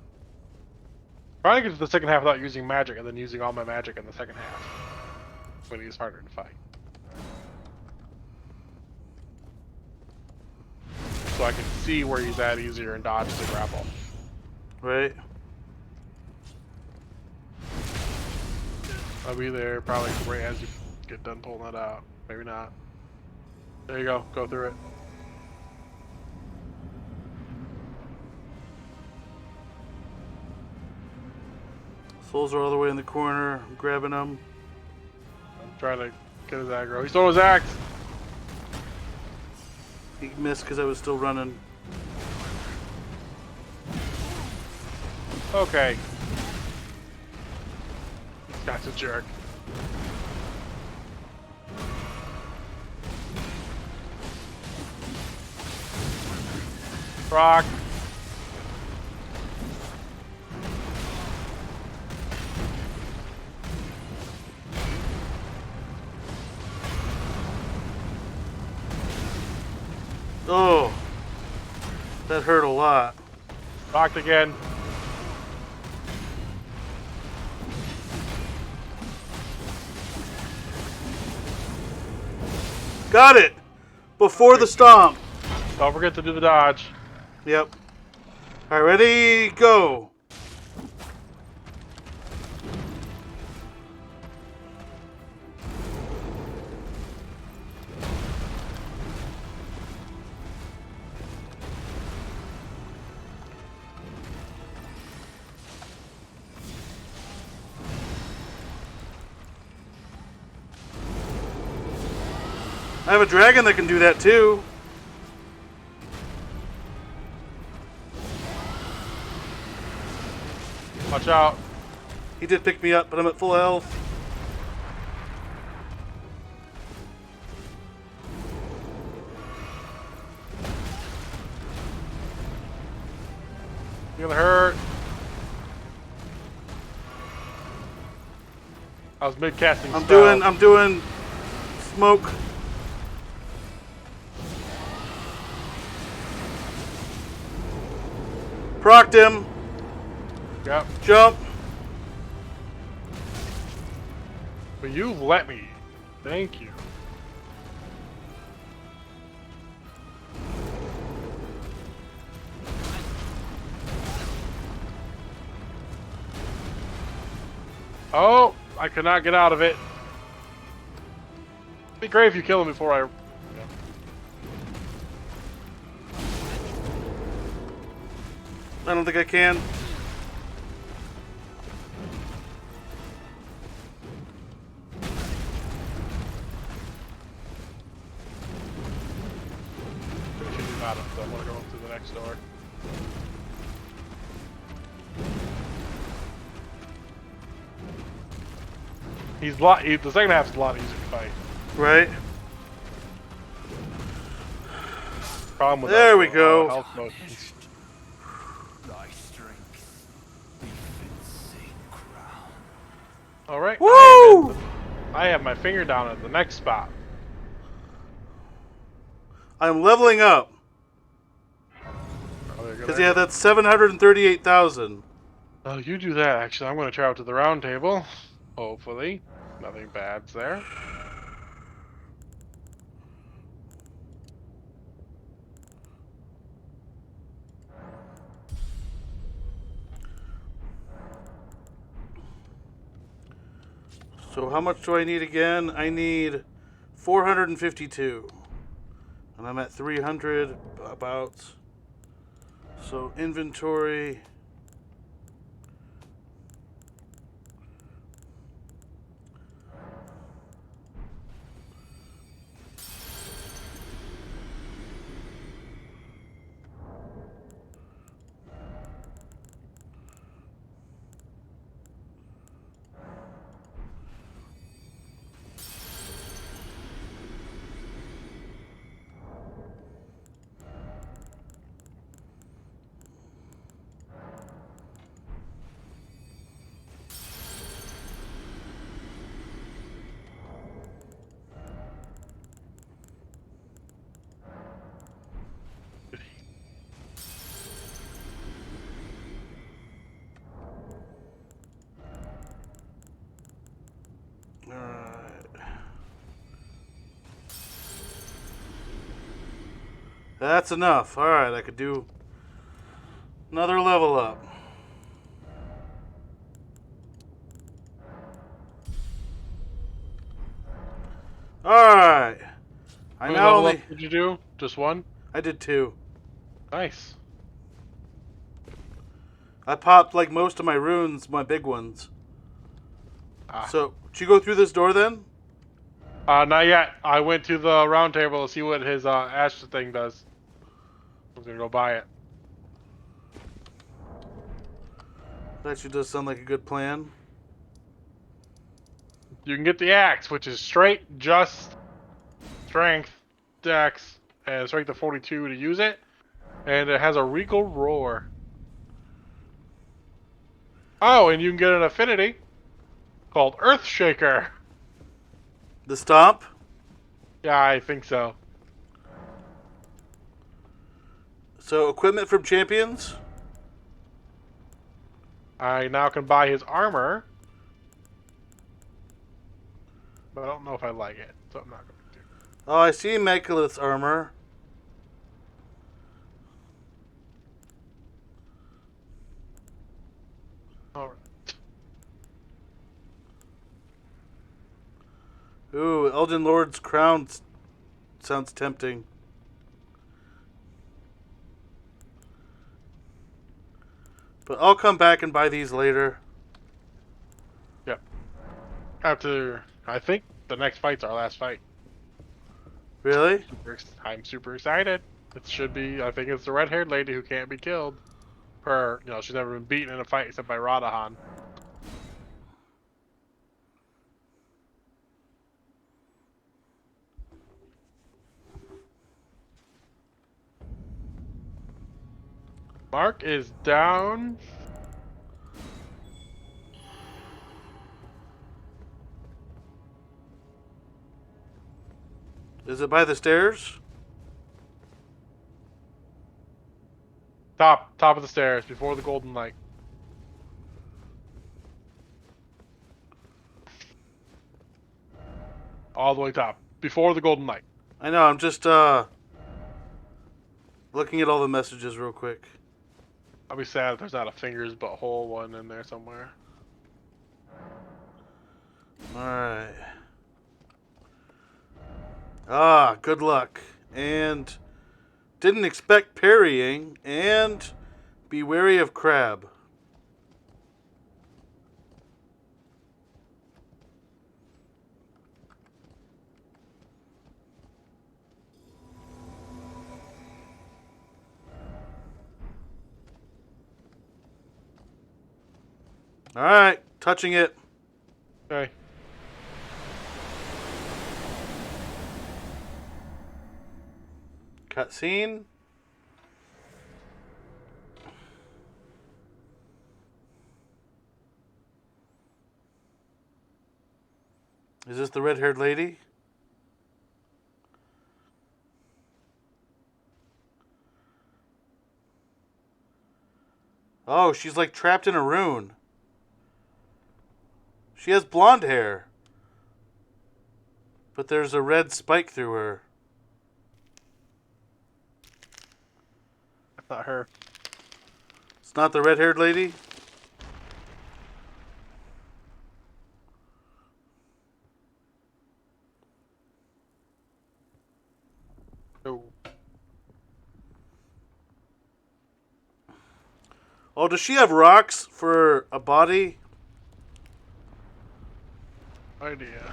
Trying to get to the second half without using magic and then using all my magic in the second half when he's harder to fight. So I can see where he's at easier and dodge the grapple. Right. I'll be there probably right as you get done pulling that out. Maybe not. There you go. Go through it. Souls are all the way in the corner. I'm grabbing them. I'm trying to Get his aggro. He's throwing his axe. He missed because I was still running. Okay. This guy's a jerk. Rock. Oh, that hurt a lot. Rocked again. Got it! Before the stomp. Don't forget to do the dodge. Yep. Alright, ready, go. I have a dragon that can do that too. Watch out. He did pick me up, but I'm at full health. You're gonna hurt. I was mid casting. I'm doing smoke. Procced him. Yep. Jump. But you've let me. Thank you. Oh, I could not get out of it. Be great if you kill him before I... I don't think I can. I should do that, so I want to go through the next door. The second half's a lot easier to fight. Right? Problem with There that, we go. health motions. Thy strength befits a crown. All right. Woo! I have my finger down at the next spot. I'm leveling up. Oh, Because, yeah, that's 738,000. Oh, you do that, actually. I'm going to try out to the round table. Hopefully. Nothing bad's there. So how much do I need again? I need 452. And I'm at 300 about. So inventory. That's enough. Alright, I could do another level up. Alright. I How many now level only... ups did you do? Just one? I did 2. Nice. I popped like most of my runes, my big ones. Ah. So, did you go through this door then? Not yet. I went to the round table to see what his ash thing does. I was gonna go buy it. That actually does sound like a good plan. You can get the axe, which is straight, just strength, dex, and strength of 42 to use it, and it has a regal roar. Oh, and you can get an affinity called Earthshaker. The stomp? Yeah, I think so. So, equipment from champions? I now can buy his armor, but I don't know if I like it, so I'm not going to. Oh, I see Megalith's armor. Alright. Ooh, Elden Lord's crown sounds tempting. But I'll come back and buy these later. Yep. After, I think the next fight's our last fight. Really? I'm super excited. It should be, I think it's the red-haired lady who can't be killed. She's never been beaten in a fight except by Radahan. Mark is down. Is it by the stairs? Top of the stairs, before the golden light. All the way top, before the golden light. I know, I'm just looking at all the messages real quick. I'll be sad if there's not a fingers butthole one in there somewhere. Alright. Ah, good luck. And didn't expect parrying. And be wary of crab. Alright, touching it. Okay. Cutscene. Is this the red-haired lady? Oh, she's like trapped in a rune. She has blonde hair. But there's a red spike through her. That's not her. It's not the red-haired lady? No. Oh, does she have rocks for a body? Idea.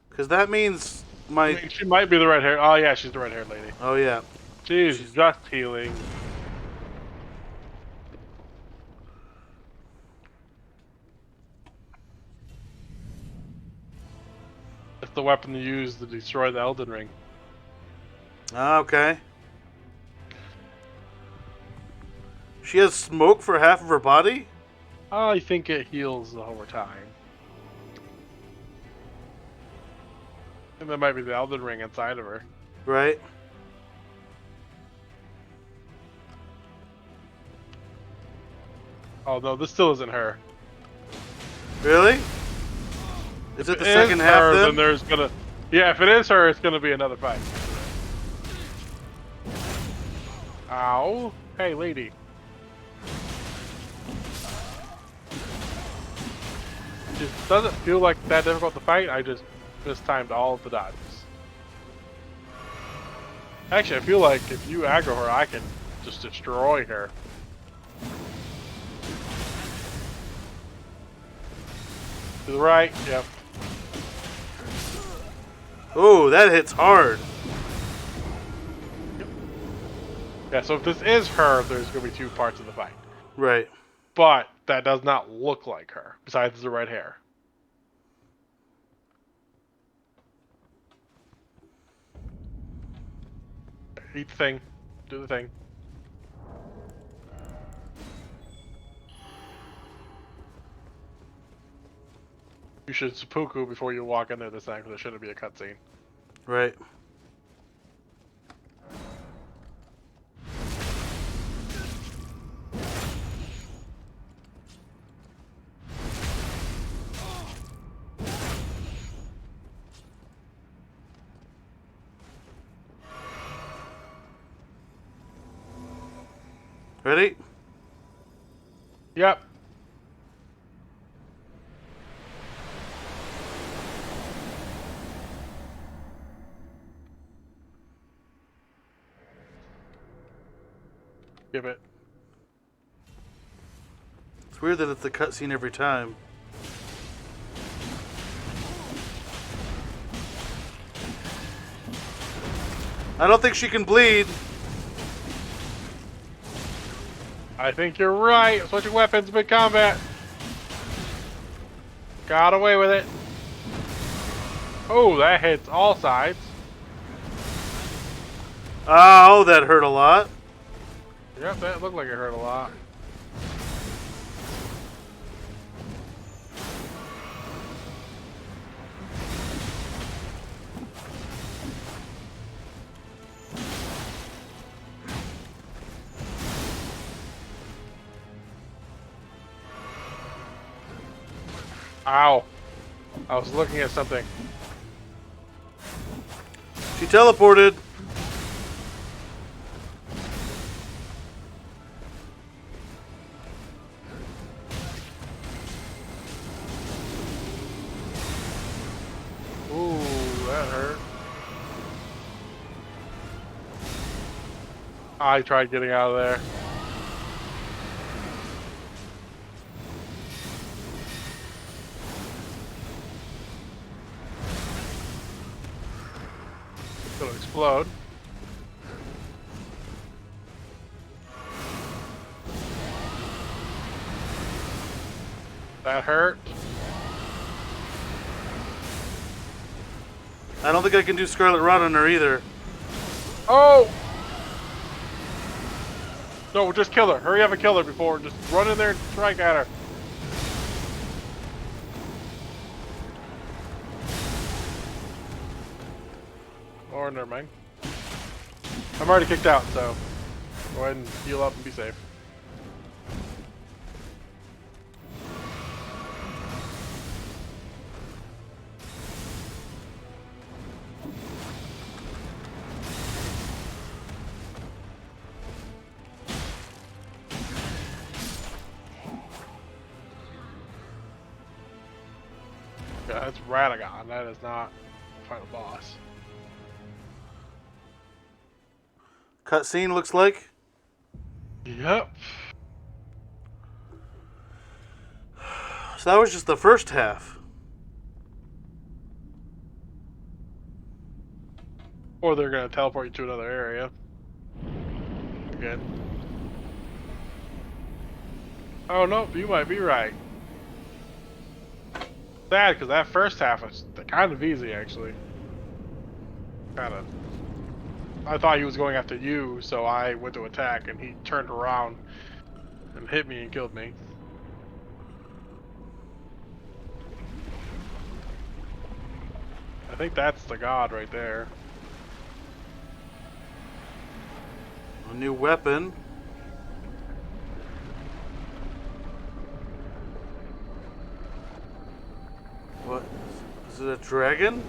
Because that means I my... mean, she might be the red hair. Oh yeah, she's the red haired lady. Oh, yeah. She's just healing. It's the weapon to use to destroy the Elden Ring. Ah, okay. She has smoke for half of her body? I think it heals over time. And that might be the Elden Ring inside of her. Right. Oh no, this still isn't her. Really? Is it the second half her, then? then there's gonna... Yeah, if it is her, it's gonna be another fight. Ow. Hey, lady. It doesn't feel like that difficult to fight. I just mistimed all of the dodges. Actually, I feel like if you aggro her, I can just destroy her. To the right, yep. Oh, that hits hard. Yeah, so if this is her, there's going to be 2 parts of the fight. Right. But that does not look like her, besides the red hair. Eat the thing. Do the thing. You should seppuku before you walk in there this time, because there shouldn't be a cutscene. Right. Ready? Yep. Give it. It's weird that it's a cutscene every time. I don't think she can bleed. I think you're right. Switching weapons mid-combat. Got away with it. Oh, that hits all sides. Oh, that hurt a lot. Yep, that looked like it hurt a lot. Ow. I was looking at something. She teleported. Ooh, that hurt. I tried getting out of there. It'll explode. That hurt. I don't think I can do Scarlet Rot on her either. Oh! No, just kill her. Hurry up and kill her before. Just run in there and strike at her. Or never mind. I'm already kicked out, so go ahead and heal up and be safe. Yeah, that's Radagon. That is not the final boss. Cutscene looks like. Yep. So that was just the first half. Or they're gonna teleport you to another area. Again. Oh no, you might be right. Sad, because that first half was kind of easy, actually. Kind of. I thought he was going after you, so I went to attack, and he turned around and hit me and killed me. I think that's the god right there. A new weapon. What? Is it a dragon?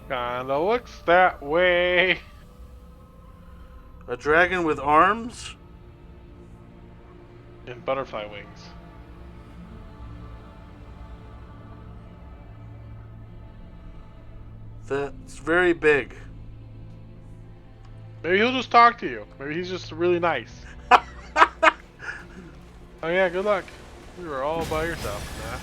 Kinda looks that way. A dragon with arms? And butterfly wings. That's very big. Maybe he'll just talk to you. Maybe he's just really nice. Oh yeah, good luck. You were all by yourself, nah.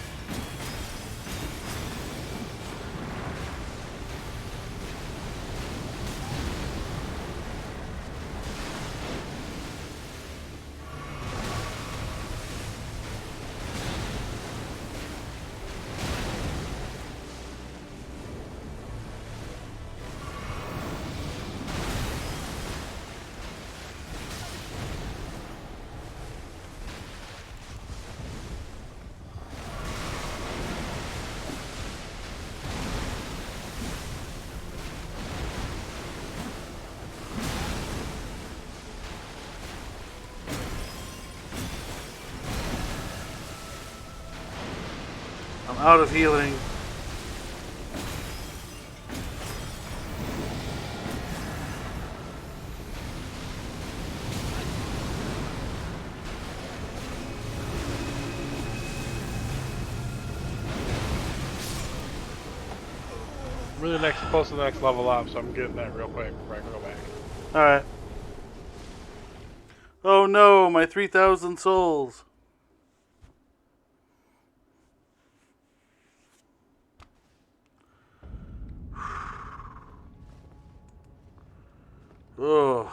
I'm out of healing. I'm really close to the next level up, so I'm getting that real quick before I can go back. Alright. Oh no, my 3,000 souls. Ugh.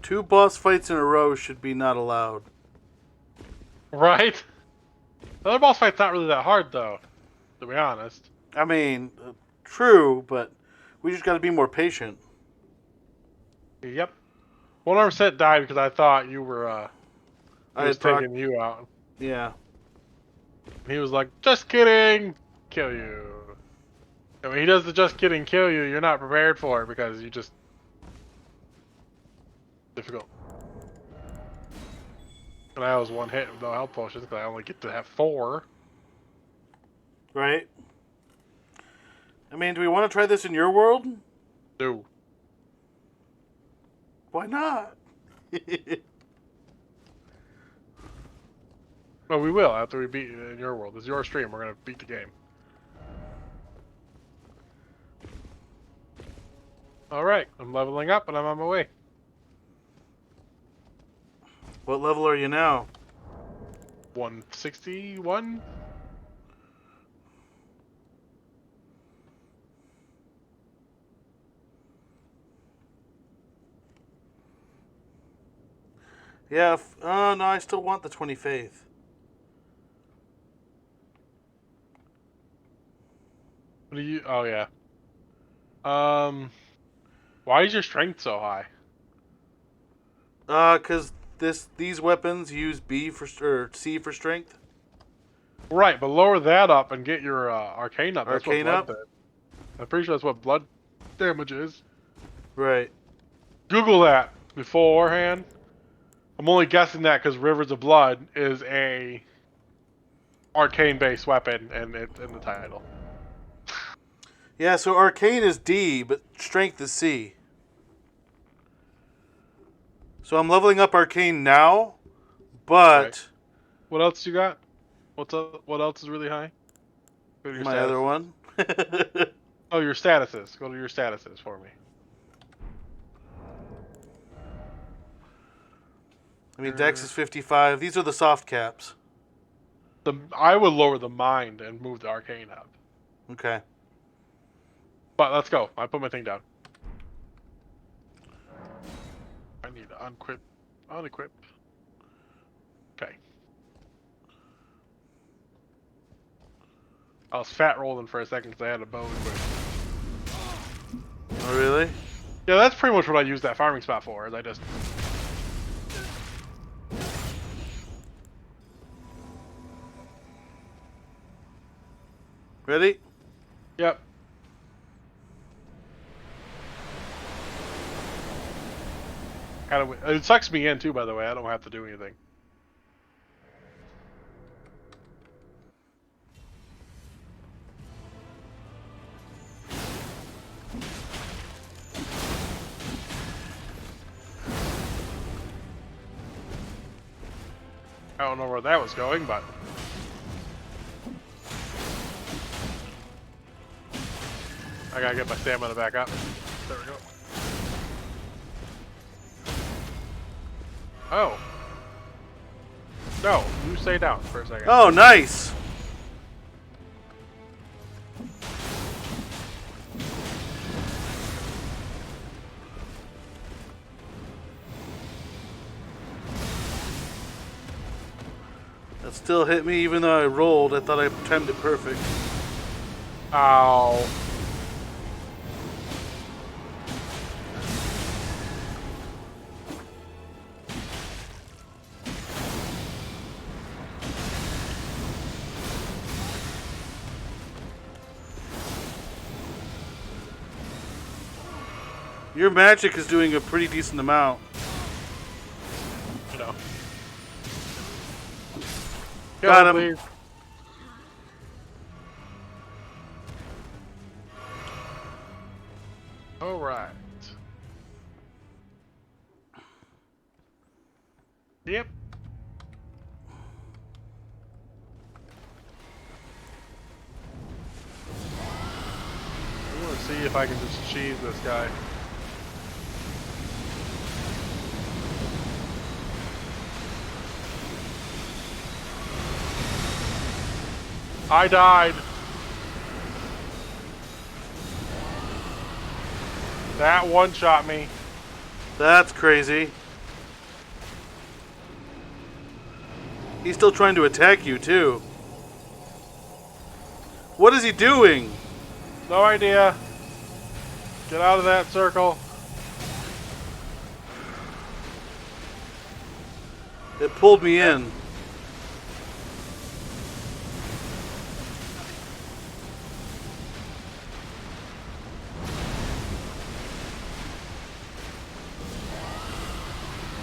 Two boss fights in a row should be not allowed. Right? The other boss fight's not really that hard, though, to be honest. I mean, true, but we just gotta be more patient. Yep. 100% died because I thought you were, he I was had proc- taking you out. Yeah. And he was like, just kidding! Kill you. And when he does the just kidding kill you, you're not prepared for it because you just... difficult. And I was one hit with no health potions because I only get to have 4. Right? I mean, do we want to try this in your world? No. Why not? Well, we will after we beat it in your world. It's your stream. We're going to beat the game. Alright, I'm leveling up and I'm on my way. What level are you now? 161? Yeah, oh no, I still want the 20 faith. What do you... Oh, yeah. Why is your strength so high? Cause these weapons use B for or C for strength. Right, but lower that up and get your arcane up. That's Arcane what blood up? does. I'm pretty sure that's what blood damage is. Right. Google that beforehand. I'm only guessing that because Rivers of Blood is a arcane-based weapon, and it's in the title. Yeah, so arcane is D, but strength is C. So I'm leveling up arcane now, but Right. What else you got? What's up? What else is really high? Go to your my status. other one. Oh, your statuses. Go to your statuses for me. I mean, Dex is 55. These are the soft caps. I would lower the mind and move the arcane up. Okay. But let's go. I put my thing down. I need to unequip. Okay. I was fat rolling for a second because I had a bow equipped. Oh, really? Yeah, that's pretty much what I use that farming spot for. Is I just... Ready? Yep. It sucks me in too, by the way. I don't have to do anything. I don't know where that was going, but... I gotta get my stamina back up. There we go. Oh. No, you stay down for a second. Oh, nice. That still hit me even though I rolled. I thought I timed it perfect. Ow. Your magic is doing a pretty decent amount. You know. Got him. Please. All right. Yep. I want to see if I can just cheese this guy. I died. That one shot me. That's crazy. He's still trying to attack you, too. What is he doing? No idea. Get out of that circle. It pulled me in.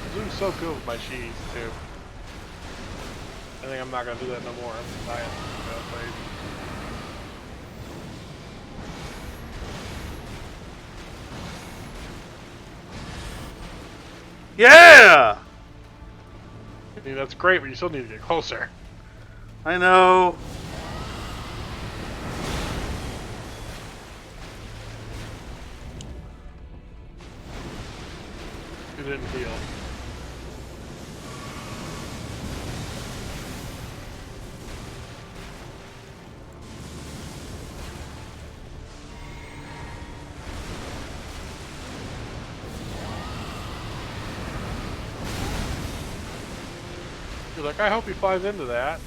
I'm doing so good with my cheese, too. I think I'm not going to do that no more. I'm dying. Yeah! I mean, that's great, but you still need to get closer. I know. You didn't heal. You're like, I hope he flies into that.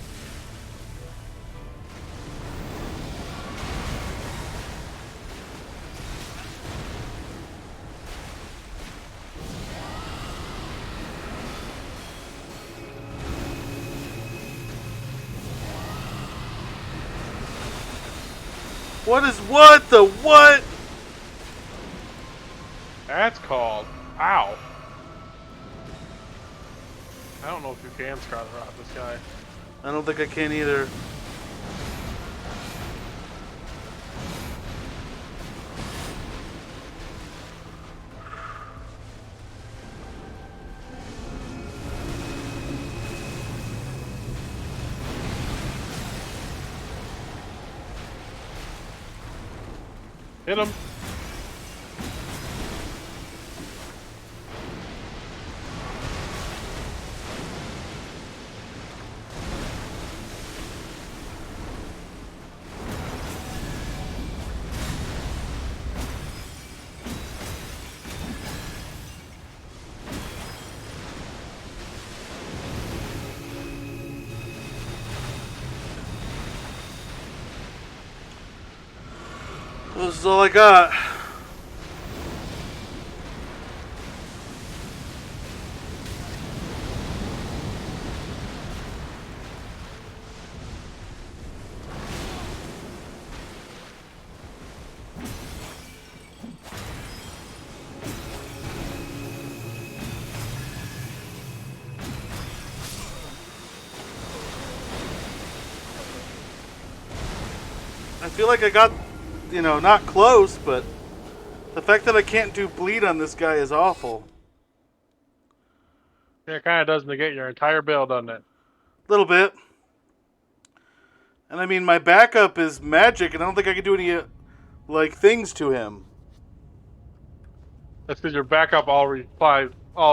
What the what? That's called. Ow. I don't know if you can Scarlet Rot this guy. I don't think I can either. Hit him. This is all I got. I feel like I got, not close, but the fact that I can't do bleed on this guy is awful. Yeah, it kind of does negate your entire build, doesn't it? A little bit. And I mean, my backup is magic, and I don't think I can do any like things to him. That's because your backup all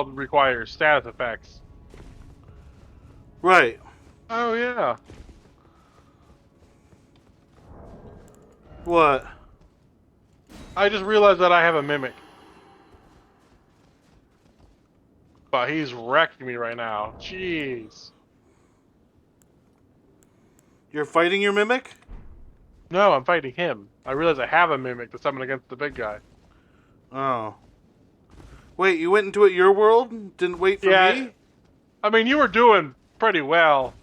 requires status effects. Right. Oh yeah. What? I just realized that I have a mimic. But he's wrecking me right now. Jeez. You're fighting your mimic? No, I'm fighting him. I realize I have a mimic to summon against the big guy. Oh. Wait, you went into it your world? Didn't wait for Yeah, me? I mean, you were doing pretty well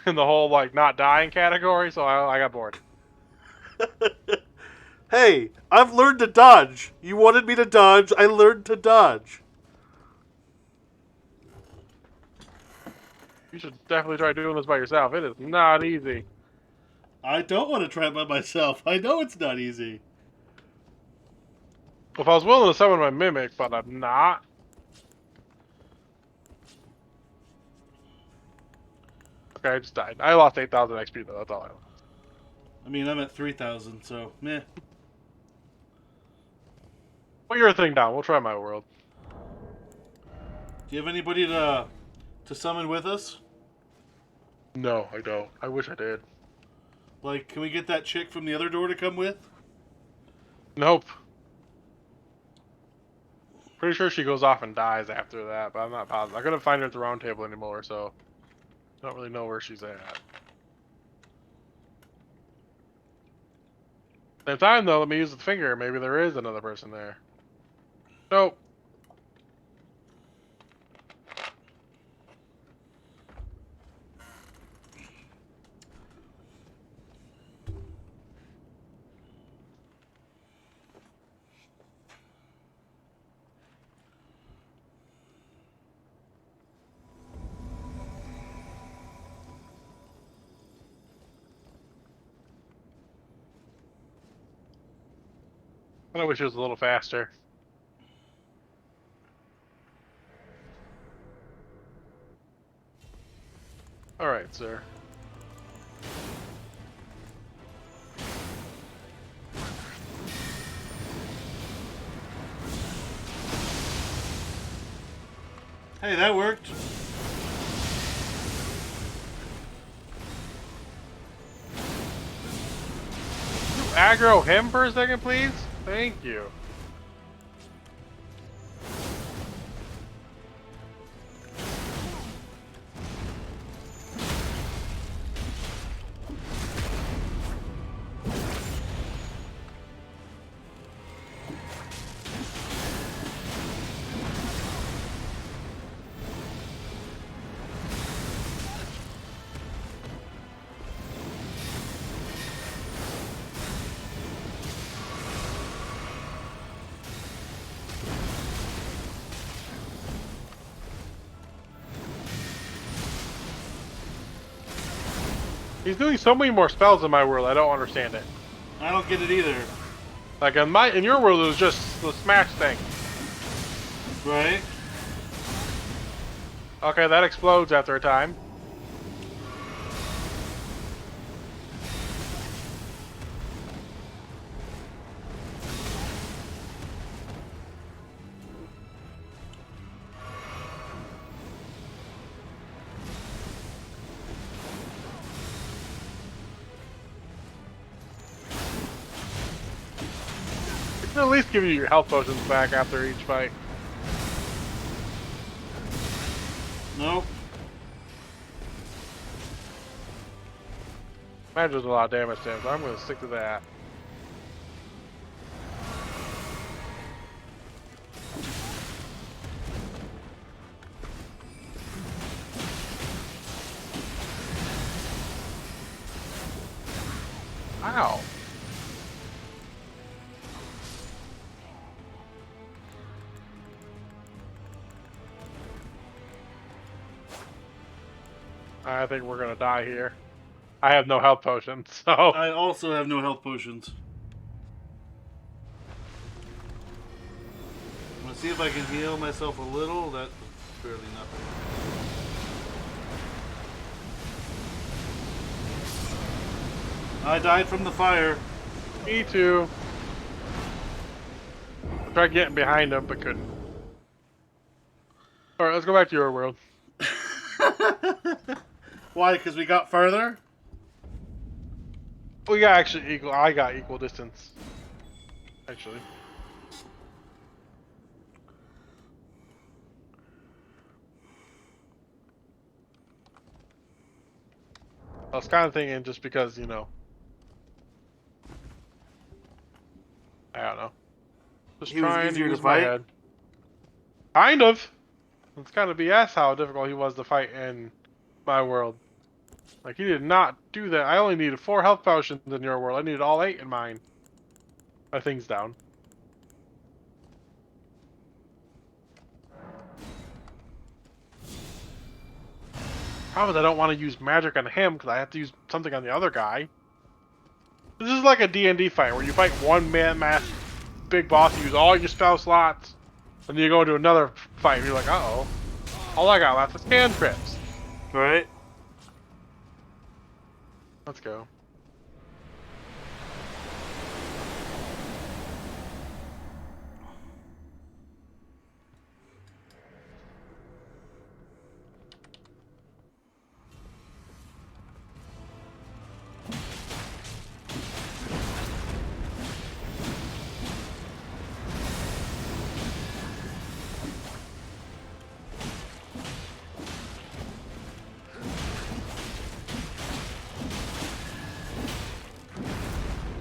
in the whole, like, not dying category, so I got bored. Hey, I've learned to dodge. You wanted me to dodge, I learned to dodge. You should definitely try doing this by yourself. It is not easy. I don't want to try it by myself. I know it's not easy. If I was willing to summon my mimic, but I'm not. Okay, I just died. I lost 8,000 XP, though. That's all I lost. I mean, I'm at 3,000, so meh. Put your thing down. We'll try my world. Do you have anybody to summon with us? No, I don't. I wish I did. Like, can we get that chick from the other door to come with? Nope. Pretty sure she goes off and dies after that, but I'm not positive. I couldn't find her at the round table anymore, so I don't really know where she's at. Same time, though, let me use the finger. Maybe there is another person there. Nope. I wish it was a little faster. Alright, sir. Hey, that worked. You aggro him for a second, please? Thank you. He's doing so many more spells in my world, I don't understand it. I don't get it either. Like in your world, it was just the smash thing. Right? Okay, that explodes after a time. It can at least give you your health potions back after each fight. Nope. Magic does a lot of damage to him, so I'm going to stick to that. Ow. I think we're gonna die here. I have no health potions, so... I also have no health potions. I'm gonna see if I can heal myself a little. That's barely nothing. I died from the fire. Me too. Tried getting behind him, but couldn't. Alright, let's go back to your world. Why? Because we got further? We got actually equal. I got equal distance. Actually. I was kind of thinking just because, you know. I don't know. Just He was trying to easier to use my fight? head. Kind of. It's kind of BS how difficult he was to fight in my world. Like, he did not do that. I only needed 4 health potions in your world. I needed all 8 in mine. My thing's down. Problem is I don't want to use magic on him because I have to use something on the other guy. This is like a D&D fight where you fight one man mass big boss, you use all your spell slots, and then you go into another fight and you're like, uh-oh. All I got left is cantrips. Right? Let's go.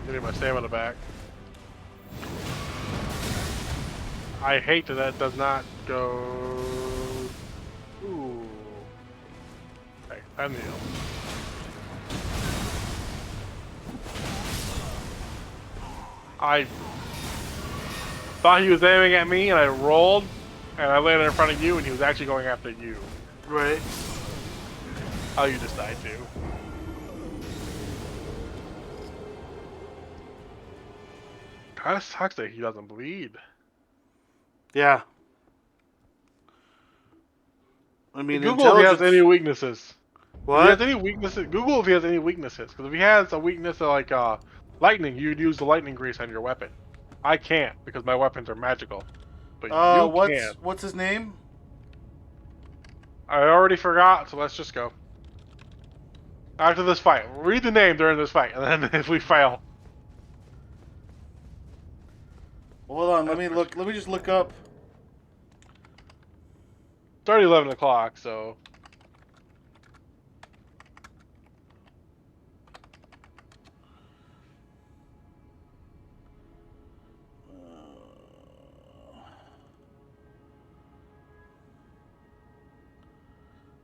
Getting my stamina back. I hate that that does not go... Ooh. Okay, time to heal. I thought he was aiming at me and I rolled and I landed in front of you and he was actually going after you. Right. Oh, you just died too. Kinda sucks that he doesn't bleed. Yeah. I mean, Google if he has any weaknesses. If he has What? any weaknesses, Google if he has any weaknesses. Because if he has a weakness of like lightning, you'd use the lightning grease on your weapon. I can't because my weapons are magical. But you can. What's his name? I already forgot, so let's just go. After this fight, read the name during this fight, and then if we fail. Well, hold on, let me just look up. It's already 11 o'clock, so...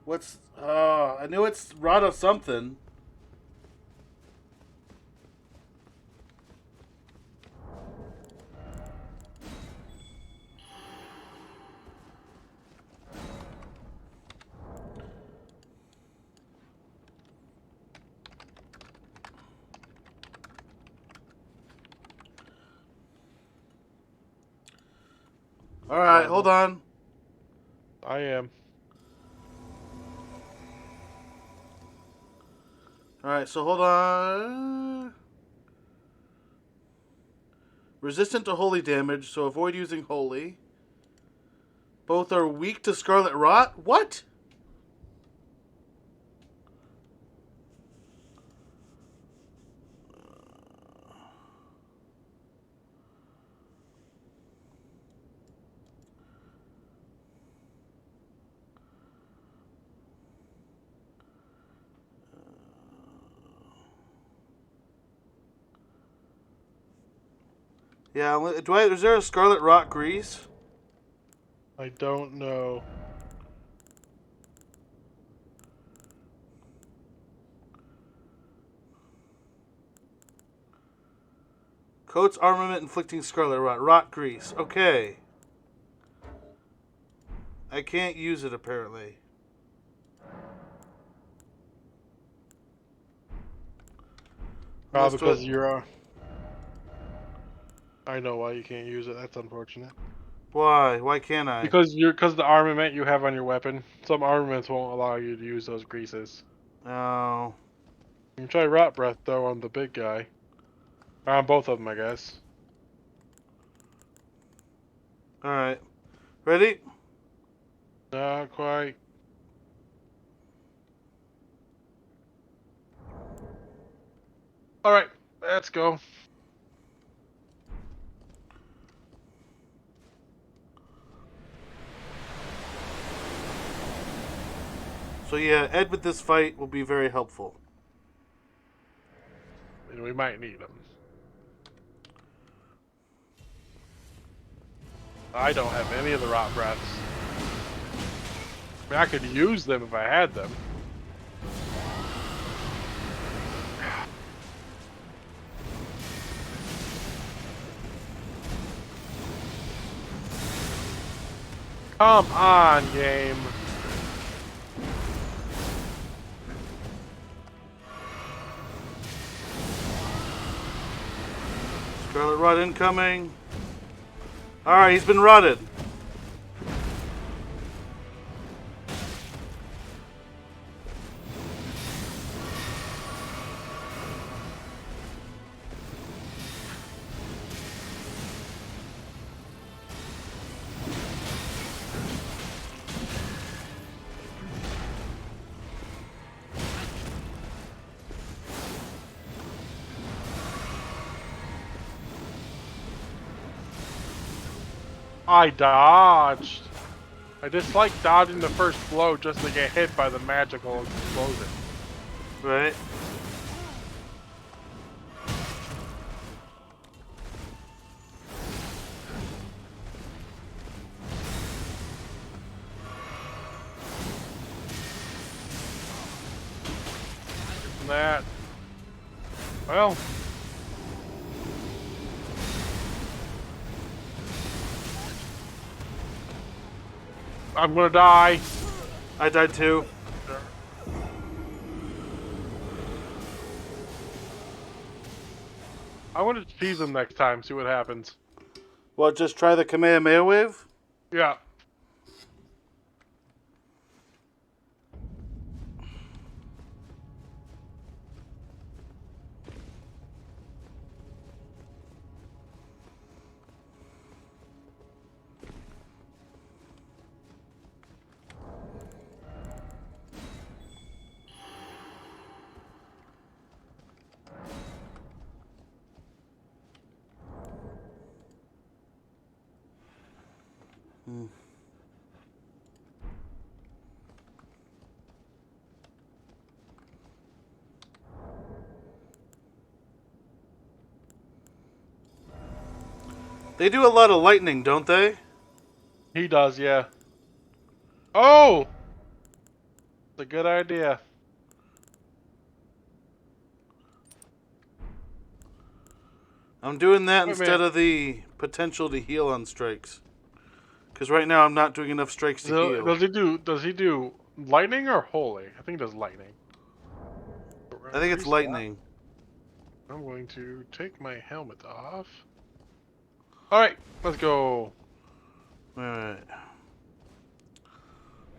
What's I knew it's Rada something. All right, hold on. I am. All right, so hold on. Resistant to holy damage, so avoid using holy. Both are weak to scarlet rot. What? Yeah, is there a scarlet rot grease? I don't know. Coats armament inflicting scarlet rot. Rot grease. Okay. I can't use it apparently. Unless Because you're... I know why you can't use it. That's unfortunate. Why? Why can't I? Because the armament you have on your weapon, some armaments won't allow you to use those greases. Oh. You can try Rot Breath though on the big guy. Or on both of them, I guess. Alright. Ready? Not quite. Alright, let's go. So yeah, Ed with this fight will be very helpful. We might need them. I don't have any of the rot breaths. I mean, I could use them if I had them. Come on, game. Scarlet Rot incoming. Alright, he's been rotted. I dodged. I dislike dodging the first blow just to get hit by the magical explosion. Right. That. Well. I'm gonna die. I died too. I want to cheese them next time, see what happens. Well, just try the Kamehameha wave? Yeah. They do a lot of lightning, don't they? He does, yeah. Oh! It's a good idea. I'm doing that Wait a instead minute. of the potential to heal on strikes. Because right now I'm not doing enough strikes to heal. Does he do lightning or holy? I think he does lightning. I think it's lightning. I'm going to take my helmet off. Alright, let's go. Alright.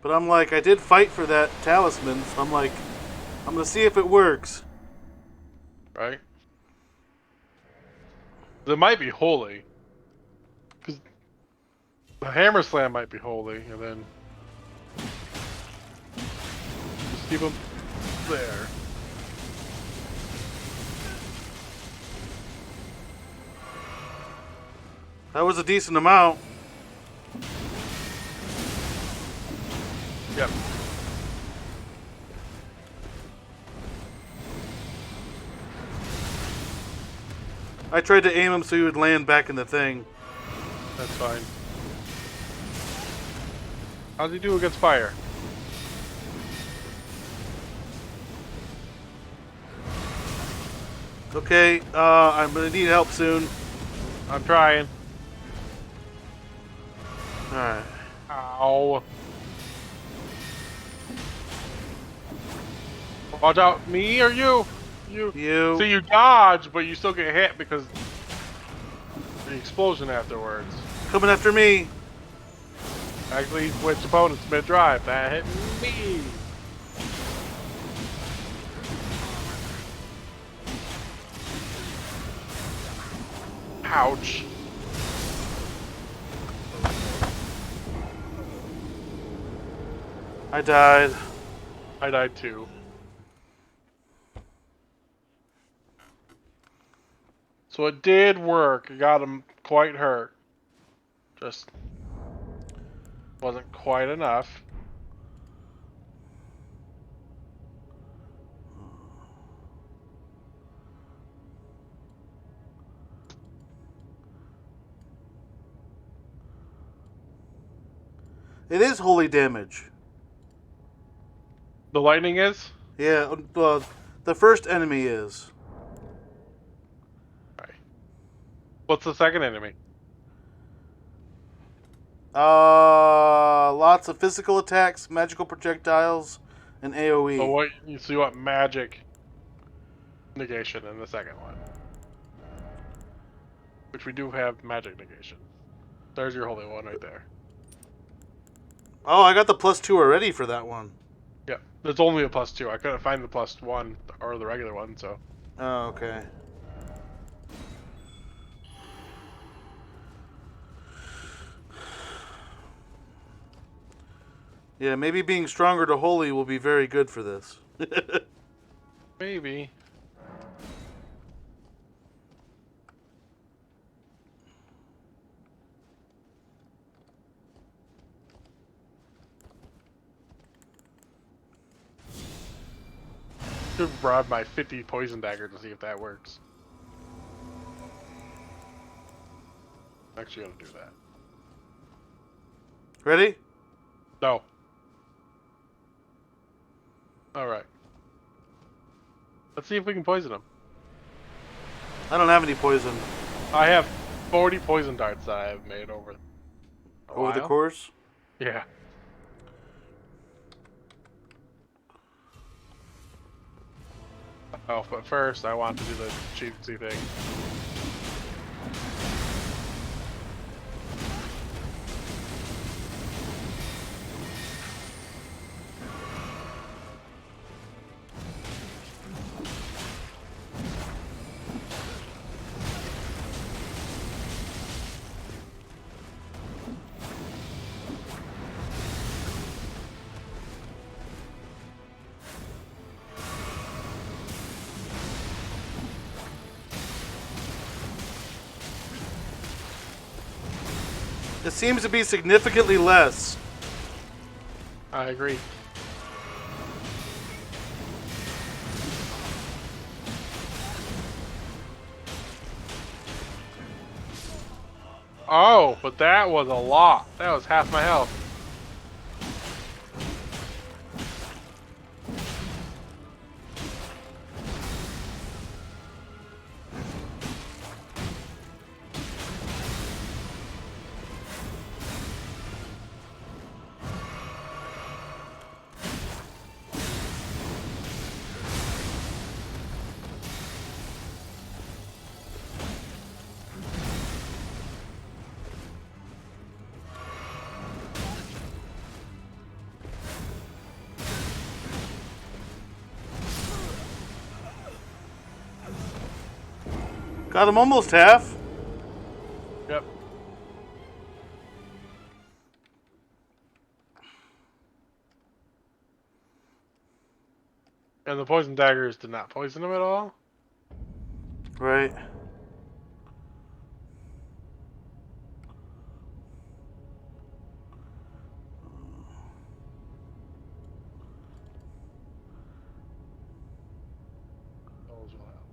But I'm like, I did fight for that talisman, so I'm like, I'm gonna see if it works. Right? It might be holy. Because the hammer slam might be holy, and then just keep him there. That was a decent amount. Yep. I tried to aim him so he would land back in the thing. That's fine. How's he do against fire? Okay, I'm gonna need help soon. I'm trying. Alright. Ow. Watch out. Me or you? You. You. So you dodge, but you still get hit because the explosion afterwards. Coming after me. Actually, switch opponents mid-drive. That hit me. Ouch. I died. I died too. So it did work. It got him quite hurt. Just wasn't quite enough. It is holy damage. The lightning is? Yeah, the first enemy is. Right. What's the second enemy? Lots of physical attacks, magical projectiles, and AoE. So you want magic negation in the second one. Which we do have magic negation. There's your holy one right there. Oh, I got the +2 already for that one. Yeah, there's only a +2. I couldn't find the +1 or the regular one, so. Oh, okay. Yeah, maybe being stronger to holy will be very good for this. Maybe. Should rob my 50 poison dagger to see if that works. Actually gonna do that. Ready? No. Alright. Let's see if we can poison him. I don't have any poison. I have 40 poison darts that I have made over Over the while. course? Yeah. Oh, but first I want to do the cheatsy thing. It seems to be significantly less. I agree. Oh, but that was a lot. That was half my health. Got him almost half. Yep. And the poison daggers did not poison him at all? Right. Those will help.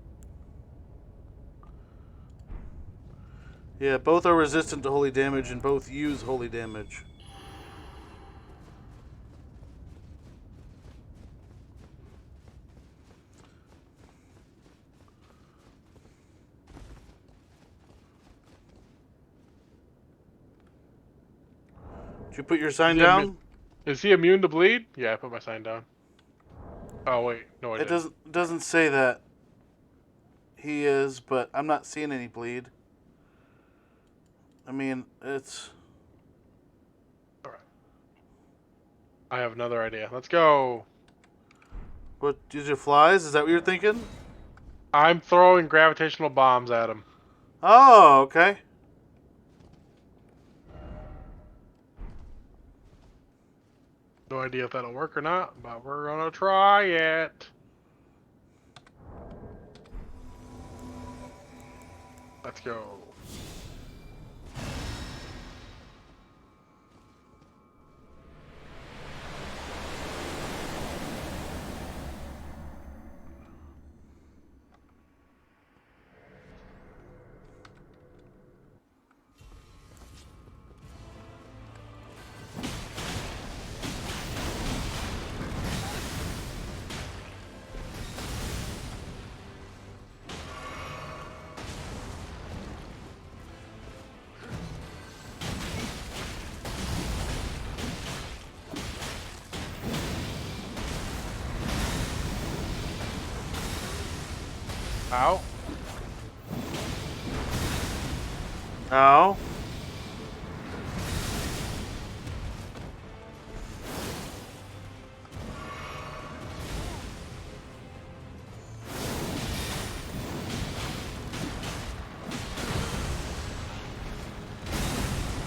Yeah, both are resistant to holy damage and both use holy damage. Did you put your sign Yeah, down? Is he immune to bleed? Yeah, I put my sign down. Oh, wait. No, I It didn't. doesn't say that he is, but I'm not seeing any bleed. I mean, it's... Alright. I have another idea. Let's go. What, these are flies? Is that what you're thinking? I'm throwing gravitational bombs at him. Oh, okay. No idea if that'll work or not, but we're gonna try it. Let's go. Ow. Ow.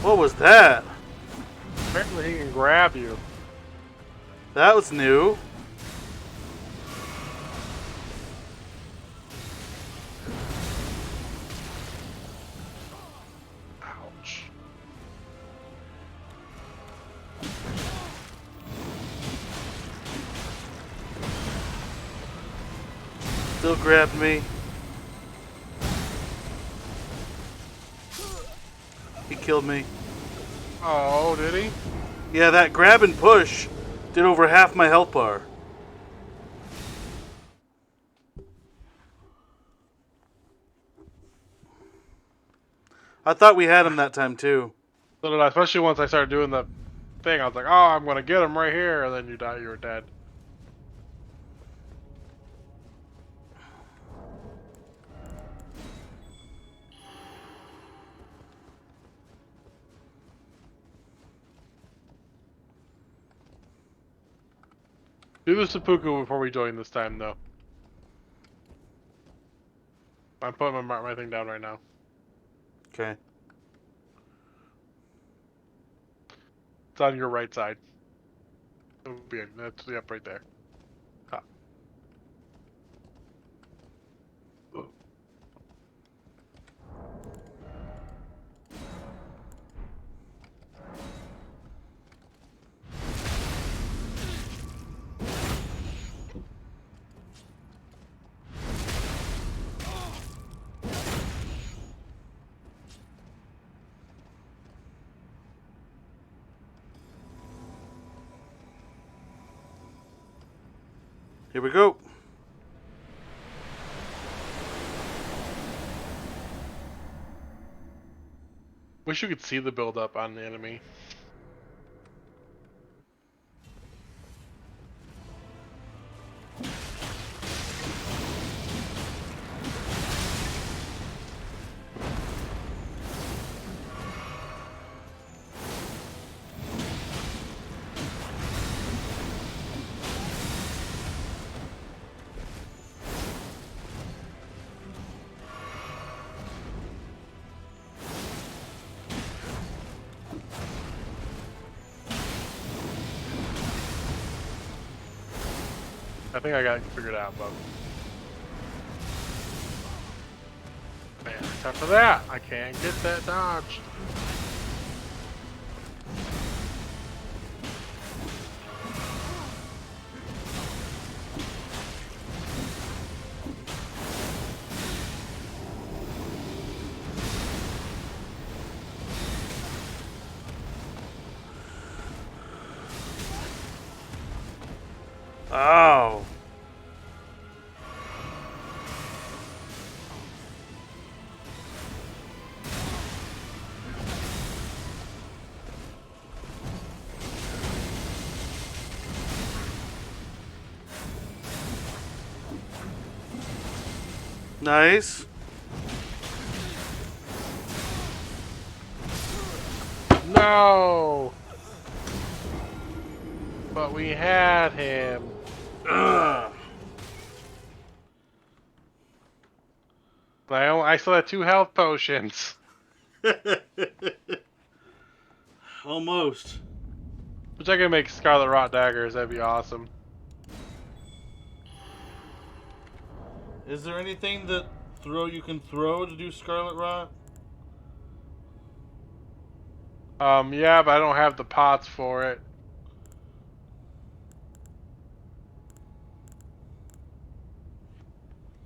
What was that? Apparently he can grab you. That was new. Ouch. Still grabbed me. He killed me. Oh, did he? Yeah, that grab and push did over half my health bar. I thought we had him that time too. So did I, especially once I started doing the thing. I was like, oh, I'm gonna get him right here, and then you die. You were dead. Do the seppuku before we join this time, though. I'm putting my thing down right now. Okay. It's on your right side. It'll be that's yep right there. Ha. Here we go. Wish you could see the build up on the enemy. I think I got it figured out, but man, except for that, I can't get that dodged. Ow. Nice. No! But we had him. Ugh. I still had 2 health potions. Almost. Which I can make Scarlet Rot daggers, that'd be awesome. Is there anything that you can throw to do Scarlet Rot? Yeah, but I don't have the pots for it.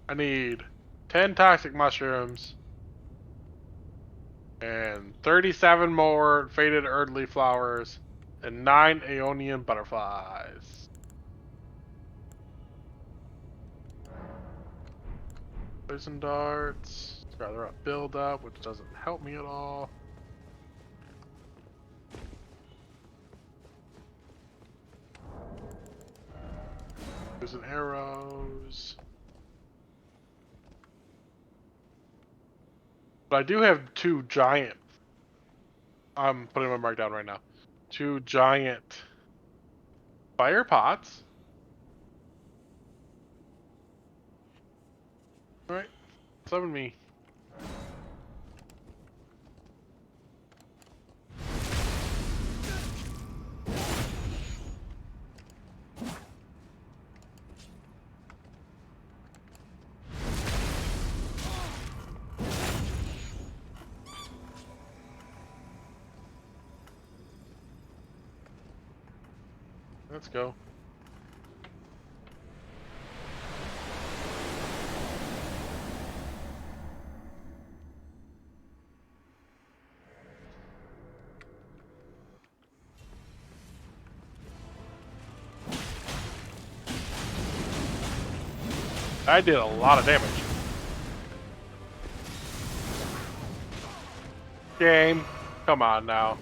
I need 10 toxic mushrooms and 37 more faded earthly flowers and 9 Aeonian butterflies. Poison darts. Scarlet Rot build up, which doesn't help me at all. Poison arrows. But I do have 2 giant. I'm putting my mark down right now. 2 giant fire pots. Alright, summon me. Let's go. I did a lot of damage. Game, come on now.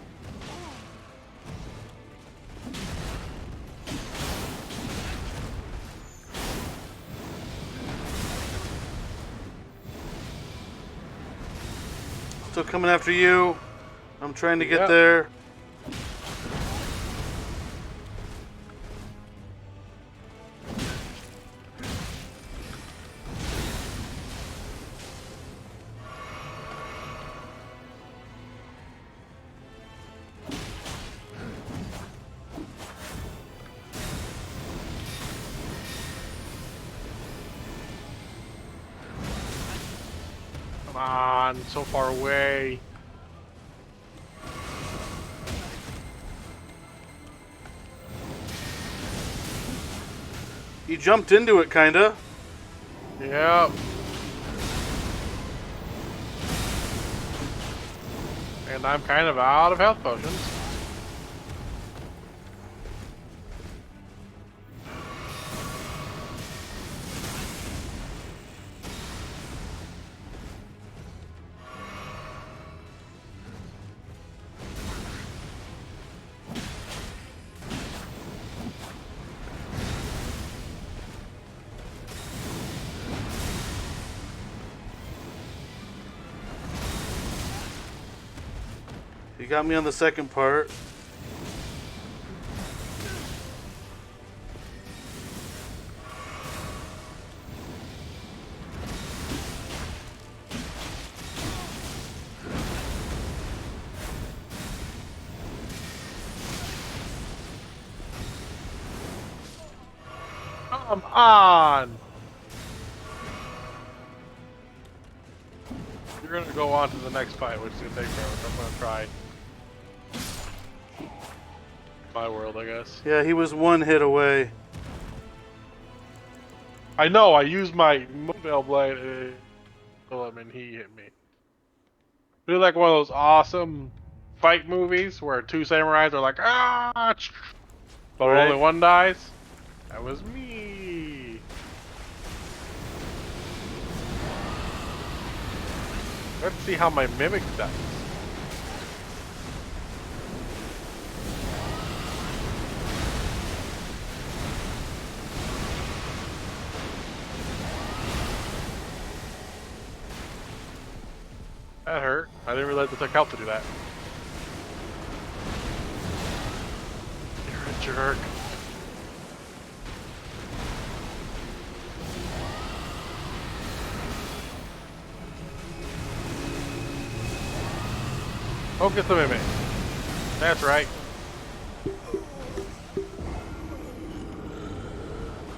Still coming after you. I'm trying to get Yep. there. Come on, so far away. You jumped into it, kinda. Yep. And I'm kind of out of health potions. You got me on the second part. Come on! You're gonna go on to the next fight, which is gonna take forever. I'm gonna try. My world, I guess. Yeah, he was one hit away. I know, I used my mobile blade to kill him and he hit me. Feel like one of those awesome fight movies where 2 samurais are like, ah, but Right. only one dies. That was me. Let's see how my mimic does. That hurt. I didn't realize it took help to do that. You're a jerk. Focus the mimic. That's right.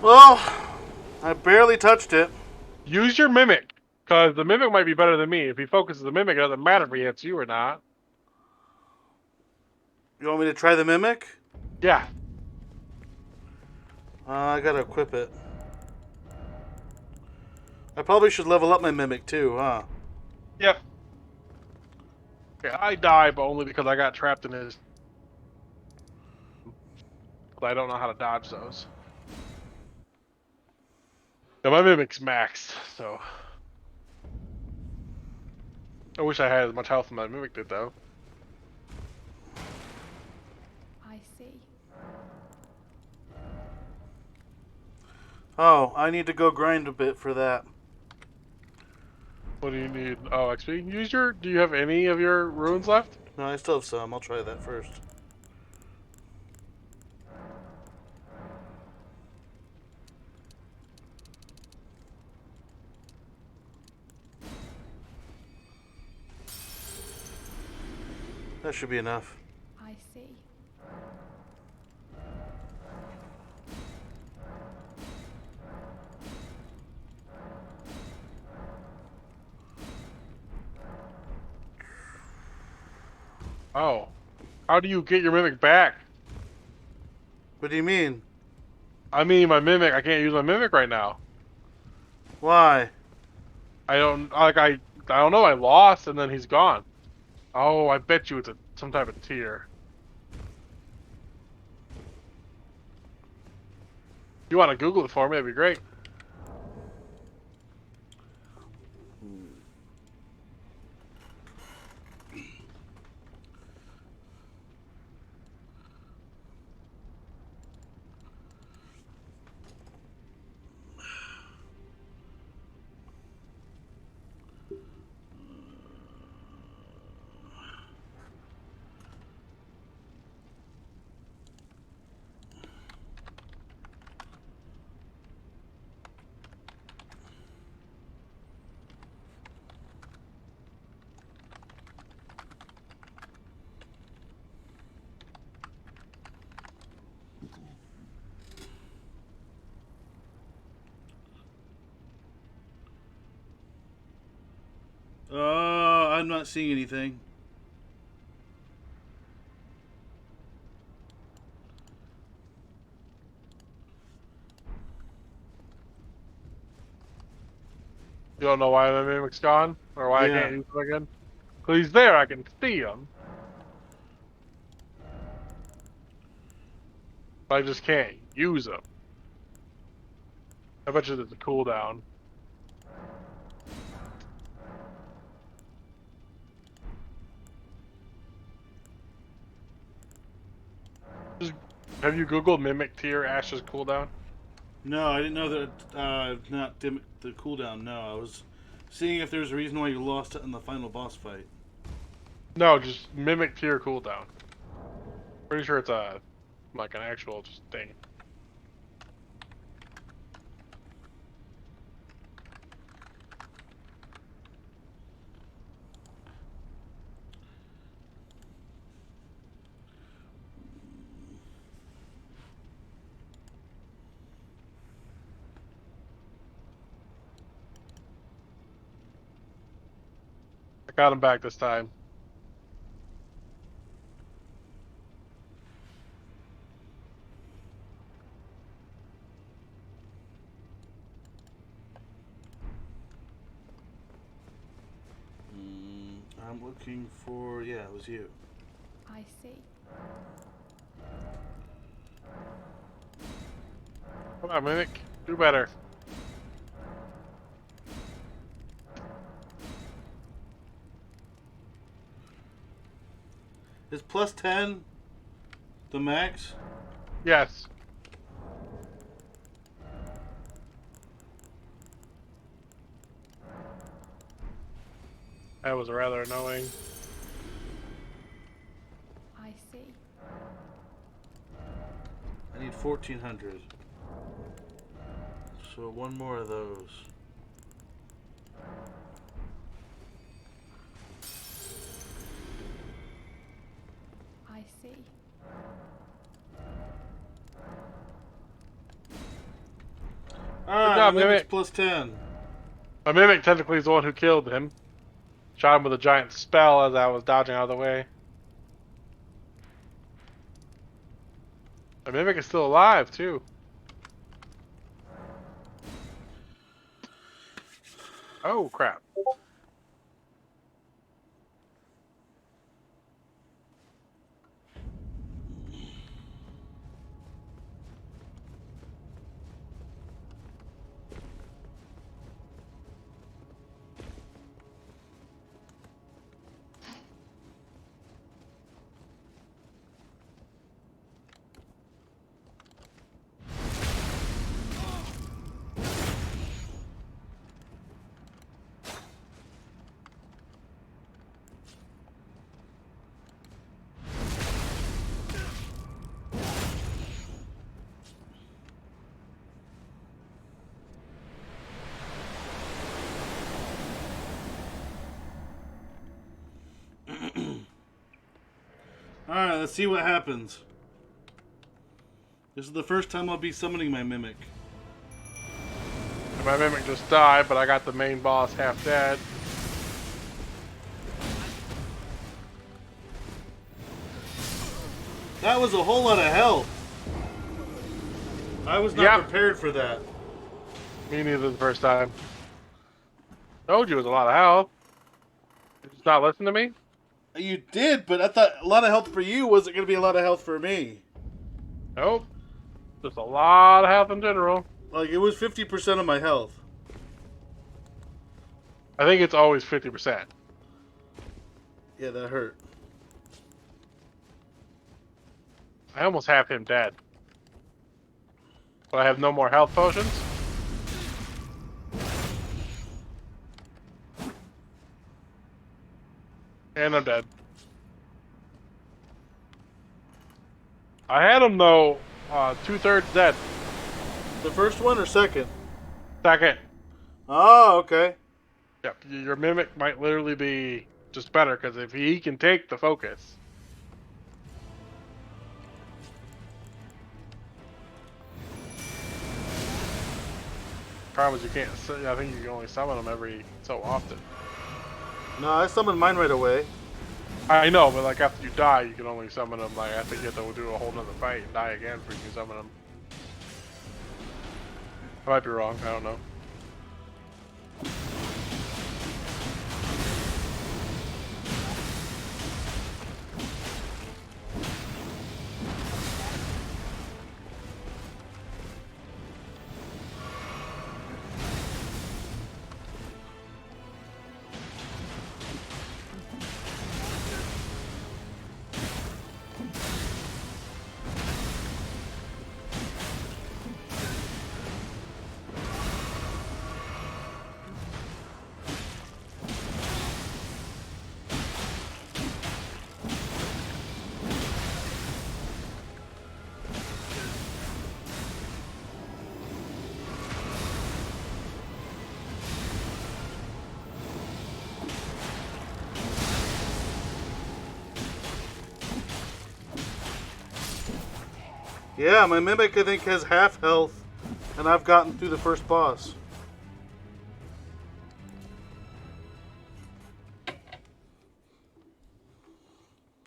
Well, I barely touched it. Use your mimic, because the mimic might be better than me. If he focuses the mimic, it doesn't matter if he hits you or not. You want me to try the mimic? Yeah. I gotta equip it. I probably should level up my mimic too, huh? Yep. Okay, I die, but only because I got trapped in his. But I don't know how to dodge those. Now my mimic's maxed, so. I wish I had as much health as my mimic did, though. I see. Oh, I need to go grind a bit for that. What do you need? Oh, XP? Use your. Do you have any of your runes left? No, I still have some. I'll try that first. That should be enough. I see. Oh. How do you get your mimic back? What do you mean? I mean, my mimic. I can't use my mimic right now. Why? I don't like. I don't know. I lost, and then he's gone. Oh, I bet you it's some type of tier. If you want to Google it for me, that'd be great. I'm not seeing anything. You don't know why my mimic's gone, or why I Yeah. can't use him again? Cause he's there. I can see him. But I just can't use him. I bet you there's a cooldown. Just have you Googled mimic tier Ash's cooldown? No, I didn't know that. Not the cooldown. No, I was seeing if there's a reason why you lost it in the final boss fight. No, just mimic tier cooldown. Pretty sure it's a like an actual just thing. I got him back this time. I'm looking for. Yeah, it was you. I see. Come on, mimic. Do better. Is plus 10 the max? Yes. That was rather annoying. I see. I need 1400. So one more of those. I see. Alright, job, Mimic's Mimic. plus 10. My Mimic technically is the one who killed him. Shot him with a giant spell as I was dodging out of the way. My Mimic is still alive, too. Oh, crap. Alright, let's see what happens. This is the first time I'll be summoning my Mimic. My Mimic just died, but I got the main boss half dead. That was a whole lot of health. I was not Yeah. prepared for that. Me neither the first time. Told you it was a lot of health. Did you just not listen to me? You did, but I thought a lot of health for you wasn't going to be a lot of health for me. Nope. Just a lot of health in general. Like, it was 50% of my health. I think it's always 50%. Yeah, that hurt. I almost have him dead. But I have no more health potions. And I'm dead. I had him though, 2/3 dead. The first one or second? Second. Oh, okay. Yep, your Mimic might literally be just better, because if he can take the focus. Problem is you can't, I think you can only summon them every so often. No, I summoned mine right away. I know, but like after you die, you can only summon them. Like I think you have to do a whole nother fight and die again before you can summon them. I might be wrong. I don't know. Yeah, my Mimic, I think, has half health, and I've gotten through the first boss.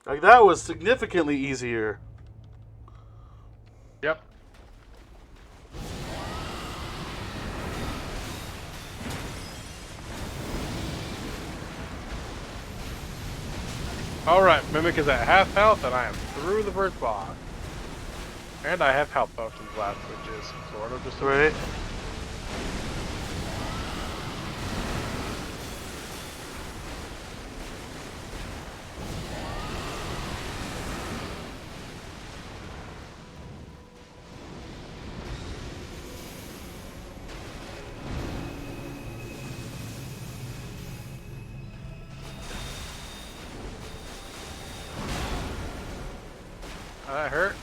Like, that was significantly easier. Yep. Alright, Mimic is at half health, and I am through the first boss. And I have health potions left, which is sort of just a Right? That hurt.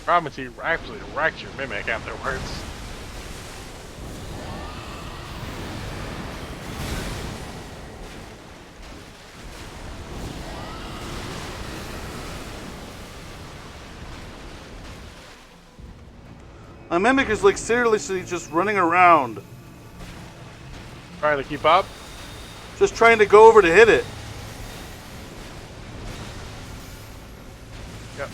Problem is he actually wrecks your Mimic afterwards. My Mimic is like seriously just running around. Trying to keep up. Just trying to go over to hit it. Yep.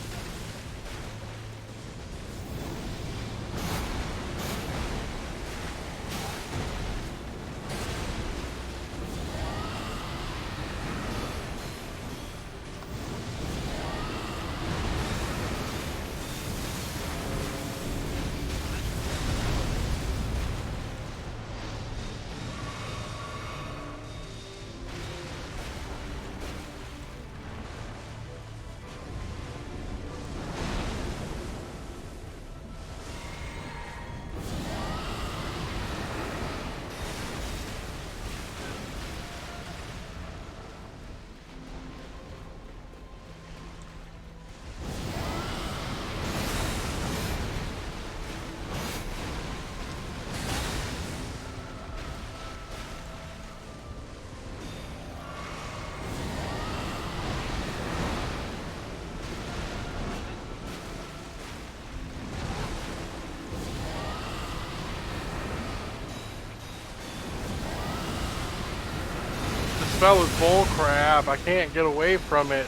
The spell is bull crap. I can't get away from it.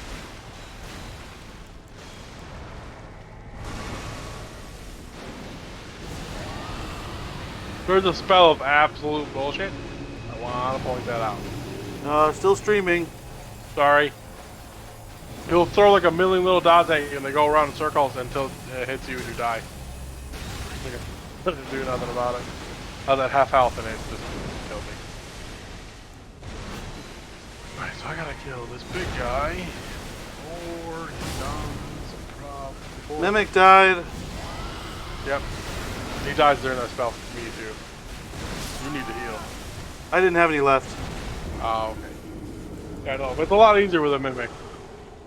There's a spell of absolute bullshit. I want to point that out. Still streaming. Sorry. He'll throw like a million little dots at you and they go around in circles until it hits you and you die. Doesn't do nothing about it. Oh, that half health and it just killed me. Alright, so I gotta kill this big guy. Or he does Mimic died. Yep. He dies during that spell. Me too. You need to heal. I didn't have any left. Oh, okay. Yeah, no, but it's a lot easier with a mimic.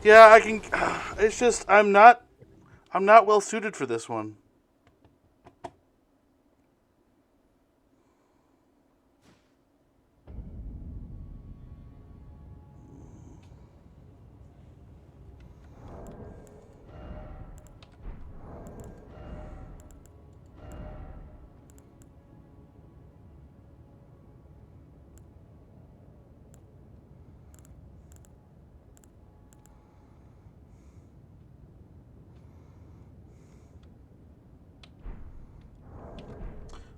Yeah, I can. It's just I'm not well suited for this one.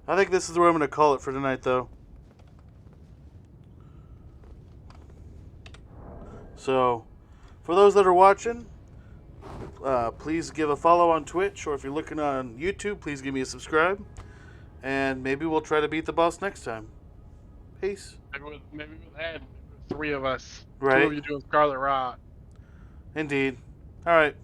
I think this is where I'm going to call it for tonight, though. So, for those that are watching, please give a follow on Twitch, or if you're looking on YouTube, please give me a subscribe. And maybe we'll try to beat the boss next time. Peace. Maybe with Ed, three of us. Right. Two of you doing Scarlet Rot. Indeed. All right.